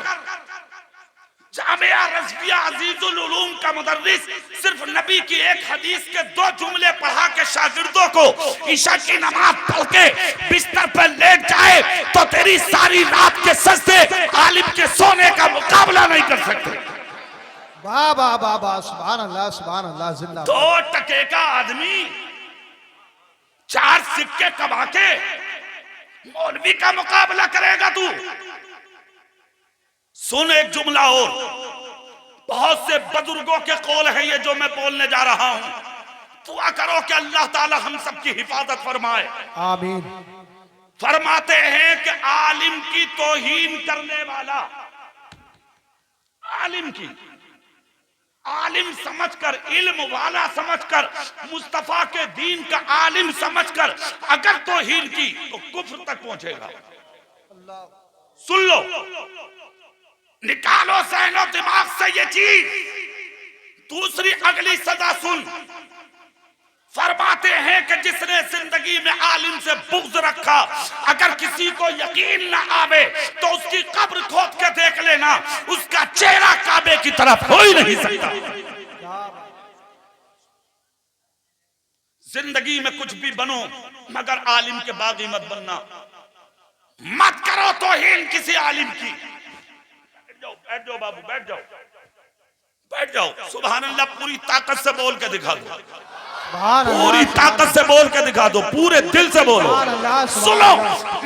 जामिया रज़विया अजीजुल उलूम का मुदर्रिस सिर्फ नबी की एक हदीस के 2 जुमले पढ़ा के शागिर्दों को ईशा की नमाज पढ़ के बिस्तर पर लेट जाए तो तेरी सारी रात के सजदे आलिम के सोने का मुकाबला नहीं कर सकते। वाह वाह वाह वाह, सुभान अल्लाह सुभान अल्लाह, जिंदाबाद। 2 टके का आदमी 4 सिक्के कमा के मौलवी का मुकाबला करेगा तू? सुन एक जुमला और, बहुत से बुजुर्गों के कौल हैं ये जो मैं बोलने जा रहा हूं। दुआ करो कि अल्लाह ताला हम सबकी हिफाजत फरमाए। आमीन। फरमाते हैं कि आलिम की तौहीन करने वाला, आलिम की, आलिम समझकर, इल्म वाला समझकर, मुस्तफा के दीन का आलिम समझकर अगर तौहीन की तो कुफ्र तक पहुंचेगा। सुन लो, निकालो सहनो दिमाग से ये चीज। दूसरी अगली सजा सुन। फरमाते हैं कि जिसने जिंदगी में आलिम से बुग़्ज़ रखा, अगर किसी को यकीन ना आवे तो उसकी कब्र खोद के देख लेना, उसका चेहरा काबे की तरफ हो ही नहीं सकता। जिंदगी में कुछ भी बनो मगर आलिम के बागी मत बनना। मत करो तौहीन किसी आलिम की। बैठ जाओ बाबू, बैठ जाओ, बैठ जाओ। सुभान अल्लाह, पूरी ताकत से बोल के दिखा दो, पूरी ताकत से बोल के दिखा दो, पूरे दिल से बोलो। सुनो,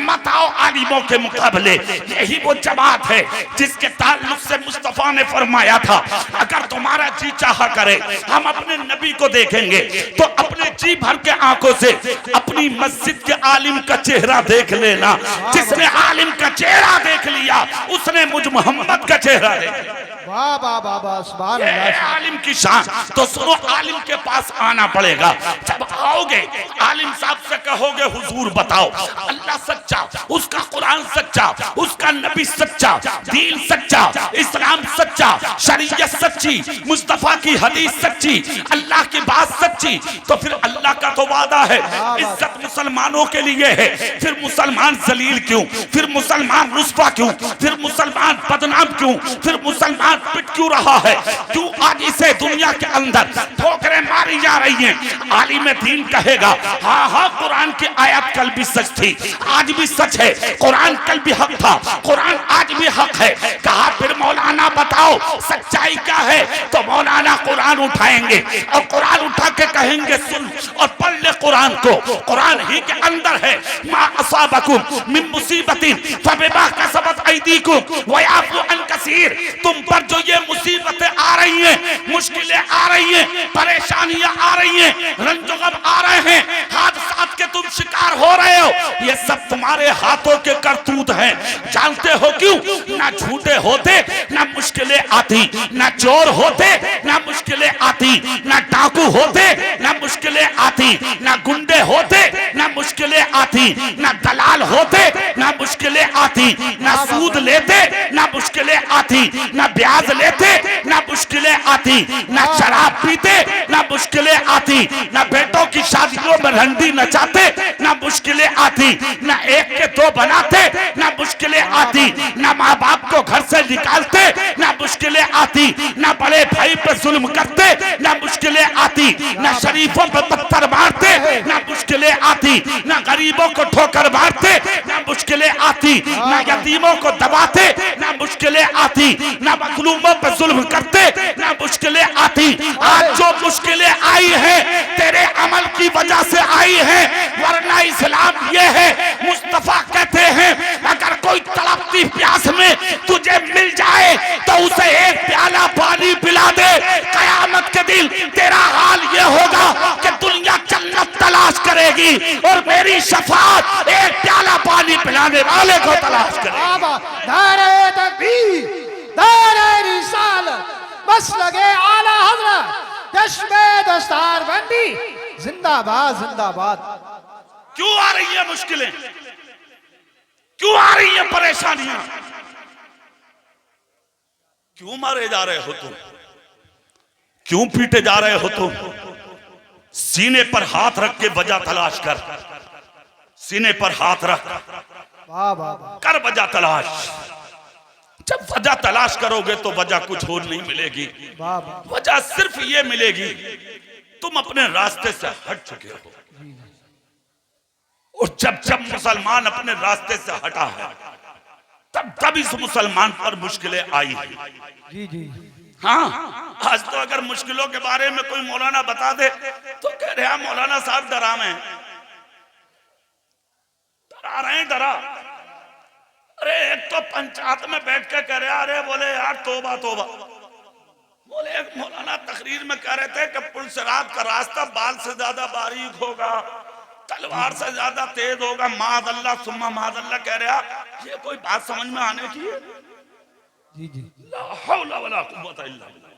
मत आओ आलिमों के मुकाबले। यही वो जमात है जिसके ताल्लुक से मुस्तफा ने फरमाया था, अगर तुम्हारा जी चाहा करे हम अपने नबी को देखेंगे तो अपने जी भर के आंखों से अपनी मस्जिद के आलिम का चेहरा देख लेना। जिसने आलिम का चेहरा देख लिया उसने मुझ मोहम्मद का चेहरा देख लिया। वाह वाह वाह वाह, सुभान अल्लाह। आलिम की शान। तो सुनो, आलिम के पास आना पड़ेगा। जब आओगे आलिम साहब से कहोगे हुजूर बताओ अल्लाह सच्चा, उसका कुरान सच्चा, उसका नबी सच्चा, दीन सच्चा, इस्लाम सच्चा, शरीयत सच्ची, मुस्तफा की हदीस सच्ची, अल्लाह की बात सच्ची, तो फिर अल्लाह का तो वादा है इज्जत मुसलमानों के लिए है। फिर मुसलमान जलील क्यों, फिर मुसलमान रुस्वा क्यों, फिर मुसलमान बदनाम क्यों, फिर मुसलमान पिट क्यों रहा है? क्यों आज इसे दुनिया के अंदर ठोकरें मारी जा रही हैं? आलिम दीन कहेगा हाँ हाँ, कुरान की आयत कल भी सच थी, आज भी सच है, कुरान कल भी हक था, कुरान आज भी हक है। कहा फिर मौलाना बताओ सच्चाई क्या है? तो मौलाना कुरान उठाएंगे और कुरान उठा के कहेंगे सुन और पढ़ ले कुरान को। कुरान ही के अंदर है मा असाबकुम मिन मुसीबतिन फबिमा कसबत अयदीकुम व याफू अन कसीर। तुम पर जो ये मुसीबतें आ रही हैं, मुश्किलें आ रही हैं, परेशानियां आ रही हैं, रंजोगम आ रहे हैं, हादसात के तुम शिकार हो रहे हो, ये सब तुम्हारे हाथों के करतूत हैं। जानते हो क्यों? ना झूठे होते ना मुश्किलें आती, ना चोर होते ना मुश्किलें आती, ना डाकू होते ना मुश्किलें आती, ना गुंडे होते ना मुश्किलें आती, ना दलाल होते ना मुश्किलें आती, ना सूद लेते ना मुश्किलें आती, ना ब्याज लेते ना मुश्किलें आती, ना शराब पीते ना मुश्किलें आती, ना बेटों की शादियों में रंडी नचाते ना मुश्किलें आती, ना एक के दो बनाते ना मुश्किलें आती, ना माँ बाप को घर से निकालते ना मुश्किलें आती, ना बड़े भाई पे जुल्म करते ना मुश्किलें आती, ना शरीफों पे पत्थर मारते ना मुश्किलें आती, ना गरीबों को ठोकर मारते ना मुश्किलें आती, ना यतीमों को दबाते ना मुश्किलें आती, ना मजलूमों पे जुल्म करते ना मुश्किलें आती। आज जो मुश्किलें आई हैं तेरे अमल की वजह से आई हैं, वरना इस्लाम ये है, मुस्तफा कहते हैं अगर कोई तड़पती प्यास में तुझे मिल जाए तो उसे एक प्याला पानी पिला दे। कयामत के दिन तेरा हाल ये होगा कि दुनिया जन्नत तलाश करेगी और मेरी शफाअत एक प्याला पानी पिलाने वाले को तलाश करेगी। नारे तकबीर, नारे रिसालत, बस लगे आला हजरत, चश्मे दस्तार बंदी, जिंदाबाद जिंदाबाद। क्यों आ रही है मुश्किलें, क्यों आ रही है परेशानियां, क्यों मारे जा रहे हो तुम, क्यों पीटे जा रहे हो तुम? सीने पर हाथ रख के वजह तलाश कर, सीने पर हाथ रख वाह वाह वाह। कर वजह तलाश। जब वजह तलाश करोगे तो वजह कुछ और नहीं मिलेगी, वाह वाह। वजह सिर्फ ये मिलेगी तुम अपने रास्ते से हट चुके हो। और जब जब मुसलमान अपने रास्ते से हटा है तब तब इस मुसलमान पर मुश्किलें आई है। जी जी। हाँ, आज तो अगर मुश्किलों के बारे में कोई मौलाना बता दे तो कह रहे हैं मौलाना साहब डरावे हैं, डरा रहे हैं, डरा। अरे एक तो पंचायत में बैठ के कह रहे अरे बोले यार तोबा तोबा, बोले एक मौलाना तकरीर में कह रहे थे कि पुलसरात का रास्ता बाल से ज्यादा बारीक होगा, तलवार से ज्यादा तेज होगा। मादल्ला सुम्मा मादल्ला कह रहा, ये कोई बात समझ में आने की है? जी जी ला हौला वला कुव्वता इल्ला बिल्लाह।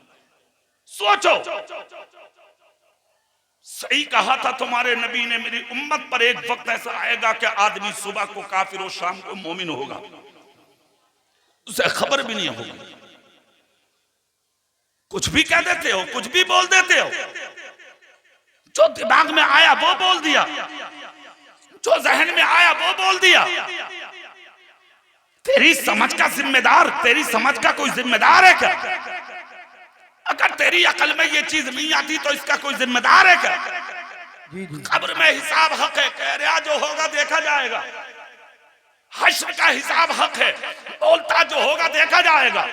सोचो, सही कहा था तुम्हारे नबी ने, मेरी उम्मत पर एक वक्त ऐसा आएगा कि आदमी सुबह को काफिर और शाम को मोमिन होगा, उसे खबर भी नहीं होगी। कुछ भी कह देते हो, कुछ भी बोल देते हो, जो दिमाग में आया वो बोल दिया, जो जहन में आया वो बोल दिया। तेरी समझ का जिम्मेदार, तेरी समझ का कोई जिम्मेदार है क्या? अगर तेरी अकल में ये चीज नहीं आती तो इसका कोई जिम्मेदार है क्या? जी जी कब्र में हिसाब हक है, कह रहा जो होगा देखा जाएगा। हश्र का हिसाब हक है, बोलता जो होगा देखा जाएगा।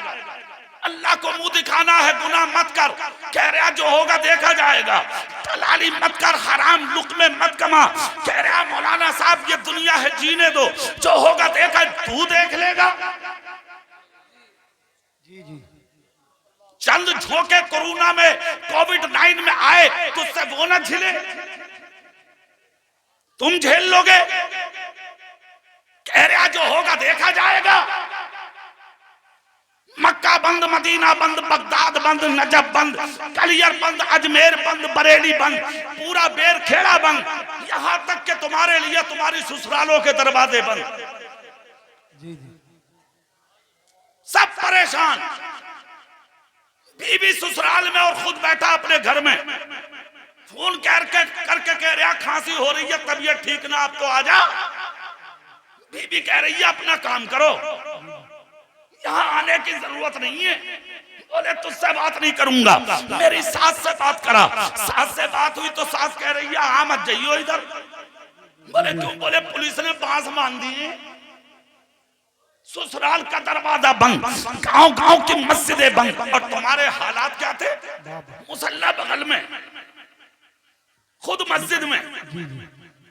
अल्लाह को मुंह दिखाना है, गुनाह मत कर, कह रहा जो होगा देखा जाएगा। दलाली मत कर, हराम लुक्मे मत कमा, कह रहा मौलाना साहब ये दुनिया है जीने दो, जो होगा देखा तू देख लेगा। जी जी चंद झोंके कोरोना में, कोविड-19 में आए तो उससे वो न झिले, तुम झेल लोगे? कह रहा जो होगा देखा जाएगा। मक्का बंद, मदीना बंद, बगदाद बंद, नजफ बंद, कलियर बंद, अजमेर बंद, बरेली बंद, पूरा बेर खेड़ा बंद, यहां तक कि तुम्हारे लिए तुम्हारी ससुरालों के दरवाजे बंद। जी जी सब परेशान, बीवी ससुराल में और खुद बैठा अपने घर में, फोन करके कह रहा खांसी हो रही है, तबीयत ठीक ना, आप तो आ जा। बीबी कह रही है अपना काम करो, यहाँ आने की जरूरत नहीं है। बोले तुझसे बात नहीं करूंगा, मेरी सास से बात करा। सास से बात हुई तो सास कह रही है आ मत जाइयो इधर। बोले क्यों? बोले पुलिस ने बांस बांध दिए, ससुराल का दरवाजा बंद, गांव गांव की मस्जिदें बंद, और तुम्हारे हालात क्या थे? मुसल्ला बगल में, खुद मस्जिद में।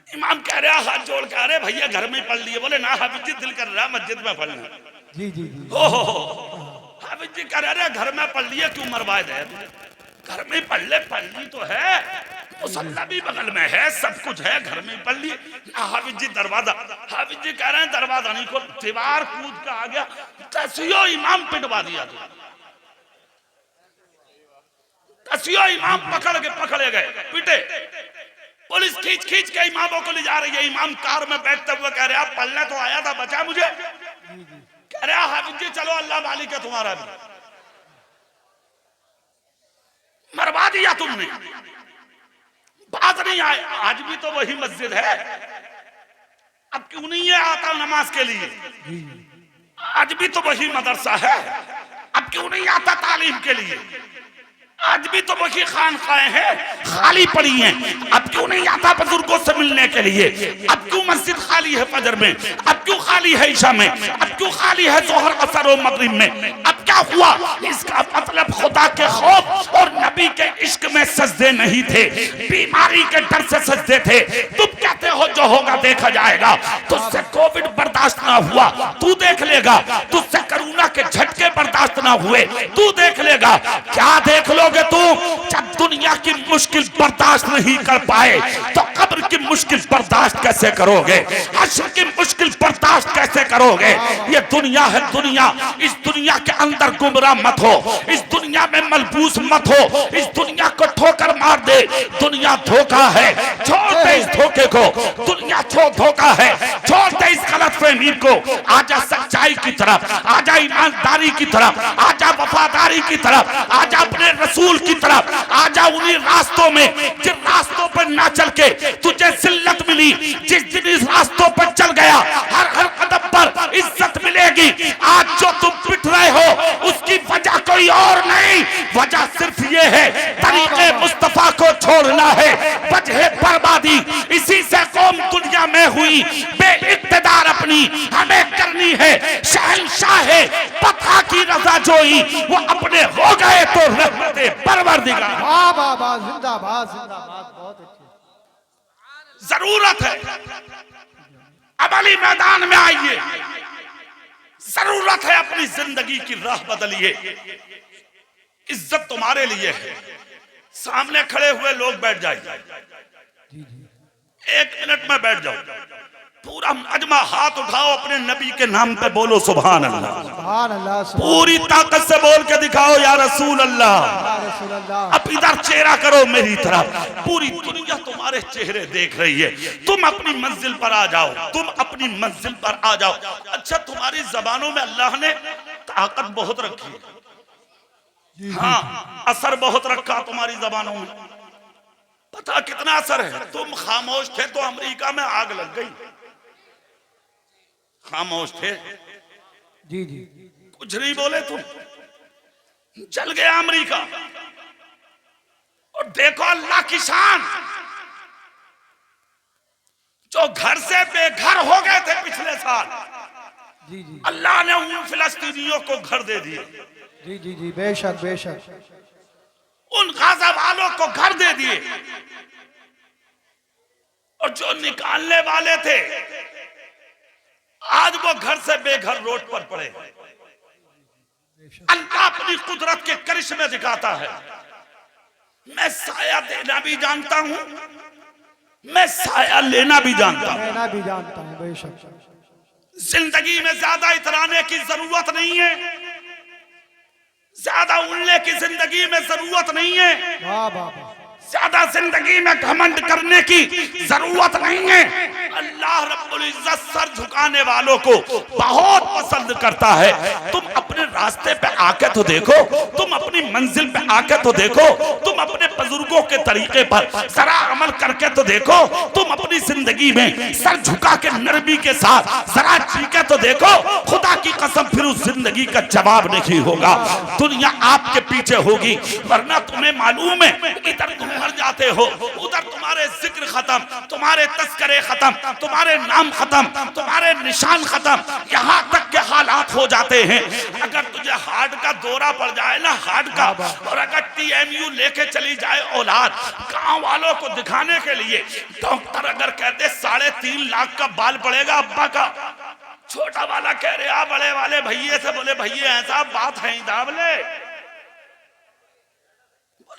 इमाम कह रहा हाथ जोड़ के, अरे भैया घर में पढ़ लिए। बोले ना हाफिज जी दिल कर रहा मस्जिद में पढ़ना। जी जी जी हो हाफिज जी कह रहे घर में पढ़ लिए क्यों मरवाए दे? घर में पढ़ ले, पढ़ ली तो है, मुसल्ला भी बगल में है, सब कुछ है, घर में पढ़ लिए। हाफिज जी दरवाजा, हाफिज जी कह रहे हैं दरवाजा नहीं खोल, दीवार कूद का आ गया, तसियो इमाम पिटवा दिया। तसियो इमाम पकड़े गए, पिटे। पुलिस खींच खींच के इमामों को ले जा रही है। इमाम कार में बैठते हुए कह रहे पढ़ने तो आया था, बचा मुझे। कह रहे हाफिज जी चलो अल्लाह मालिक है तुम्हारा भी। मरवा दिया तुमने, बात नहीं आए। आज भी तो वही मस्जिद है, अब क्यों नहीं है आता नमाज के लिए? आज भी तो वही मदरसा है, अब क्यों नहीं आता तालीम के लिए? आज भी तो वही खानकाएं हैं, खाली पड़ी हैं, अब क्यों नहीं आता बुजुर्गों से मिलने के लिए? अब क्यों मस्जिद खाली है फजर में? अब क्यों खाली है ईशा में? अब क्यों खाली है जोहर असर और मगरिब में? अब क्या हुआ? इसका मतलब खुदा के खौफ और नबी के इश्क में सजदे नहीं थे, बीमारी के डर से सजदे थे। तुम कहते हो जो होगा देखा जाएगा, तुझसे कोविड बर्दाश्त ना हुआ, तू देख लेगा। तुझसे कोरोना के झटके बर्दाश्त ना हुए, तू देख लेगा। क्या देख लो तू? जब दुनिया की मुश्किल बर्दाश्त नहीं कर पाए तो कब्र की मुश्किल बर्दाश्त कैसे करोगे? हश्र की मुश्किल बर्दाश्त कैसे करोगे? ये दुनिया है दुनिया, इस दुनिया के अंदर गुमराह मत हो, इस दुनिया में मलबूस मत हो, इस दुनिया को ठोकर मार दे। दुनिया धोखा है, छोड़ दे इस धोखे को। दुनिया धोखा है, छोड़ दे इस गलतफहमी को। आजा सच्चाई की तरफ, आजा ईमानदारी की तरफ, आजा वफादारी की तरफ, आजा अपने रसूल की तरफ, आजा उन्हीं रास्तों में जिन रास्तों पर ना चल के तुझे जिल्लत मिली। जिस दिन इस रास्तों पर चल गया, हर कदम पर इज्जत मिलेगी। आज जो तुम पिट रहे हो उसकी वजह कोई और नहीं, वजह सिर्फ ये है तरीके मुस्तफा को छोड़ना है। वजह बर्बादी इसी से कौम दुनिया में हुई बेइक्तिदार, अपनी हमें करनी है शहंशाह है पता की रजा जोई। वो अपने हो गए तो रहमते परवरदिगार। वाह वाह वाह, जिंदाबाद जिंदाबाद, बहुत अच्छे। जरूरत है अमली मैदान में आइए, जरूरत है अपनी जिंदगी की राह बदलिए। इज्जत तुम्हारे लिए है। सामने खड़े हुए लोग बैठ जाइए, 1 मिनट में बैठ जाओ। पूरा मजमा हाथ उठाओ, अपने नबी के नाम पे बोलो सुभान अल्लाह। सुभान अल्लाह, सुभान पूरी ताकत से बोल के दिखाओ या रसूल अल्लाह। अल्लाह, रसूल अल्लाह। अब इधर चेहरा करो मेरी तरफ, पूरी दुनिया तुम्हारे चेहरे देख रही है। तुम अपनी मंजिल पर आ जाओ, तुम अपनी मंजिल पर आ जाओ। अच्छा, तुम्हारी जबानों में अल्लाह ने ताकत बहुत रखी है। हाँ, असर बहुत रखा तुम्हारी जबानों में। पता कितना असर है? तुम खामोश थे तो अमेरिका में आग लग गई। खामोश थे, जी जी, कुछ नहीं बोले, तुम जल गया अमेरिका। और देखो अल्लाह की शान, जो घर से बेघर हो गए थे पिछले साल, जी जी, अल्लाह ने उन फिलिस्तीनियों को घर दे दिए। जी जी जी, बेशक बेशक। उन गाजा वालों को घर दे दिए। और जो निकालने वाले थे, आज वो घर से बेघर रोड पर पड़े। अल्लाह अपनी कुदरत के करिश्मे दिखाता है। मैं साया देना भी जानता हूं, मैं साया लेना भी जानता हूं। मैं भी जानता हूँ, बेशक। जिंदगी में ज्यादा इतराने की जरूरत नहीं है, ज्यादा उड़ने की जिंदगी में जरूरत नहीं है, वाह वाह वाह, ज्यादा जिंदगी में घमंड करने की जरूरत नहीं है। अल्लाह रब्बुल इज्जत सर झुकाने वालों को बहुत पसंद करता है। तुम अपने रास्ते पे आके तो देखो, तुम अपनी मंजिल पे आके तो देखो, तुम अपने बुजुर्गों के तरीके पर जरा अमल करके तो देखो, तुम अपनी जिंदगी में सर झुका के नरमी के साथ जरा जी के तो देखो। खुदा की कसम, फिर उस जिंदगी का जवाब नहीं होगा। दुनिया आपके पीछे होगी, वरना तुम्हें मालूम है इधर तुम मर जाते हो, उधर तुम्हारे जिक्र खत्म, तुम्हारे तस्करे खत्म, तुम्हारे नाम खत्म, तुम्हारे निशान खत्म, यहाँ तक के हालात हो जाते हैं। अगर तुझे हार्ट का दौरा पड़ जाए ना, हार्ट का, और अगर TMU लेके चली जाए औलाद, गांव वालों को दिखाने के लिए, डॉक्टर अगर कहते 3.5 लाख का बाल पड़ेगा अब्बा का, छोटा वाला कह रहे बड़े वाले भैये से, बोले भैये ऐसा बात है दाबले,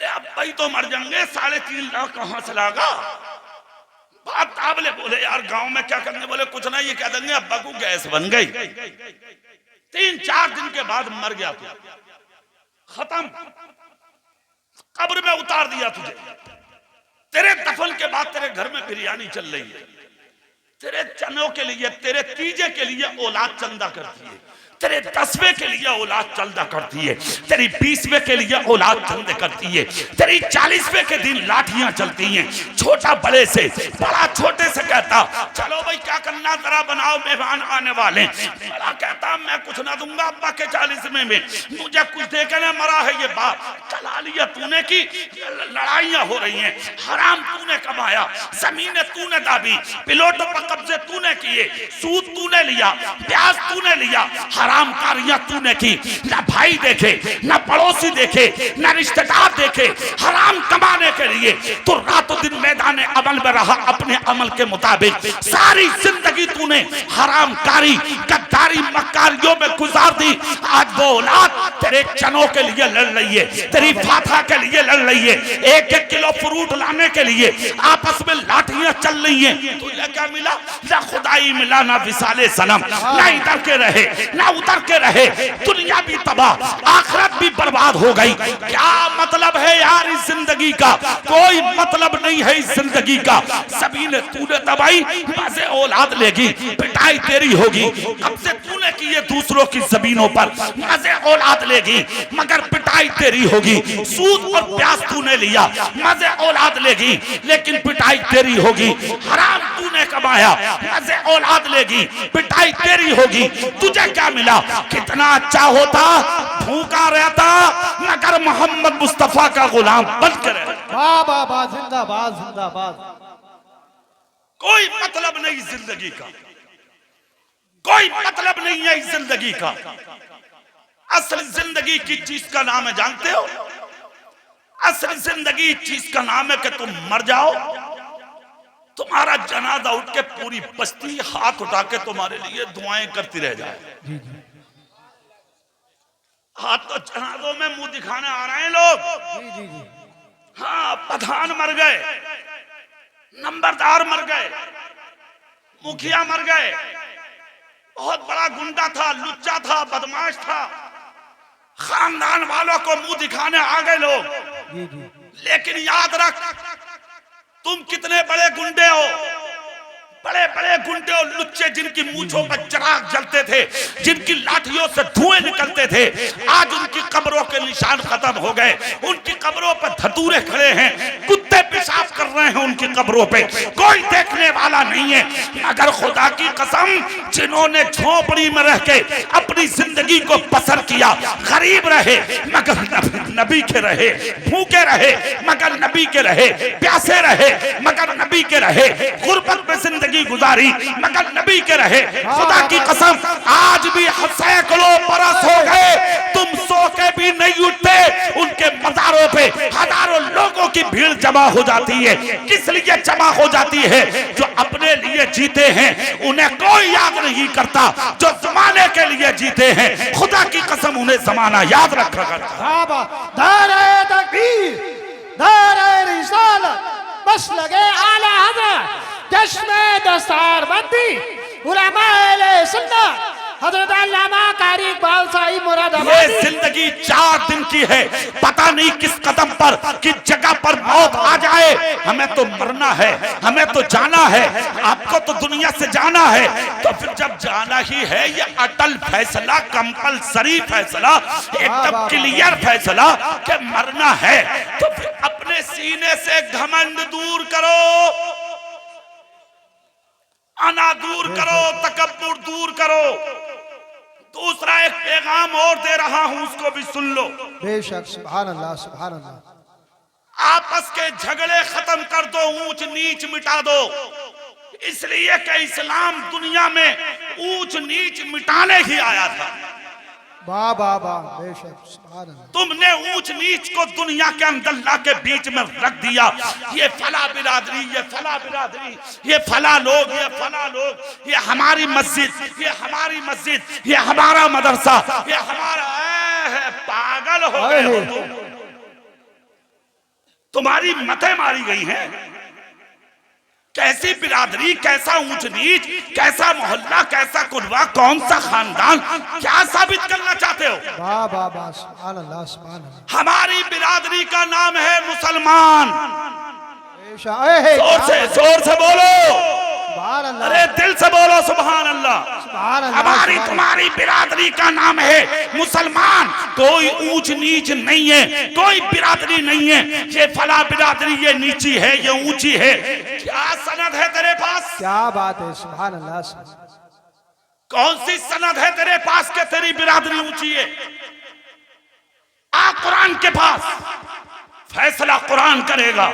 अब भाई तो मर जाएंगे, 3.5 लाख कहां से लागा बात दाबले। बोले यार गांव में क्या करने? बोले कुछ नहीं, ये कह देंगे अब्बा को गैस बन गई। 3-4 दिन के बाद मर गया तू, खत्म, कब्र में उतार दिया तुझे। तेरे दफन के बाद तेरे घर में बिरयानी चल रही है, तेरे चनों के लिए, तेरे तीजे के लिए औलाद चंदा करती है, तेरे 10वें के लिए औलाद चंदा करती है, तेरी 20वें के लिए औलाद चंदे करती है, तेरी 40वें के दिन लाठियां चलती हैं। छोटा बड़े से, बड़ा छोटे से कहता चलो भाई क्या करना, जरा बनाओ, मेहमान आने वाले। बड़ा कहता मैं कुछ ना दूंगा अब्बा के 40वें में, मुझे कुछ देकर ना मरा है ये बात। चला लिया तूने की, लड़ाइयां हो रही हैं, हराम तूने कमाया, जमीनें तूने दाबी, पिलोटों पर कब्जे तूने किए, सूद तूने लिया, ब्याज तूने लिया, हराम कारियां तूने की। ना भाई देखे, ना पड़ोसी देखे, ना रिश्तेदार देखे, हराम कमाने के लिए तो रातों दिन मैदान अमल में रहा अपने अमल के मुताबिक। सारी जिंदगी तूने हराम कारी, गद्दारी, मक्कारियों में गुजार दी। आज वो औलाद तेरे चनों के लिए लड़ रही है, तेरी फाथा के लिए लड़ रही है, 1-1 किलो फ्रूट लाने के लिए आपस में लाठियां चल रही हैं। तुझे क्या मिला? ना खुदाई मिला, ना विसाले सनम, ना इधर के रहे ना उतर के रहे। दुनिया भी तबाह, आखिरत भी बर्बाद हो गई। क्या मतलब है यार इस जिंदगी का? कोई मतलब नहीं है इस जिंदगी का। सभी ने तूने दबाई, मजे औलाद लेगी, पिटाई तेरी होगी। कब से तूने की ये दूसरों की जमीनों पर, मजे औलाद लेगी मगर पिटाई तेरी होगी। सूद और ब्याज तूने लिया, मजे औलाद लेगी लेकिन पिटाई तेरी होगी। हराम तूने कमाया, मजे औलाद लेगी, पिटाई तेरी होगी। तुझे क्या मिला? कितना अच्छा होता, भूखा रहता मगर मोहम्मद मुस्तफा का गुलाम बनकर रहता। वाह वाह वाह, जिंदाबाद जिंदाबाद। कोई मतलब नहीं जिंदगी का, कोई मतलब नहीं है इस जिंदगी का। असल जिंदगी की चीज का नाम है, जानते हो? असल जिंदगी चीज का नाम है कि तुम मर जाओ, तुम्हारा जनाजा उठ के पूरी बस्ती हाथ उठा के तुम्हारे लिए दुआएं करती रह जाए। हाथ तो जनाजों में मुंह दिखाने आ रहे हैं लोग। जी जी जी। हाँ, प्रधान मर गए, नंबरदार मर गए, मुखिया मर गए, बहुत बड़ा गुंडा था, लुच्चा था, बदमाश था, खानदान वालों को मुंह दिखाने आ गए लोग। जी जी। लेकिन याद रख, तुम कितने बड़े गुंडे हो, बड़े बड़े गुंडे और लुच्चे जिनकी मूंछों पर चिराग जलते थे, जिनकी लाठियों से धुएं निकलते थे, आज उनकी कब्रों के निशान खत्म हो गए। उनकी कब्रों पर धतूरे खड़े हैं, कुत्ते पेशाब कर रहे हैं उनकी कब्रों पे, कोई देखने वाला नहीं है। मगर खुदा की कसम, जिन्होंने झोपड़ी में रह के अपनी जिंदगी को बसर किया, गरीब रहे मगर नबी के रहे, भूखे रहे मगर नबी के रहे, प्यासे रहे मगर नबी के रहे, गुर्बत में जिंदगी गुजारी मगर नबी के रहे। खुदा की कसम, आज भी सैकड़ों बरस हो गए, तुम सो के भी नहीं उठते, उनके मज़ारों पे हजारों लोगों की भीड़ जमा हो जाती है। किस लिए जमा हो जाती है? जो अपने लिए जीते हैं उन्हें कोई याद नहीं करता, जो जमाने के लिए जीते हैं खुदा की कसम उन्हें जमाना याद रखा करता। नारे तकबीर, नारे रिसालत, बस लगे आला हज़रत, चश्मे दस्तार बंदी, उलमाए सुन्नत, हज़रत अल्लामा कारी इकबाल साहिब मुरादाबादी। ये जिंदगी 4 दिन की है, पता नहीं किस कदम पर, किस जगह पर मौत आ जाए। हमें तो मरना है, हमें तो जाना है, आपको तो दुनिया से जाना है। तो फिर जब जाना ही है, ये अटल फैसला, कंपलसरी फैसला, एकदम क्लियर फैसला कि मरना है, तो फिर अपने सीने से घमंड दूर करो, अना दूर करो, तकब्बुर दूर करो। दूसरा एक पैगाम और दे रहा हूं, उसको भी सुन लो। बेशक, सुभान अल्लाह, सुभान अल्लाह। आपस के झगड़े खत्म कर दो, ऊंच नीच मिटा दो, इसलिए कि इस्लाम दुनिया में ऊंच नीच मिटाने ही आया था। वाह वाह वाह, बेशक, सुभान अल्लाह। तुमने ऊंच नीच को दुनिया के अंदर ला के बीच में रख दिया। ये फला बिरादरी, ये फला बिरादरी, ये फला लोग, ये फला लोग, ये हमारी मस्जिद, ये हमारी मस्जिद, ये हमारा मदरसा, ये हमारा है। पागल हो गए हो तुम, तुम्हारी मतें मारी गई हैं। कैसी बिरादरी, कैसा ऊंच नीच, कैसा मोहल्ला, कैसा कुनबा, कौन सा खानदान, क्या साबित करना चाहते हो? वाह वाह वाह, सुभान अल्लाह, सुभान अल्लाह। हमारी बिरादरी का नाम है मुसलमान। बेशक, जोर से बोलो, सुभान अल्लाह, अरे दिल से बोलो सुभान अल्लाह। सुभान अल्लाह। हमारी तुम्हारी बिरादरी का नाम है मुसलमान। कोई ऊंच नीच नहीं है, कोई बिरादरी नहीं है, ये फला बिरादरी ये नीची है, ये ऊंची है। क्या सनद है तेरे पास? क्या बात है, सुभान अल्लाह, सुभान। कौन सी सनद है तेरे पास कि तेरी बिरादरी ऊंची है? आ कुरान के पास, फैसला कुरान करेगा।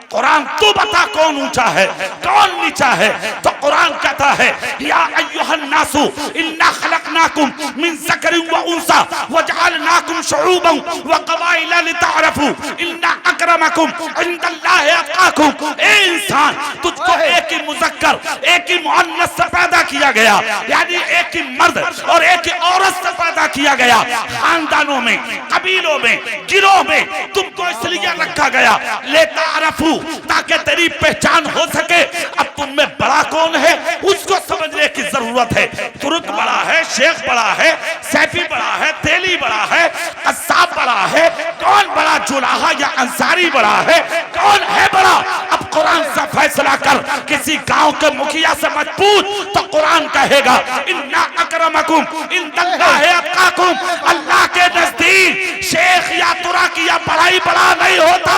कुरान तू बता कौन ऊंचा है, कौन नीचा है? तो कुरान कहता है, या अय्युहन नासु इन्ना खलकनाकुम मिन ज़करिन व उन्सा व जअलनाकुम शुऊबन व क़बाइला लितअरफू इन्ना अक्रमकुम इंदल्लाहि अत्क़ाकुम। ए इंसान, तुझको एक ही मुज़क्कर, एक ही मुअन्नस से पैदा किया गया, यानी एक ही मर्द और एक ही औरत से पैदा किया गया। खानदानों में, कबीलों में, गिरोह में तुमको इसलिए रखा गया, लितअरफू, ताकि तेरी पहचान हो सके। अब तुम में बड़ा कौन है उसको समझने की जरूरत है। तुर्क बड़ा है, शेख बड़ा है, सैफी बड़ा है, तेली बड़ा है, कस्साब बड़ा है, कौन बड़ा जुलाहा या अंसारी बड़ा है, कौन है बड़ा? अब कुरान से फैसला कर। किसी गांव के मुखिया से मत पूछ, तो कुरान कहेगा, इन्ना अक्रमकुम इंदल्लाहि अत्क़ाकुम। अल्लाह के नजदीक शेख या तुरक या बड़ाई बड़ा नहीं होता,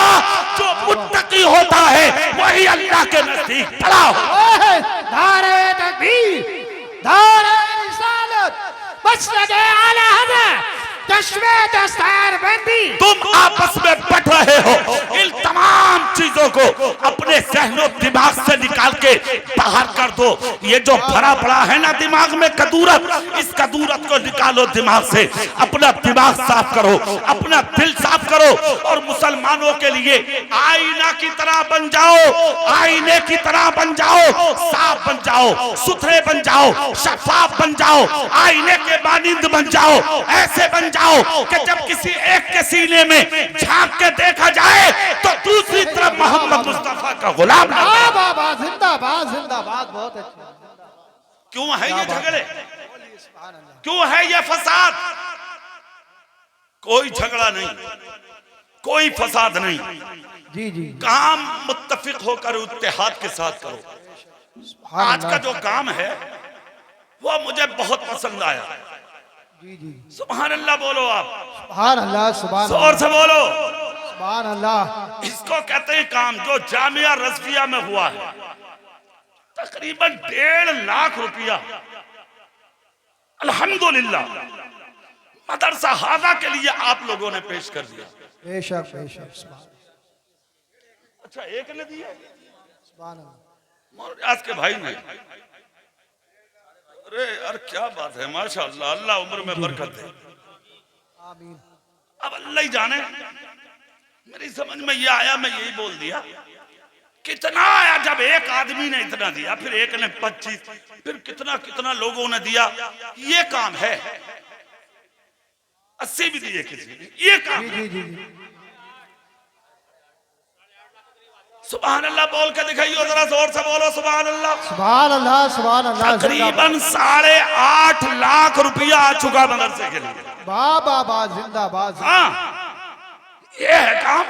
जो मुत्तकी होता है वही अल्लाह के नजदीक बड़ा होता है। नारे तकबीर, नारे रिसालत, बस लगे आला हज़रत, चश्मे दस्तार बंदी। तुम आपस में बट रहे हो, इन तमाम चीजों को अपने ज़हनो दिमाग से निकाल के बाहर कर दो। ये जो भरा पड़ा है ना दिमाग में कदूरत, इस कदूरत को निकालो दिमाग से। अपना दिमाग साफ करो, अपना दिल साफ करो, और मुसलमानों के लिए आईना की तरह बन जाओ, आईने की तरह बन जाओ, साफ बन जाओ, सुथरे बन जाओ, शफाफ बन जाओ, आईने के मानिंद बन जाओ। ऐसे बन जाओ कि जब किसी एक के सीने में झांक के देखा जाए तो दूसरी तरफ मोहम्मद मुस्तफा का गुलाम नजर वाह आए। वाह वाह, जिंदाबाद जिंदाबाद, बहुत अच्छे। क्यों है ये झगड़े, सुभान अल्लाह। क्यों है ये फसाद? कोई झगड़ा नहीं, कोई फसाद नहीं, जी जी, काम मुत्तफिक होकर इत्तेहाद के साथ करो। सुभान आज का अल्लाह। जो काम है वो मुझे बहुत पसंद आया। जी जी, सुभान अल्लाह बोलो आप, सुभान अल्लाह, सुभान जोर से बोलो। सुभान अल्लाह। इसको कहते हैं काम जो जामिया रज़विया में हुआ है। तकरीबन 1.5 लाख रुपया अल्हम्दुलिल्लाह मदरसा हाजा के लिए आप लोगों ने पेश कर दिया। बेशक बेशक, सुभान अच्छा, एक ने दिया, सुभान अल्लाह। आज के भाई ने। अरे यार क्या बात है, माशाअल्लाह, अल्लाह उम्र में बरकत दे। आमीन। अब अल्लाह ही जाने, मेरी समझ में ये आया, मैं यही बोल दिया। कितना आया जब एक आदमी ने इतना दिया, फिर एक ने 25, फिर कितना कितना लोगों ने दिया। ये काम है। 80 भी दिए किसी ने, ये काम है। जी जी जी, सुभान अल्लाह बोल के दिखाइए, जरा जोर से बोलो सुभान अल्लाह। सुभान अल्लाह, सुभान अल्लाह। तकरीबन 8.5 लाख रुपया आ चुका मदरसे के लिए। वाह वाह वाह, जिंदाबाद। हाँ, ये है काम,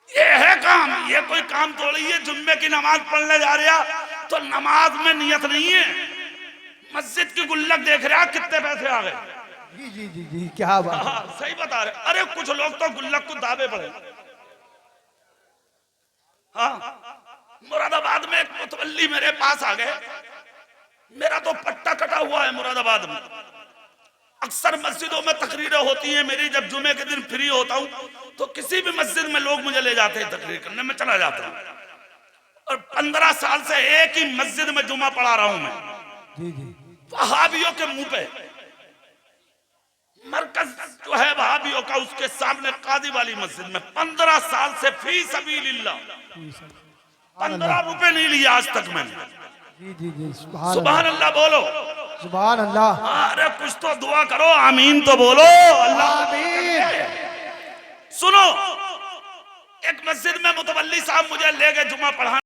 ये है काम। ये कोई काम थोड़ी है जुम्मे की नमाज पढ़ने जा रहा तो नमाज में नियत नहीं है, मस्जिद की गुल्लक देख रहा कितने पैसे आ गए। जी जी जी जी, क्या बात। हाँ, सही बता रहे। अरे कुछ लोग तो गुल्लक को दावे पड़े। हाँ, मुरादाबाद में एक मुतवल्ली मेरे पास आ गए। मेरा तो पट्टा कटा हुआ है मुरादाबाद में। अक्सर मस्जिदों में तकरीरें होती हैं मेरी, जब जुमे के दिन फ्री होता हूं तो किसी भी मस्जिद में लोग मुझे ले जाते हैं तकरीर करने, में चला जाता हूं। और 15 साल से एक ही मस्जिद में जुमा पढ़ा रहा हूं मैं। जी जी, वहाबियों के मुंह पे मरकज जो है वहाबियों का, उसके सामने कादी वाली मस्जिद में 15 साल से फी सबीलिल्लाह 15 रुपए नहीं लिया आज तक मैंने। जी जी जी, सुभान सुभान अल्लाह बोलो। सुभान अल्लाह। अरे कुछ तो दुआ करो, आमीन तो बोलो। अल्लाह आमीन। सुनो, एक मस्जिद में मुतवल्ली साहब मुझे ले गए जुमा पढ़ाने।